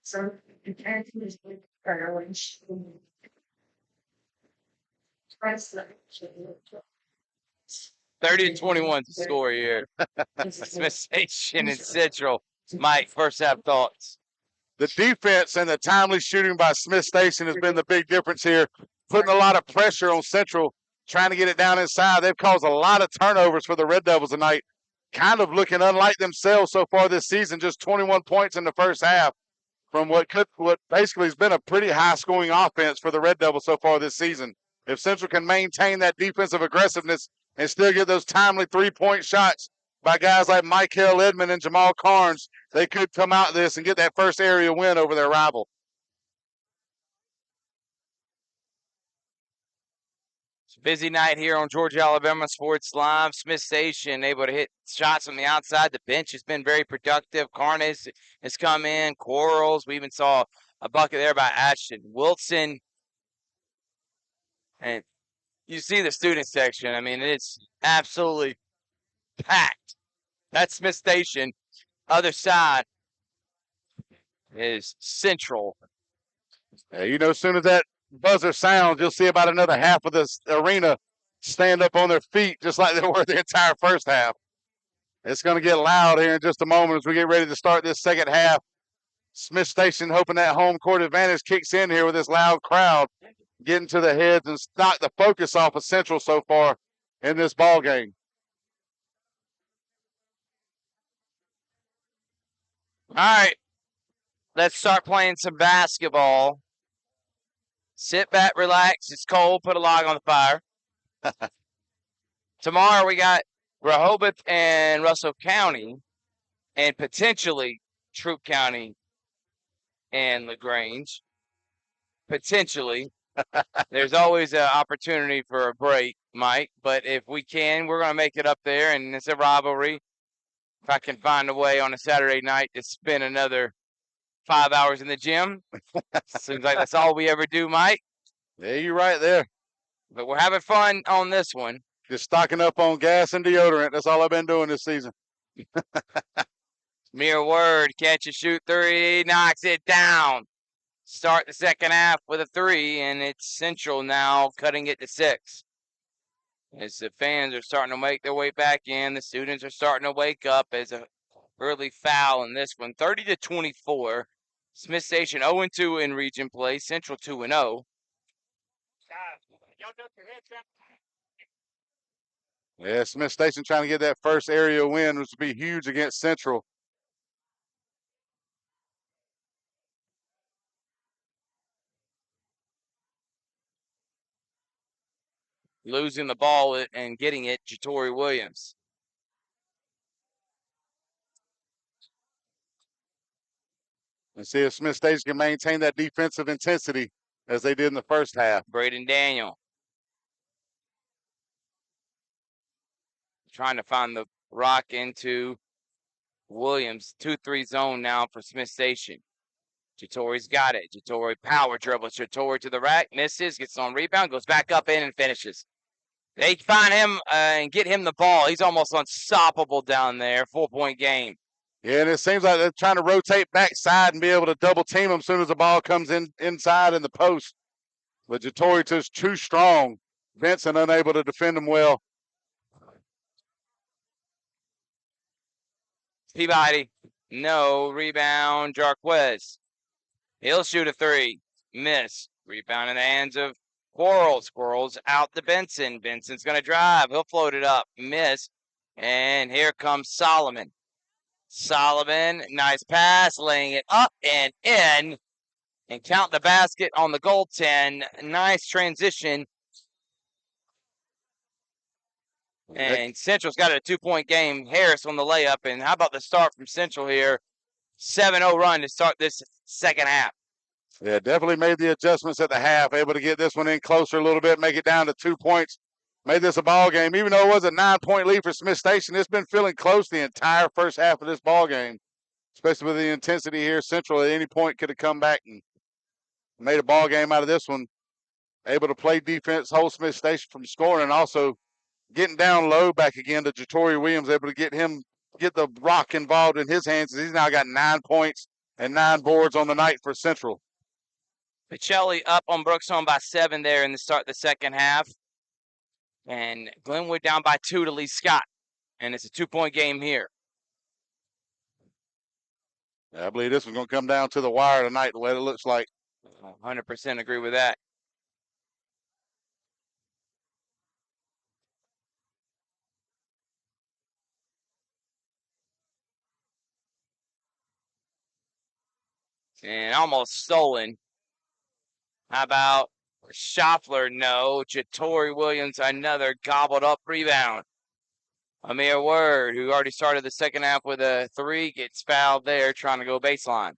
So you can't use the orange. Price 30-21 to score here. Smith Station and Central. Mike, first half thoughts. The defense and the timely shooting by Smith Station has been the big difference here, putting a lot of pressure on Central, trying to get it down inside. They've caused a lot of turnovers for the Red Devils tonight, kind of looking unlike themselves so far this season, just 21 points in the first half from what basically has been a pretty high-scoring offense for the Red Devils so far this season. If Central can maintain that defensive aggressiveness and still get those timely three-point shots by guys like Michael Edmond and Jamal Carnes, they could come out of this and get that first area win over their rival. It's a busy night here on Georgia Alabama Sports Live. Smith Station able to hit shots from the outside. The bench has been very productive. Carnes has come in. Quarles. We even saw a bucket there by Ashton Wilson. And you see the student section. I mean, it's absolutely packed. That's Smith Station. Other side is Central. Yeah, you know, as soon as that buzzer sounds, you'll see about another half of this arena stand up on their feet, just like they were the entire first half. It's going to get loud here in just a moment as we get ready to start this second half. Smith Station hoping that home court advantage kicks in here with this loud crowd, getting to the heads and knock the focus off of Central so far in this ball game. All right, let's start playing some basketball. Sit back, relax. It's cold. Put a log on the fire. Tomorrow we got Rehoboth and Russell County and potentially Troup County and LaGrange. Potentially. There's always an opportunity for a break, Mike. But if we can, we're going to make it up there, and it's a rivalry. If I can find a way on a Saturday night to spend another 5 hours in the gym. Seems like that's all we ever do, Mike. Yeah, you're right there. But we're having fun on this one. Just stocking up on gas and deodorant. That's all I've been doing this season. Mere word. Catch and shoot three. Knocks it down. Start the second half with a three, and it's Central now cutting it to 6. As the fans are starting to make their way back in, the students are starting to wake up as a early foul in this one. 30-24. Smith Station 0-2 in region play. Central 2-0. Yeah, Smith Station trying to get that first area win, which would be huge against Central. Losing the ball and getting it, Jatori Williams. And see if Smith Station can maintain that defensive intensity as they did in the first half. Braden Daniel. Trying to find the rock into Williams. 2-3 zone now for Smith Station. Jatori's got it. Jatori power dribbles. Jatori to the rack. Misses. Gets on rebound. Goes back up in and finishes. They find him and get him the ball. He's almost unstoppable down there. 4-point game. Yeah, and it seems like they're trying to rotate backside and be able to double team him as soon as the ball comes inside in the post. But Jatori just too strong. Vincent unable to defend him well. Peabody, no. Rebound, Jarquez. He'll shoot a three. Miss. Rebound in the hands of Quarles. Quarles out to Benson. Benson's going to drive. He'll float it up. Miss. And here comes Solomon. Solomon, nice pass, laying it up and in. And count the basket on the goaltend. Nice transition And Central's got a 2-point game. Harris on the layup. And how about the start from Central here? 7-0 run to start this second half. Yeah, definitely made the adjustments at the half, able to get this one in closer a little bit, make it down to 2 points. Made this a ball game. Even though it was a 9-point lead for Smith Station, it's been feeling close the entire first half of this ball game, especially with the intensity here. Central at any point could have come back and made a ball game out of this one. Able to play defense, hold Smith Station from scoring, and also getting down low back again to Jatori Williams, able to get the rock involved in his hands. He's now got 9 points and 9 boards on the night for Central. Pacelli up on Brookshome by 7 there in the start of the second half. And Glenwood down by 2 to Lee Scott. And it's a 2-point game here. Yeah, I believe this one's going to come down to the wire tonight, the way it looks like. 100% agree with that. And almost stolen. How about Schaffler? No. Jatori Williams, another gobbled up rebound. Amir Word, who already started the second half with a 3, gets fouled there trying to go baseline.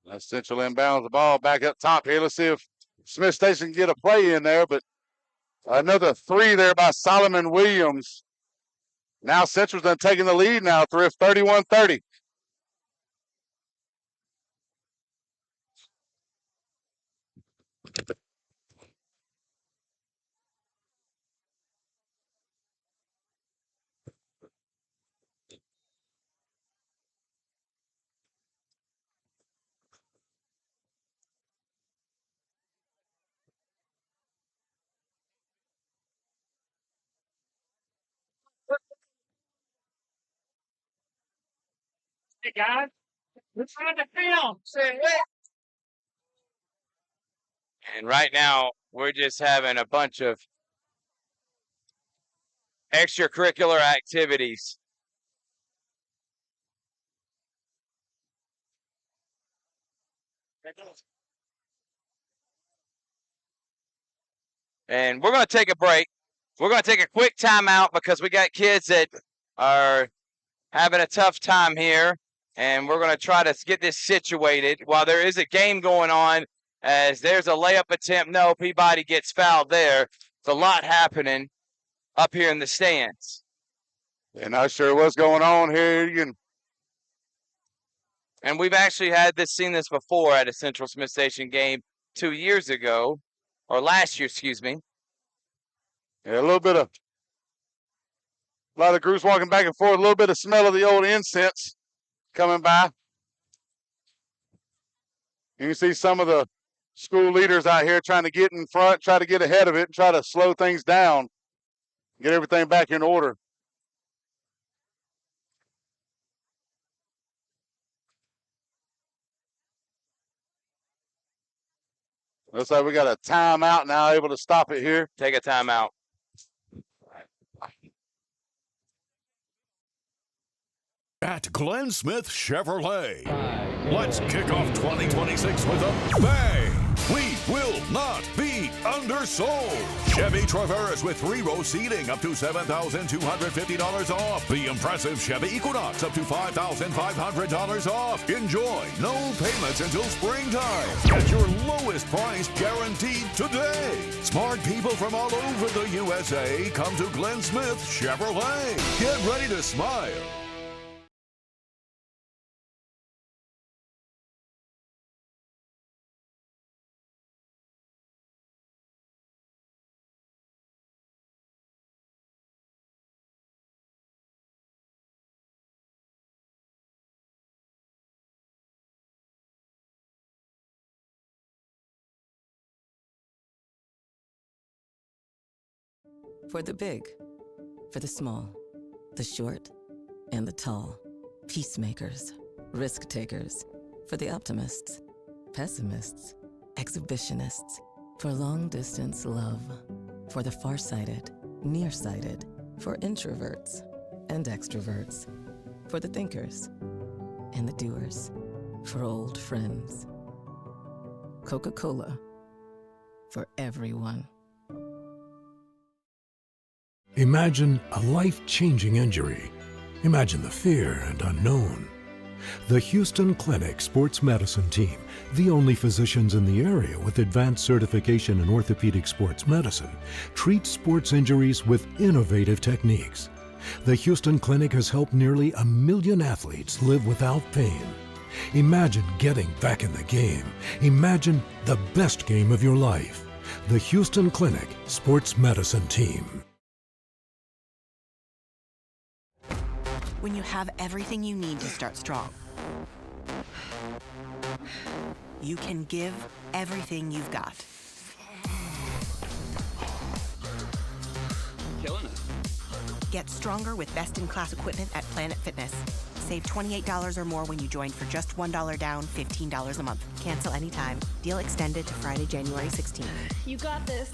That's Central inbounds the ball back up top here. Let's see if Smith Station can get a play in there, but another 3 there by Solomon Williams. Now Central's done taking the lead now, Thrift 31-30. Hey guys, let's run the film. Say hey. And right now, we're just having a bunch of extracurricular activities. And we're going to take a break. We're going to take a quick timeout because we got kids that are having a tough time here. And we're going to try to get this situated while there is a game going on, as there's a layup attempt. No, Peabody gets fouled there. It's a lot happening up here in the stands. And not sure what's going on here. And we've actually seen this before at a Central Smith Station game 2 years ago, or last year, excuse me. Yeah, a lot of groups walking back and forth, a little bit of smell of the old incense coming by. You can see some of the school leaders out here trying to get in front, try to get ahead of it, and try to slow things down, get everything back in order. Looks like we got a timeout now, able to stop it here. Take a timeout. At Glenn Smith Chevrolet. Let's kick off 2026 with a bang. We will not be undersold. Chevy Traverse with 3-row seating up to $7,250 off. The impressive Chevy Equinox up to $5,500 off. Enjoy no payments until springtime. Get your lowest price guaranteed today. Smart people from all over the USA come to Glenn Smith Chevrolet. Get ready to smile. For the big, for the small, the short, and the tall. Peacemakers, risk takers. For the optimists, pessimists, exhibitionists. For long distance love. For the farsighted, nearsighted. For introverts and extroverts. For the thinkers and the doers, for old friends. Coca-Cola, for everyone. Imagine a life-changing injury. Imagine the fear and unknown. The Houston Clinic Sports Medicine Team, the only physicians in the area with advanced certification in orthopedic sports medicine, treats sports injuries with innovative techniques. The Houston Clinic has helped nearly 1 million athletes live without pain. Imagine getting back in the game. Imagine the best game of your life. The Houston Clinic Sports Medicine Team. When you have everything you need to start strong, you can give everything you've got. Killing it. Get stronger with best-in-class equipment at Planet Fitness. Save $28 or more when you join for just $1 down, $15 a month. Cancel anytime. Deal extended to Friday, January 16th. You got this.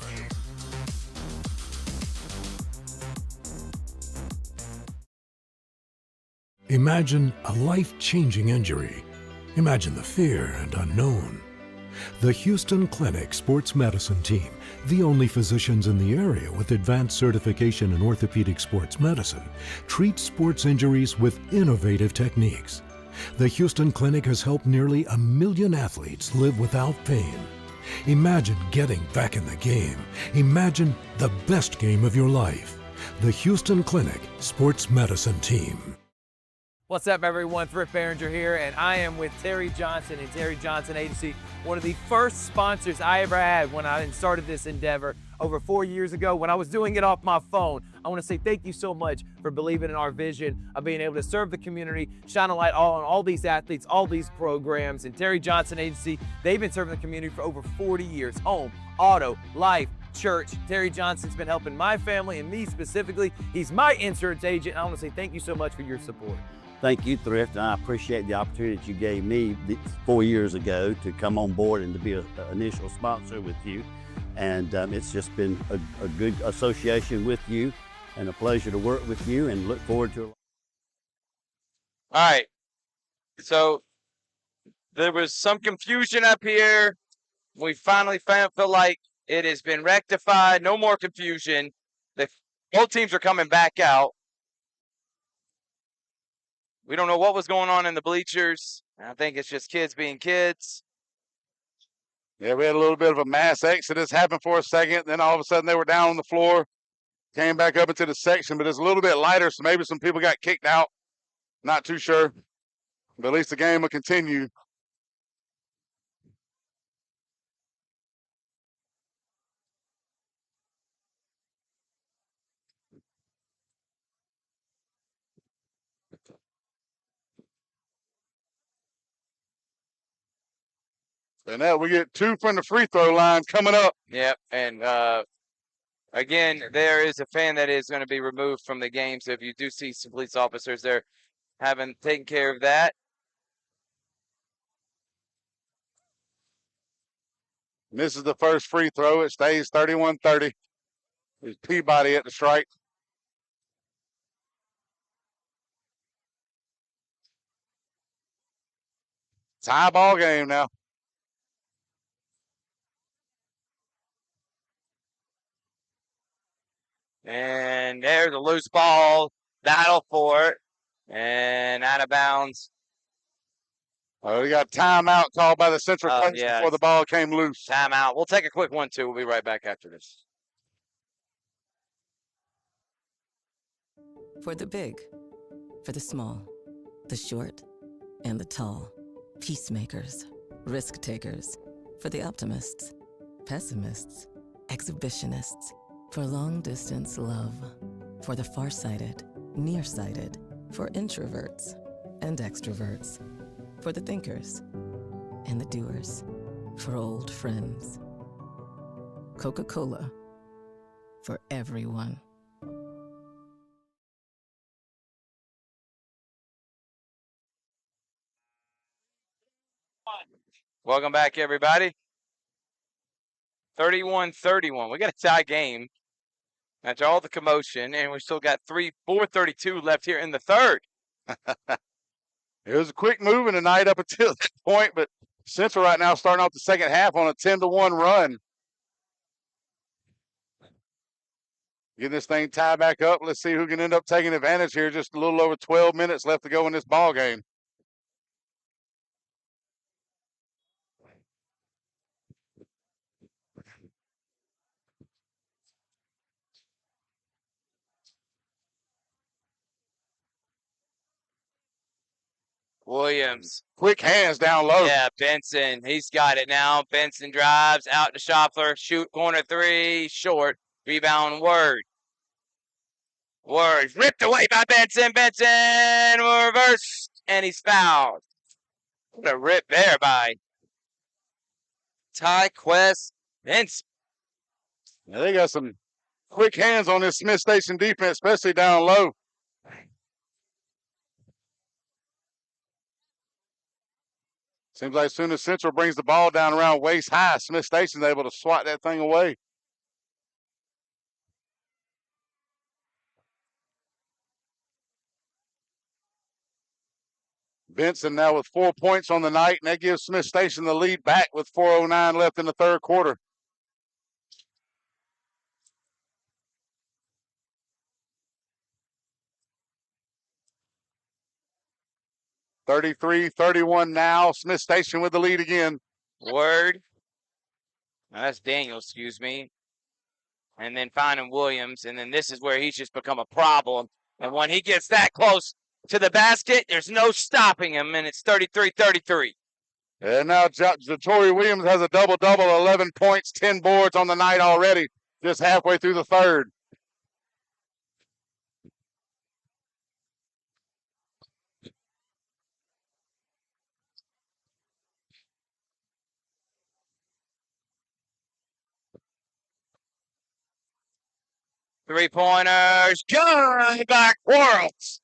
Imagine a life-changing injury. Imagine the fear and unknown. The Houston Clinic Sports Medicine Team, the only physicians in the area with advanced certification in orthopedic sports medicine, treats sports injuries with innovative techniques. The Houston Clinic has helped nearly 1 million athletes live without pain. Imagine getting back in the game. Imagine the best game of your life. The Houston Clinic Sports Medicine Team. What's up, everyone? Thrift Behringer here, and I am with Terry Johnson and Terry Johnson Agency, one of the first sponsors I ever had when I started this endeavor over 4 years ago when I was doing it off my phone. I want to say thank you so much for believing in our vision of being able to serve the community, shine a light on all these athletes, all these programs. And Terry Johnson Agency, they've been serving the community for over 40 years. Home, auto, life, church. Terry Johnson's been helping my family and me specifically. He's my insurance agent. And I want to say thank you so much for your support. Thank you, Thrift, and I appreciate the opportunity that you gave me 4 years ago to come on board and to be an initial sponsor with you. And it's just been a good association with you and a pleasure to work with you, and look forward to it. All right. So there was some confusion up here. We finally feel like it has been rectified. No more confusion. Both teams are coming back out. We don't know what was going on in the bleachers. I think it's just kids being kids. Yeah, we had a little bit of a mass exodus happen for a second. Then all of a sudden they were down on the floor, came back up into the section, but it's a little bit lighter, so maybe some people got kicked out. Not too sure. But at least the game will continue. And now we get 2 from the free throw line coming up. Yep, and again, there is a fan that is going to be removed from the game. So if you do see some police officers there having taken care of that. Misses the first free throw. It stays 31-30. It's Peabody at the strike. Tie ball game now. And there's a loose ball. Battle for it. And out of bounds. Oh, we got timeout called by the Central coach before the ball came loose. Timeout. We'll take a quick 1-2. We'll be right back after this. For the big, for the small, the short, and the tall. Peacemakers, risk takers. For the optimists, pessimists, exhibitionists. For long distance love. For the farsighted, nearsighted. For introverts and extroverts. For the thinkers and the doers. For old friends. Coca-Cola. For everyone. Welcome back, everybody. 31-31. We got a tie game after all the commotion, and we still got 4:32 left here in the third. It was a quick moving tonight up until that point, but Central right now starting off the second half on a 10-1 run. Getting this thing tied back up. Let's see who can end up taking advantage here. Just a little over 12 minutes left to go in this ball game. Williams. Quick hands down low. Yeah, Benson. He's got it now. Benson drives out to Schopfler. Shoot corner three. Short. Rebound Word. Word ripped away by Benson. Benson reversed. And he's fouled. What a rip there by Ty Quest Benson. Yeah, they got some quick hands on this Smith Station defense, especially down low. Seems like as soon as Central brings the ball down around waist high, Smith Station's able to swat that thing away. Benson now with 4 points on the night, and that gives Smith Station the lead back with 4:09 left in the third quarter. (33-31) now. Smith Station with the lead again. Word. That's Daniel, excuse me. And then finding Williams. And then this is where he's just become a problem. And when he gets that close to the basket, there's no stopping him. And it's 33-33. And now Jatori Williams has a double-double, 11 points, 10 boards on the night already, just halfway through the third. Three-pointers. Good back Quarles.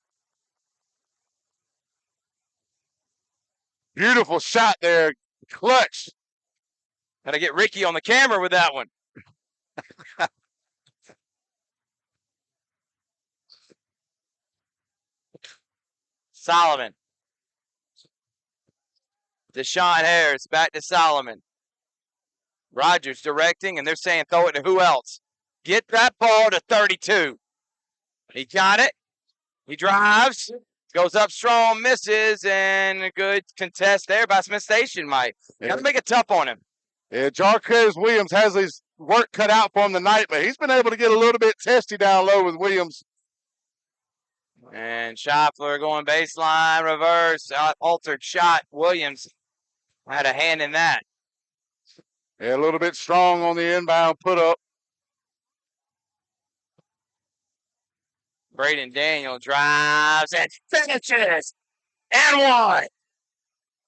Beautiful shot there. Clutch. Got to get Ricky on the camera with that one. Solomon. Deshaun Harris back to Solomon. Rogers directing, and they're saying throw it to who else? Get that ball to 32. He got it. He drives. Goes up strong, misses, and a good contest there by Smith Station, Mike. Got to make it tough on him. Yeah, Jarquez Williams has his work cut out for him tonight, but he's been able to get a little bit testy down low with Williams. And Schopfler going baseline, reverse, altered shot. Williams had a hand in that. Yeah, a little bit strong on the inbound put up. Braden Daniel drives and finishes. And one.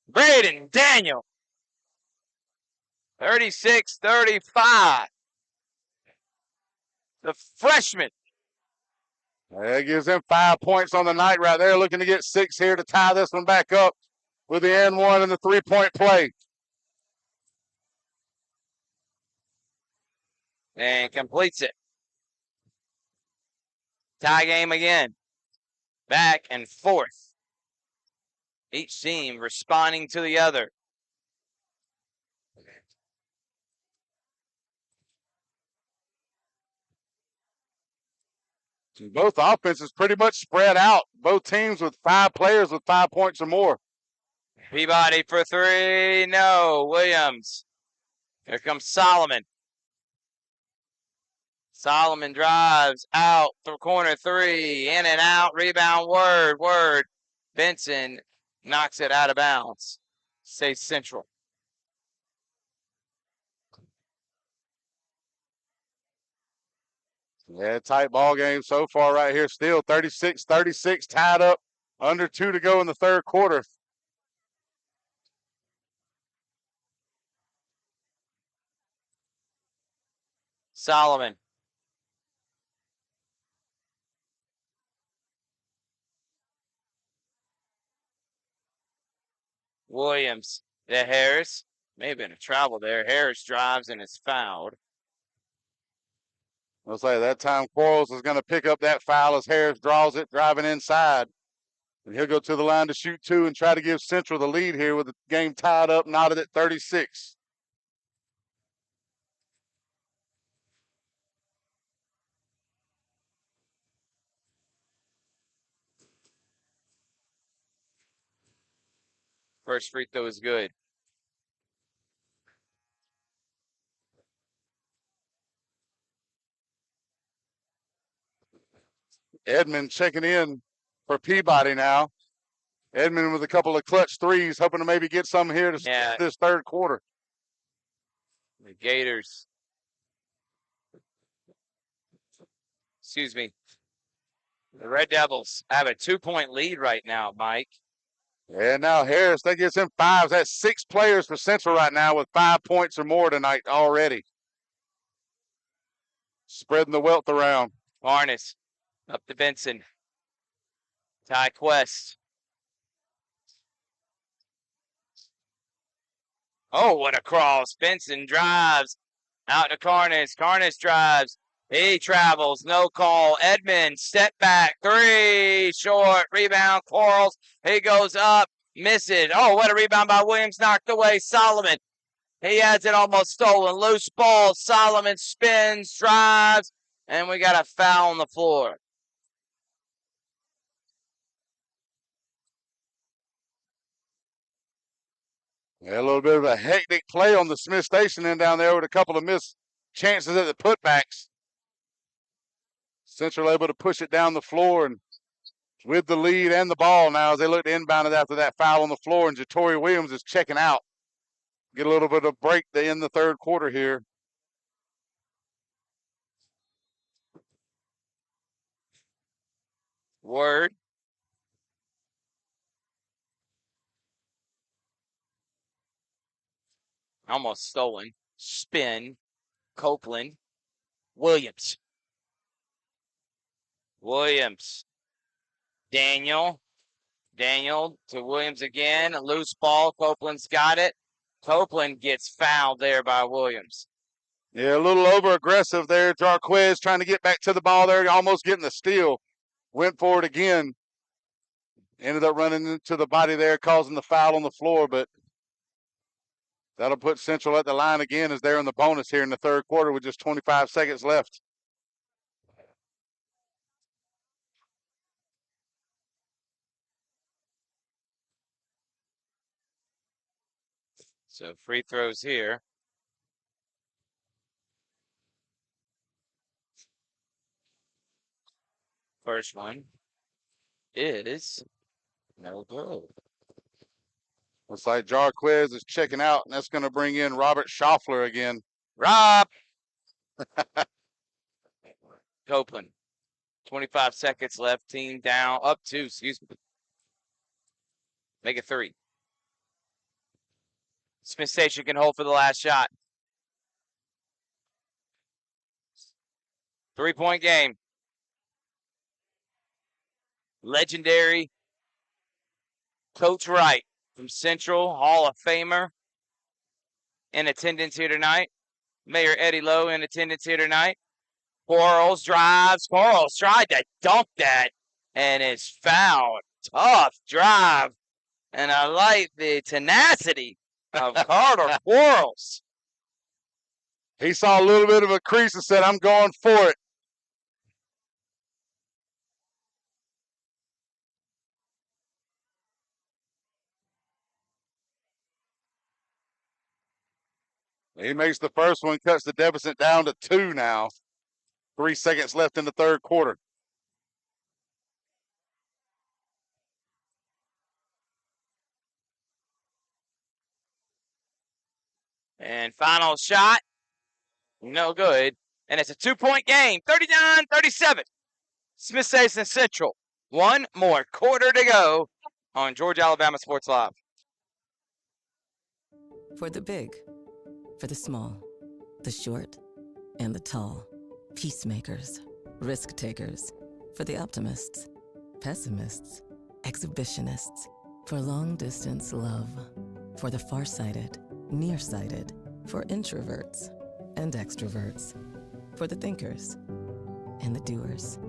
Braden Daniel. 36-35. The freshman. That gives them 5 points on the night right there. Looking to get 6 here to tie this one back up with the N1 and the three-point play. And completes it. Tie game again. Back and forth. Each team responding to the other. Both offenses pretty much spread out. Both teams with 5 players with 5 points or more. Peabody for three. No. Williams. Here comes Solomon. Solomon drives out through corner three. In and out. Rebound Word. Word. Benson knocks it out of bounds. Safe Central. Yeah, tight ball game so far right here. Still 36-36 tied up. Under 2 to go in the third quarter. Solomon. Williams to Harris. May have been a travel there. Harris drives and is fouled. Looks like that time Quarles is going to pick up that foul as Harris draws it, driving inside. And he'll go to the line to shoot 2 and try to give Central the lead here with the game tied up, knotted at 36. First free throw is good. Edmond checking in for Peabody now. Edmond with a couple of clutch threes, hoping to maybe get some here to start this third quarter. The Gators. Excuse me. The Red Devils have a 2-point lead right now, Mike. And now Harris, that gets him 5. That's 6 players for Central right now with 5 points or more tonight already. Spreading the wealth around. Harness up to Benson. Ty Quest. Oh, what a cross. Benson drives out to Carnes. Carnes drives. He travels. No call. Edmond, step back. 3. Short. Rebound. Quarles. He goes up. Misses. Oh, what a rebound by Williams. Knocked away. Solomon. He has it almost stolen. Loose ball. Solomon spins, drives, and we got a foul on the floor. Yeah, a little bit of a hectic play on the Smith Station end down there with a couple of missed chances at the putbacks. Central able to push it down the floor and with the lead and the ball now as they look to inbound it after that foul on the floor, and Jatori Williams is checking out. Get a little bit of break to end the third quarter here. Word. Almost stolen. Spin. Copeland. Williams. Williams. Daniel. Daniel to Williams again. A loose ball. Copeland's got it. Copeland gets fouled there by Williams. Yeah, a little over aggressive there. Jarquez trying to get back to the ball there, almost getting the steal. Went for it again. Ended up running into the body there, causing the foul on the floor, but that'll put Central at the line again as they're in the bonus here in the third quarter with just 25 seconds left. So free throws here. First one is no good. Looks like Jarquez is checking out, and that's going to bring in Robert Schaffler again. Rob! Copeland. 25 seconds left. Team down. Up 2, excuse me. Make it 3. Smith Station can hold for the last shot. 3-point game. Legendary Coach Wright from Central, Hall of Famer, in attendance here tonight. Mayor Eddie Lowe in attendance here tonight. Quarles drives. Quarles tried to dunk that and is fouled. Tough drive. And I like the tenacity of Carter Quarles. He saw a little bit of a crease and said, I'm going for it. He makes the first one, cuts the deficit down to 2 now. 3 seconds left in the third quarter. And final shot, no good. And it's a 2-point game, 39-37. Smith Station Central, 1 more quarter to go on Georgia Alabama Sports Live. For the big, for the small, the short, and the tall. Peacemakers, risk takers. For the optimists, pessimists, exhibitionists. For long distance love. For the farsighted, nearsighted. For introverts and extroverts. For the thinkers and the doers.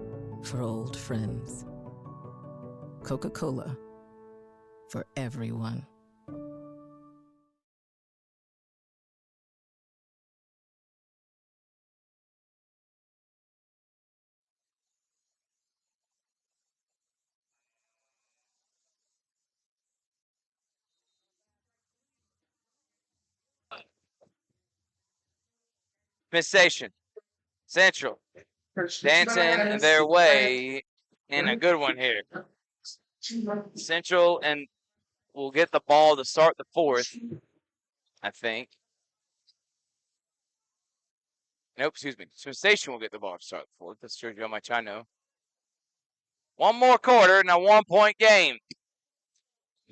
For old friends. Coca-Cola. For everyone. Miss Station. Central. Dancing their way in a good one here. Central and will get the ball to start the fourth, I think. Nope, excuse me. Smith Station will get the ball to start the fourth. That shows you how much I know. One more quarter and a 1-point game.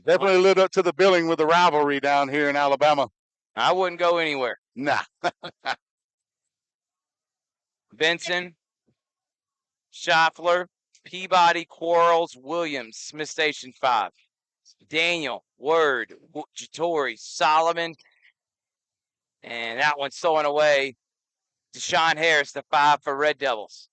Definitely lived up to the billing with the rivalry down here in Alabama. I wouldn't go anywhere. Nah. Benson, Schaffler, Peabody, Quarles, Williams, Smith Station 5. Daniel, Word, Jatori, Solomon, and that one's throwing away. Deshaun Harris, the 5 for Red Devils.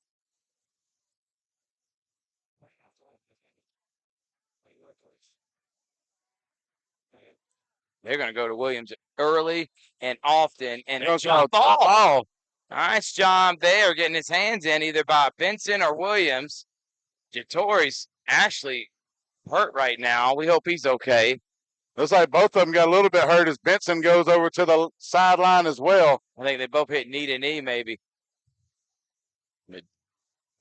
They're going to go to Williams early and often, and a jump ball. Nice job there, getting his hands in either by Benson or Williams. Jatori's actually hurt right now. We hope he's okay. Looks like both of them got a little bit hurt as Benson goes over to the sideline as well. I think they both hit knee to knee, maybe. But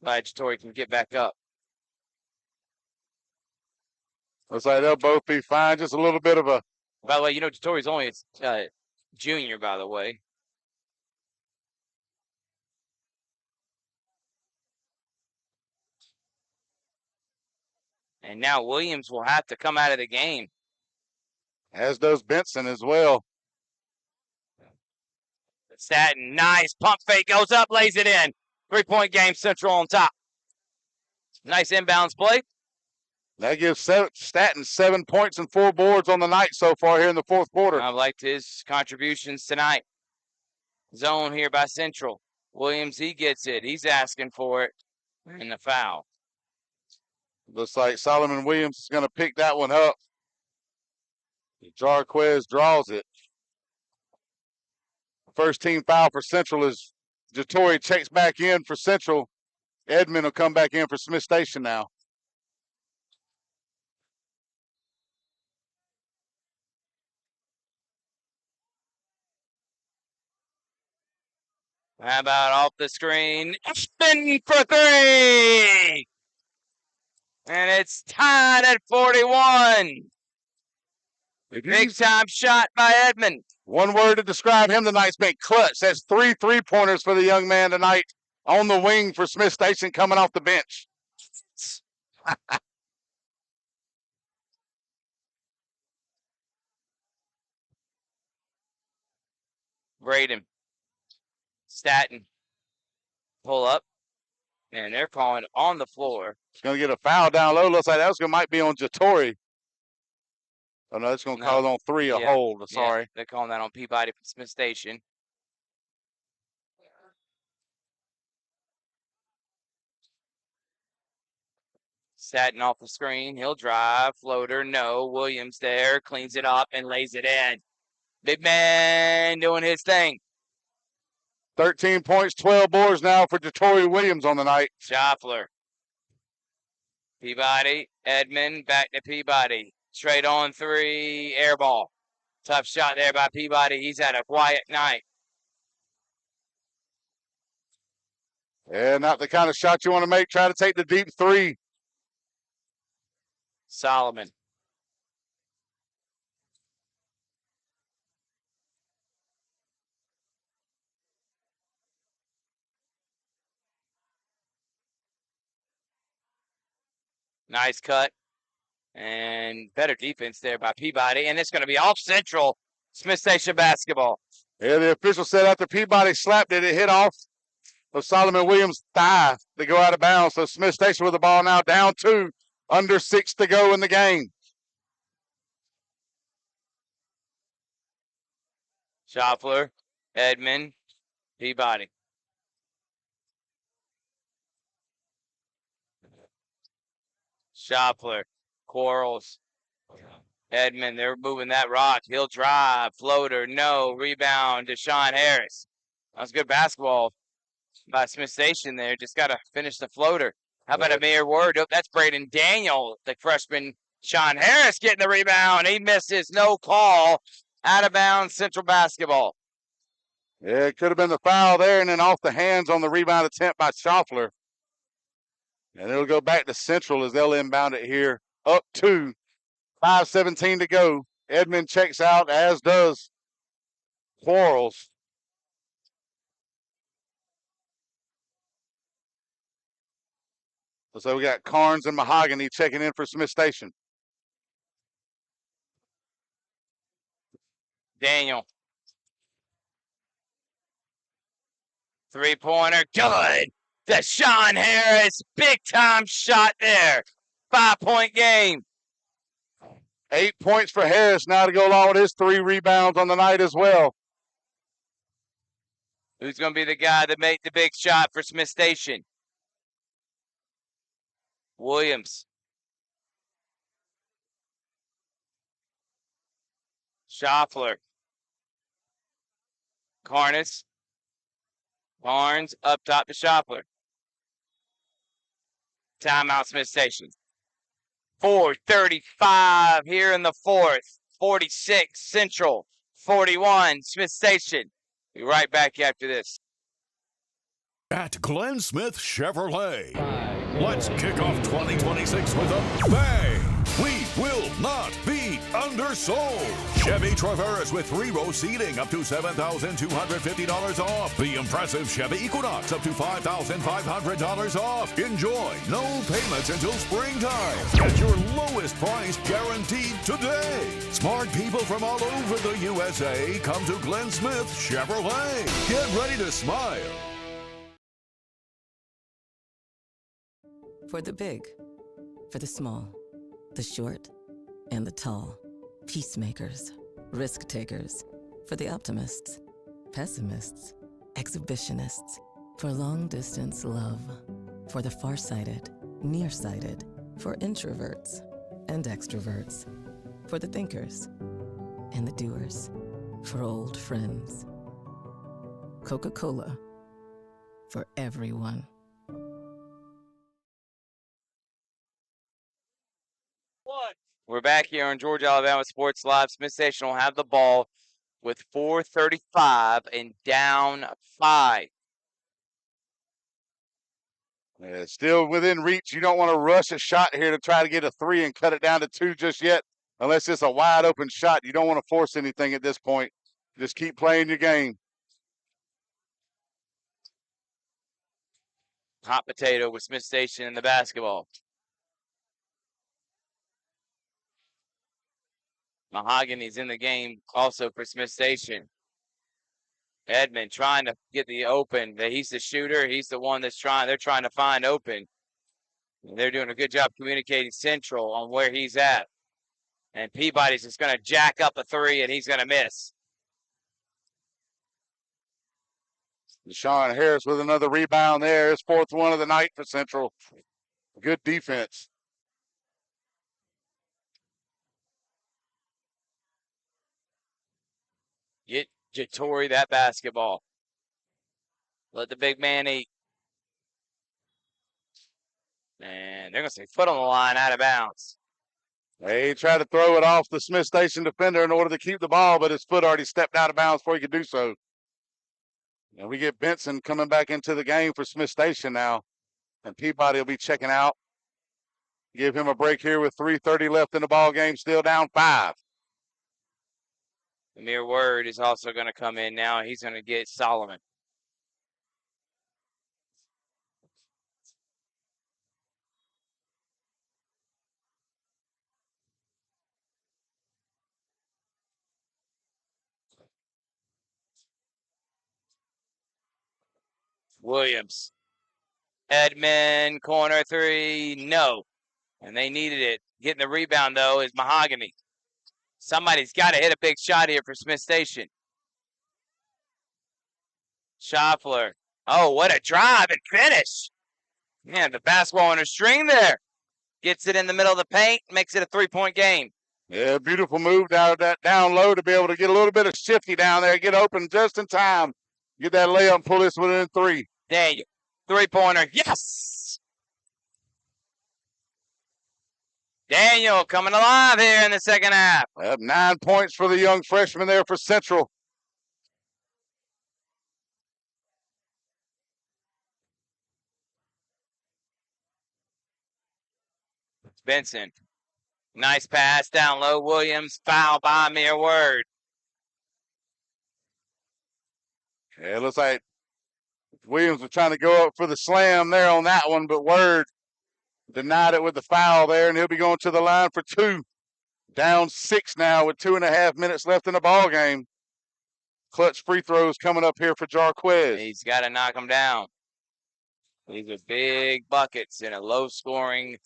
glad Jatori can get back up. Looks like they'll both be fine. Just a little bit of a. By the way, you know Jatori's only a junior, by the way. And now Williams will have to come out of the game. As does Benson as well. Staten, nice pump fake, goes up, lays it in. 3-point game, Central on top. Nice inbounds play. That gives Staten 7 points and 4 boards on the night so far here in the fourth quarter. I've liked his contributions tonight. Zone here by Central. Williams, he gets it. He's asking for it. And the foul. Looks like Solomon Williams is going to pick that one up. Jarquez draws it. First team foul for Central is Jatori checks back in for Central. Edmond will come back in for Smith Station now. How about off the screen? Spin for 3! And it's tied at 41. Big time shot by Edmond. One word to describe him tonight's been clutch. That's 3 3-pointers for the young man tonight on the wing for Smith Station coming off the bench. Braden. Staten. Pull up. And they're calling on the floor. He's going to get a foul down low. Looks like that might be on Jatori. Oh, no, it's going to call it on 3, a hold. Sorry. Yeah, they're calling that on Peabody from Smith Station. Staten off the screen. He'll drive. Floater, no. Williams there. Cleans it up and lays it in. Big man doing his thing. 13 points, 12 boards now for Jatori Williams on the night. Schaffler. Peabody. Edmond. Back to Peabody. Straight on 3. Air ball. Tough shot there by Peabody. He's had a quiet night. Yeah, not the kind of shot you want to make. Try to take the deep 3. Solomon. Nice cut. And better defense there by Peabody. And it's going to be off Central. Smith Station basketball. Yeah, the official said after Peabody slapped it, it hit off of Solomon Williams' thigh to go out of bounds. So Smith Station with the ball now down 2, under 6 to go in the game. Schaffler, Edmond, Peabody. Schaffler Quarles. Edmond, they're moving that rock. He'll drive. Floater, no. Rebound, Deshaun Harris. That was good basketball by Smith Station there. Just got to finish the floater. How about Amir Word? Oh, that's Braden Daniel, the freshman. Sean Harris getting the rebound. He misses. No call. Out of bounds, Central basketball. Yeah, it could have been the foul there, and then off the hands on the rebound attempt by Schaffler. And it'll go back to Central as they'll inbound it here. Up 2. 5:17 to go. Edmond checks out, as does Quarles. So we got Carnes and Mahogany checking in for Smith Station. Daniel. Three-pointer, good. Deshaun Harris, big-time shot there. 5-point game. 8 points for Harris now to go along with his 3 rebounds on the night as well. Who's going to be the guy that made the big shot for Smith Station? Williams. Schaffler. Carnes. Barnes up top to Schaffler. Timeout, Smith Station. 4:35 here in the fourth. 46 Central. 41 Smith Station. Be right back after this. At Glenn Smith Chevrolet. Let's kick off 2026 with a bang. We will not be undersold. Chevy Traverse with 3-row seating up to $7,250 off. The impressive Chevy Equinox up to $5,500 off. Enjoy no payments until springtime. Get your lowest price guaranteed today. Smart people from all over the USA come to Glenn Smith Chevrolet. Get ready to smile. For the big, for the small, the short, and the tall. Peacemakers, risk takers. For the optimists, pessimists, exhibitionists. For long distance love. For the farsighted, nearsighted. For introverts and extroverts. For the thinkers and the doers. For old friends. Coca-Cola. For everyone. We're back here on Georgia, Alabama Sports Live. Smith Station will have the ball with 4:35 and down 5. Yeah, still within reach. You don't want to rush a shot here to try to get a 3 and cut it down to 2 just yet, unless it's a wide open shot. You don't want to force anything at this point. Just keep playing your game. Hot potato with Smith Station in the basketball. Mahogany's in the game also for Smith Station. Edmond trying to get the open. He's the shooter. He's the one that's they're trying to find open. And they're doing a good job communicating Central on where he's at. And Peabody's just going to jack up a 3, and he's going to miss. Deshaun Harris with another rebound there. His 4th one of the night for Central. Good defense. Get Jatori that basketball. Let the big man eat. And they're going to say foot on the line, out of bounds. They tried to throw it off the Smith Station defender in order to keep the ball, but his foot already stepped out of bounds before he could do so. And we get Benson coming back into the game for Smith Station now. And Peabody will be checking out. Give him a break here with 3:30 left in the ball game, still down 5. Amir Word is also going to come in now. He's going to get Solomon. Williams. Edmond, corner 3, no. And they needed it. Getting the rebound, though, is Mahogany. Somebody's got to hit a big shot here for Smith Station. Schaffler. Oh, what a drive and finish. Man, the basketball on a string there. Gets it in the middle of the paint, makes it a 3-point game. Yeah, beautiful move down at that down low to be able to get a little bit of shifty down there, get open just in time. Get that layup and pull this one in 3. Daniel, 3-pointer. Yes! Daniel coming alive here in the second half. 9 points for the young freshman there for Central. Benson. Nice pass down low. Williams, foul by Mere Word. Yeah, it looks like Williams was trying to go up for the slam there on that one, but Word denied it with the foul there, and he'll be going to the line for 2. Down 6 now with 2.5 minutes left in the ball game. Clutch free throws coming up here for Jarquez. He's got to knock them down. These are big buckets in a low-scoring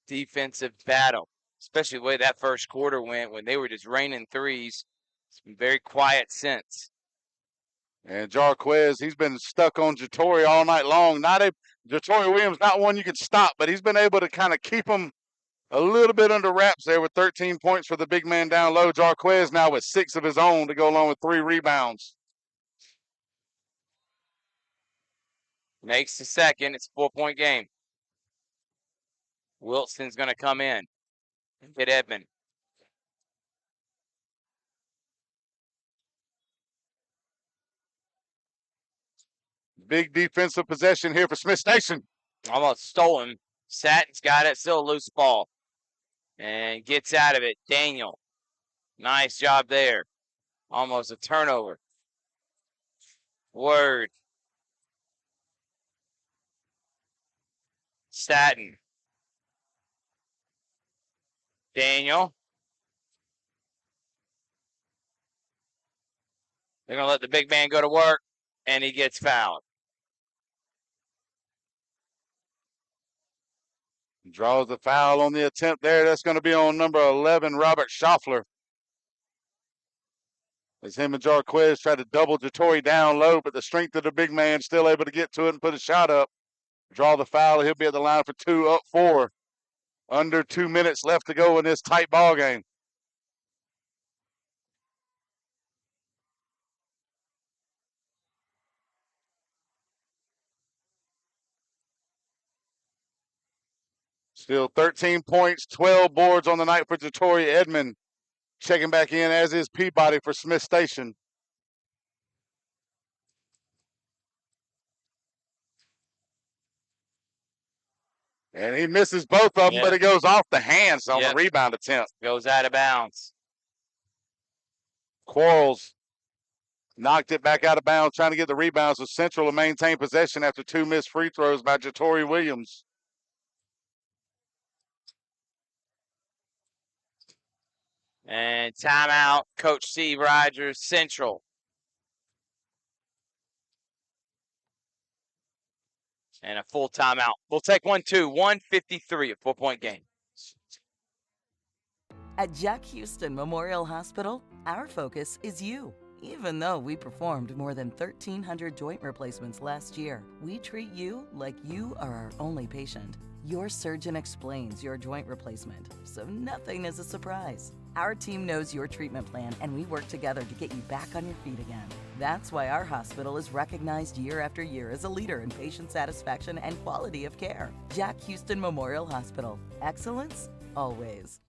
defensive battle, especially the way that first quarter went when they were just raining threes. It's been very quiet since. And Jarquez, he's been stuck on Jatori all night long. Jatori Williams, not one you can stop, but he's been able to kind of keep him a little bit under wraps there with 13 points for the big man down low. Jarquez now with 6 of his own to go along with 3 rebounds. Makes the second. It's a 4-point game. Wilson's going to come in and hit Edmond. Big defensive possession here for Smith Station. Almost stolen. Satton's got it. Still a loose ball. And gets out of it. Daniel. Nice job there. Almost a turnover. Word. Staton. Daniel. They're going to let the big man go to work, and he gets fouled. Draws the foul on the attempt there. That's going to be on number 11, Robert Schaffler. As him and Jarquez try to double Jatori down low, but the strength of the big man still able to get to it and put a shot up. Draw the foul. He'll be at the line for 2, up 4. Under 2 minutes left to go in this tight ball game. Still 13 points, 12 boards on the night for Jatori. Edmond checking back in, as is Peabody for Smith Station. And he misses both of them, but it goes off the hands on the rebound attempt. Goes out of bounds. Quarles knocked it back out of bounds, trying to get the rebounds with Central to maintain possession after 2 missed free throws by Jatori Williams. And timeout, Coach Steve Rogers, Central. And a full timeout. We'll take 1-2, 1:53, a 4-point game. At Jack Houston Memorial Hospital, our focus is you. Even though we performed more than 1,300 joint replacements last year, we treat you like you are our only patient. Your surgeon explains your joint replacement, so nothing is a surprise. Our team knows your treatment plan, and we work together to get you back on your feet again. That's why our hospital is recognized year after year as a leader in patient satisfaction and quality of care. Jack Houston Memorial Hospital. Excellence, always.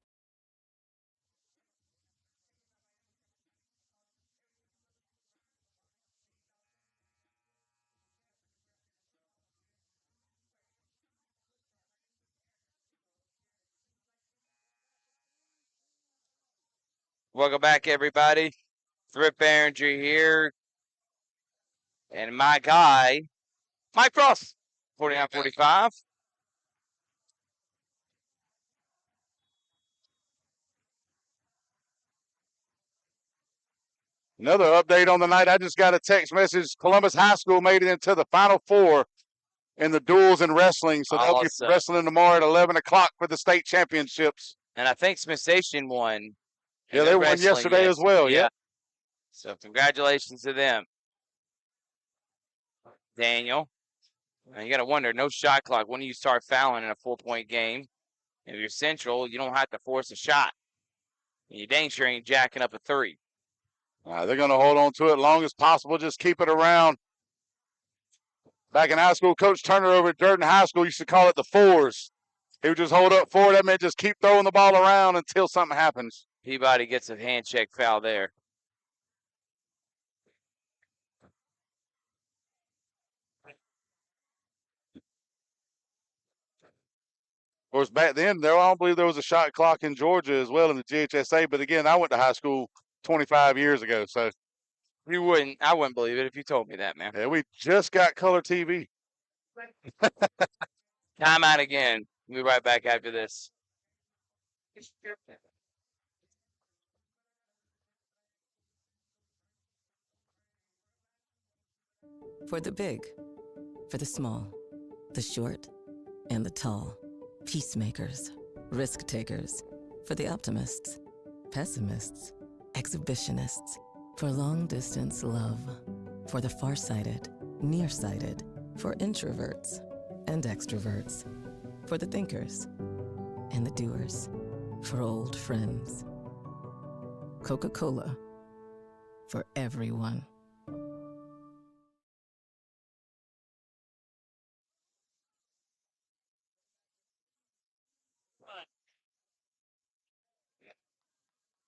Welcome back, everybody. Thrift Behringer here. And my guy, Mike Frost, 49-45. Another update on the night. I just got a text message. Columbus High School made it into the Final Four in the duels in wrestling. So they'll be wrestling tomorrow at 11 o'clock for the state championships. And I think Smith Station won. Yeah, they won yesterday as well. Yeah. So congratulations to them. Daniel. Now you got to wonder, no shot clock. When do you start fouling in a 4-point game? If you're Central, you don't have to force a shot. You dang sure ain't jacking up a three. They're going to hold on to it long as possible. Just keep it around. Back in high school, Coach Turner over at Durden High School used to call it the fours. He would just hold up four. That meant just keep throwing the ball around until something happens. Peabody gets a hand check foul there. Of course, back then, I don't believe there was a shot clock in Georgia as well in the GHSA. But again, I went to high school 25 years ago. So I wouldn't believe it if you told me that, man. Yeah, we just got color TV. Timeout again. We'll be right back after this. For the big, for the small, the short, and the tall. Peacemakers, risk takers. For the optimists, pessimists, exhibitionists. For long distance love. For the farsighted, nearsighted. For introverts and extroverts. For the thinkers and the doers. For old friends. Coca-Cola. For everyone.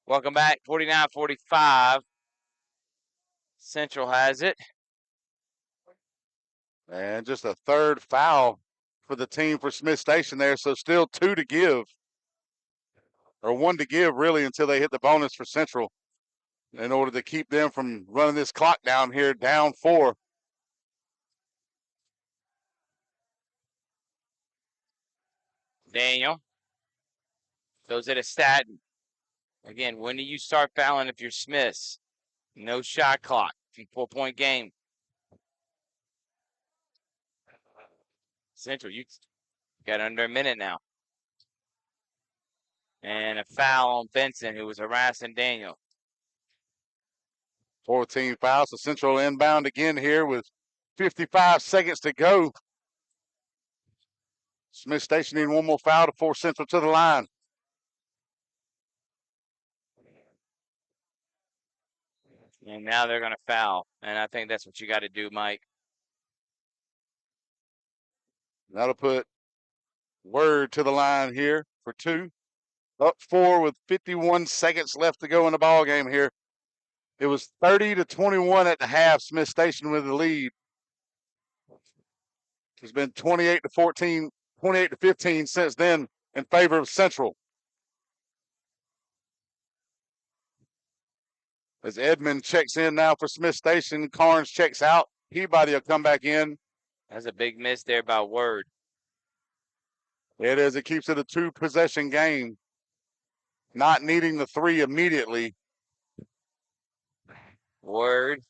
Welcome back. 49-45. Central has it. And just a third foul for the team for Smith Station there. So still 2 to give. Or 1 to give, really, until they hit the bonus for Central in order to keep them from running this clock down here, down 4. Daniel goes at a Staten. Again, when do you start fouling if you're Smiths? No shot clock. 4-point game. Central, you got under a minute now. And a foul on Benson, who was harassing Daniel. 14 fouls. So Central inbound again here with 55 seconds to go. Smith Station needing 1 more foul to force Central to the line. And now they're going to foul. And I think that's what you got to do, Mike. That'll put Word to the line here for 2. Up 4 with 51 seconds left to go in the ball game here. It was 30-21 at the half. Smith Station with the lead. It's been 28-14, 28-15 since then in favor of Central. As Edmond checks in now for Smith Station, Carnes checks out. Peabody will come back in. That's a big miss there by Word. It is. It keeps it a 2-possession game. Not needing the 3 immediately. Word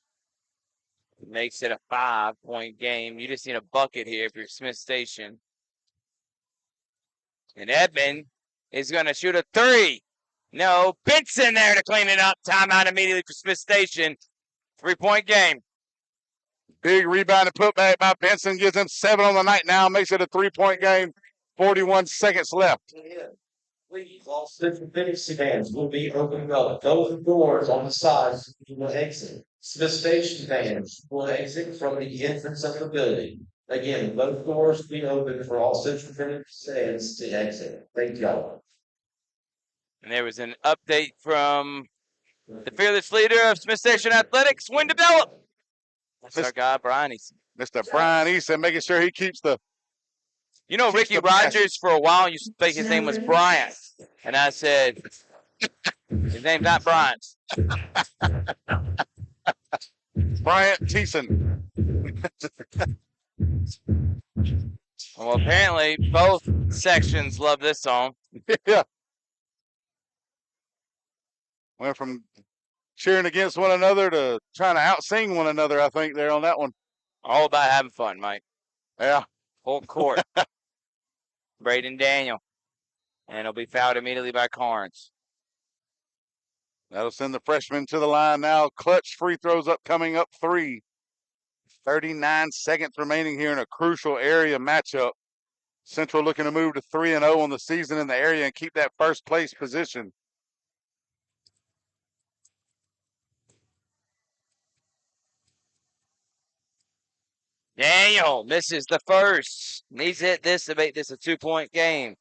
makes it a 5-point game. You just need a bucket here if you're Smith Station. And Edmond is going to shoot a 3. No, Benson there to clean it up. Timeout immediately for Smith Station. 3-point game. Big rebound and putback by Benson. Gives them 7 on the night now. Makes it a 3-point game. 41 seconds left. Please, all Central Phoenix fans will be open up. Those doors on the sides will exit. Smith Station fans will exit from the entrance of the building. Again, both doors will be open for all Central Phoenix fans to exit. Thank y'all. And there was an update from the fearless leader of Smith Station Athletics, Win Develop. That's our guy, Brian Eason. Mr. Brian Eason making sure he keeps the. You know, Ricky Rogers for a while used to think his name was Brian. And I said, his name's not Brian. Bryant Thiessen. Well, apparently both sections love this song. Yeah. Went from cheering against one another to trying to out-sing one another, I think, there on that one. All about having fun, Mike. Yeah. Full court. Braden Daniel. And it'll be fouled immediately by Carnes. That'll send the freshman to the line now. Clutch free throws coming up 3. 39 seconds remaining here in a crucial area matchup. Central looking to move to 3-0 on the season in the area and keep that first place position. Daniel misses the first. Needs to hit this to make this a 2-point game.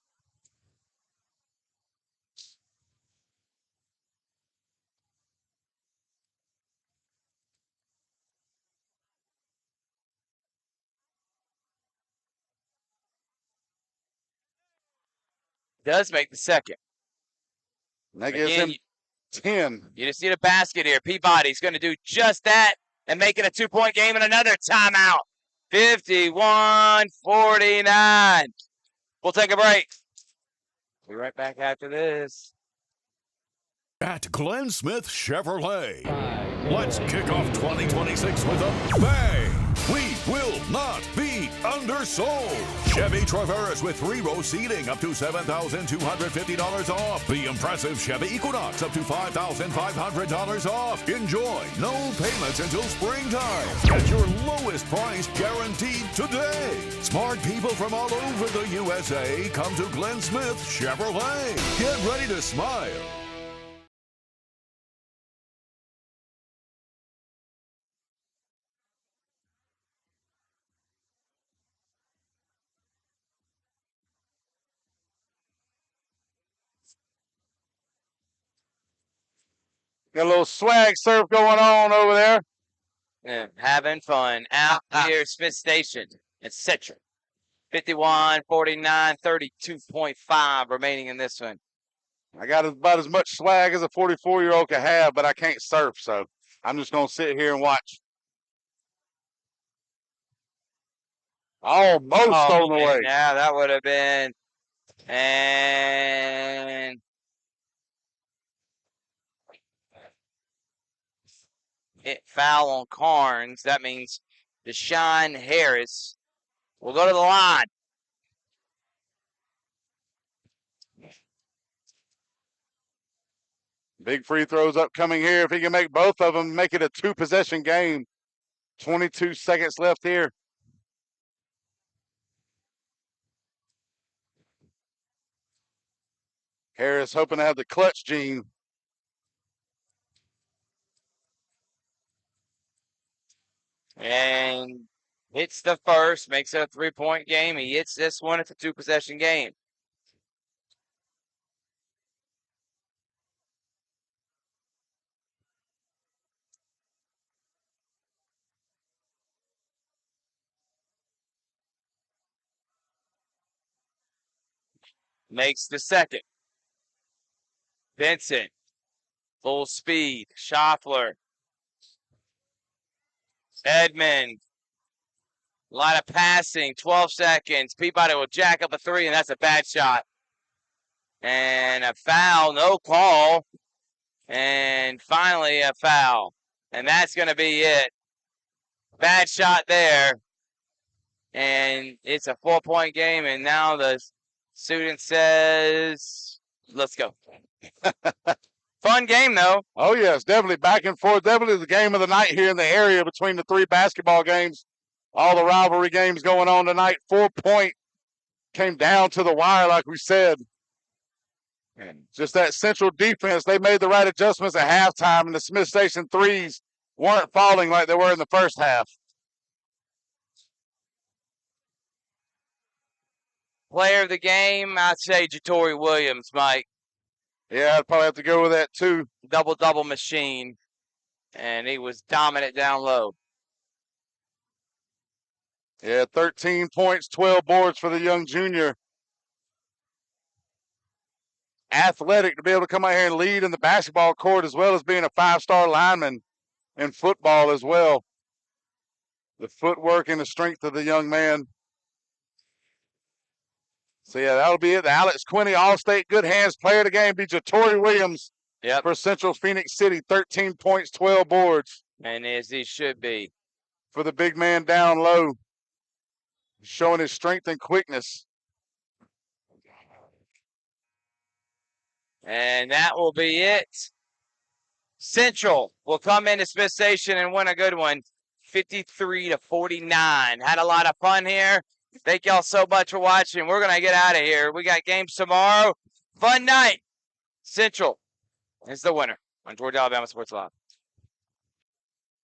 Does make the second. That gives him 10. You just need a basket here. Peabody's going to do just that and make it a 2-point game and another timeout. 51-49. We'll take a break. Be right back after this. At Glenn Smith Chevrolet. Let's kick off 2026 with a bang. We will not be undersold. Chevy Traverse with 3-row seating up to $7,250 off. The impressive Chevy Equinox up to $5,500 off. Enjoy no payments until springtime. At your lowest price guaranteed today. Smart people from all over the USA come to Glenn Smith Chevrolet. Get ready to smile. Got a little swag surf going on over there. Yeah, having fun out here at Smith Station in Central. 51-49, 32.5 remaining in this one. I got about as much swag as a 44-year-old can have, but I can't surf, so I'm just going to sit here and watch. Almost on the way. Yeah, that would have been. And it foul on Carnes. That means Deshaun Harris will go to the line. Big free throws upcoming here. If he can make both of them, make it a 2-possession game. 22 seconds left here. Harris hoping to have the clutch gene. And hits the first, makes it a 3-point game. He hits this one. It's a 2-possession game. Makes the second. Vincent, full speed. Schaffler. Edmond. A lot of passing, 12 seconds. Peabody will jack up a 3, and that's a bad shot. And a foul, no call. And finally a foul. And that's going to be it. Bad shot there. And it's a 4-point game, and now the student says, let's go. Fun game, though. Oh, yes, definitely back and forth. Definitely the game of the night here in the area between the 3 basketball games. All the rivalry games going on tonight. 4-point came down to the wire, like we said. And just that Central defense, they made the right adjustments at halftime, and the Smith Station threes weren't falling like they were in the first half. Player of the game, I'd say Jatori Williams, Mike. Yeah, I'd probably have to go with that, too. Double-double machine, and he was dominant down low. Yeah, 13 points, 12 boards for the young junior. Athletic to be able to come out here and lead in the basketball court, as well as being a 5-star lineman in football as well. The footwork and the strength of the young man. So, yeah, that'll be it. The Alex Quinney All-State Good Hands Player of the Game be Jatori Williams for Central Phoenix City. 13 points, 12 boards. And as he should be. For the big man down low. Showing his strength and quickness. And that will be it. Central will come into Smith Station and win a good one. 53-49. Had a lot of fun here. Thank y'all so much for watching. We're going to get out of here. We got games tomorrow. Fun night. Central is the winner on Georgia Alabama Sports Live.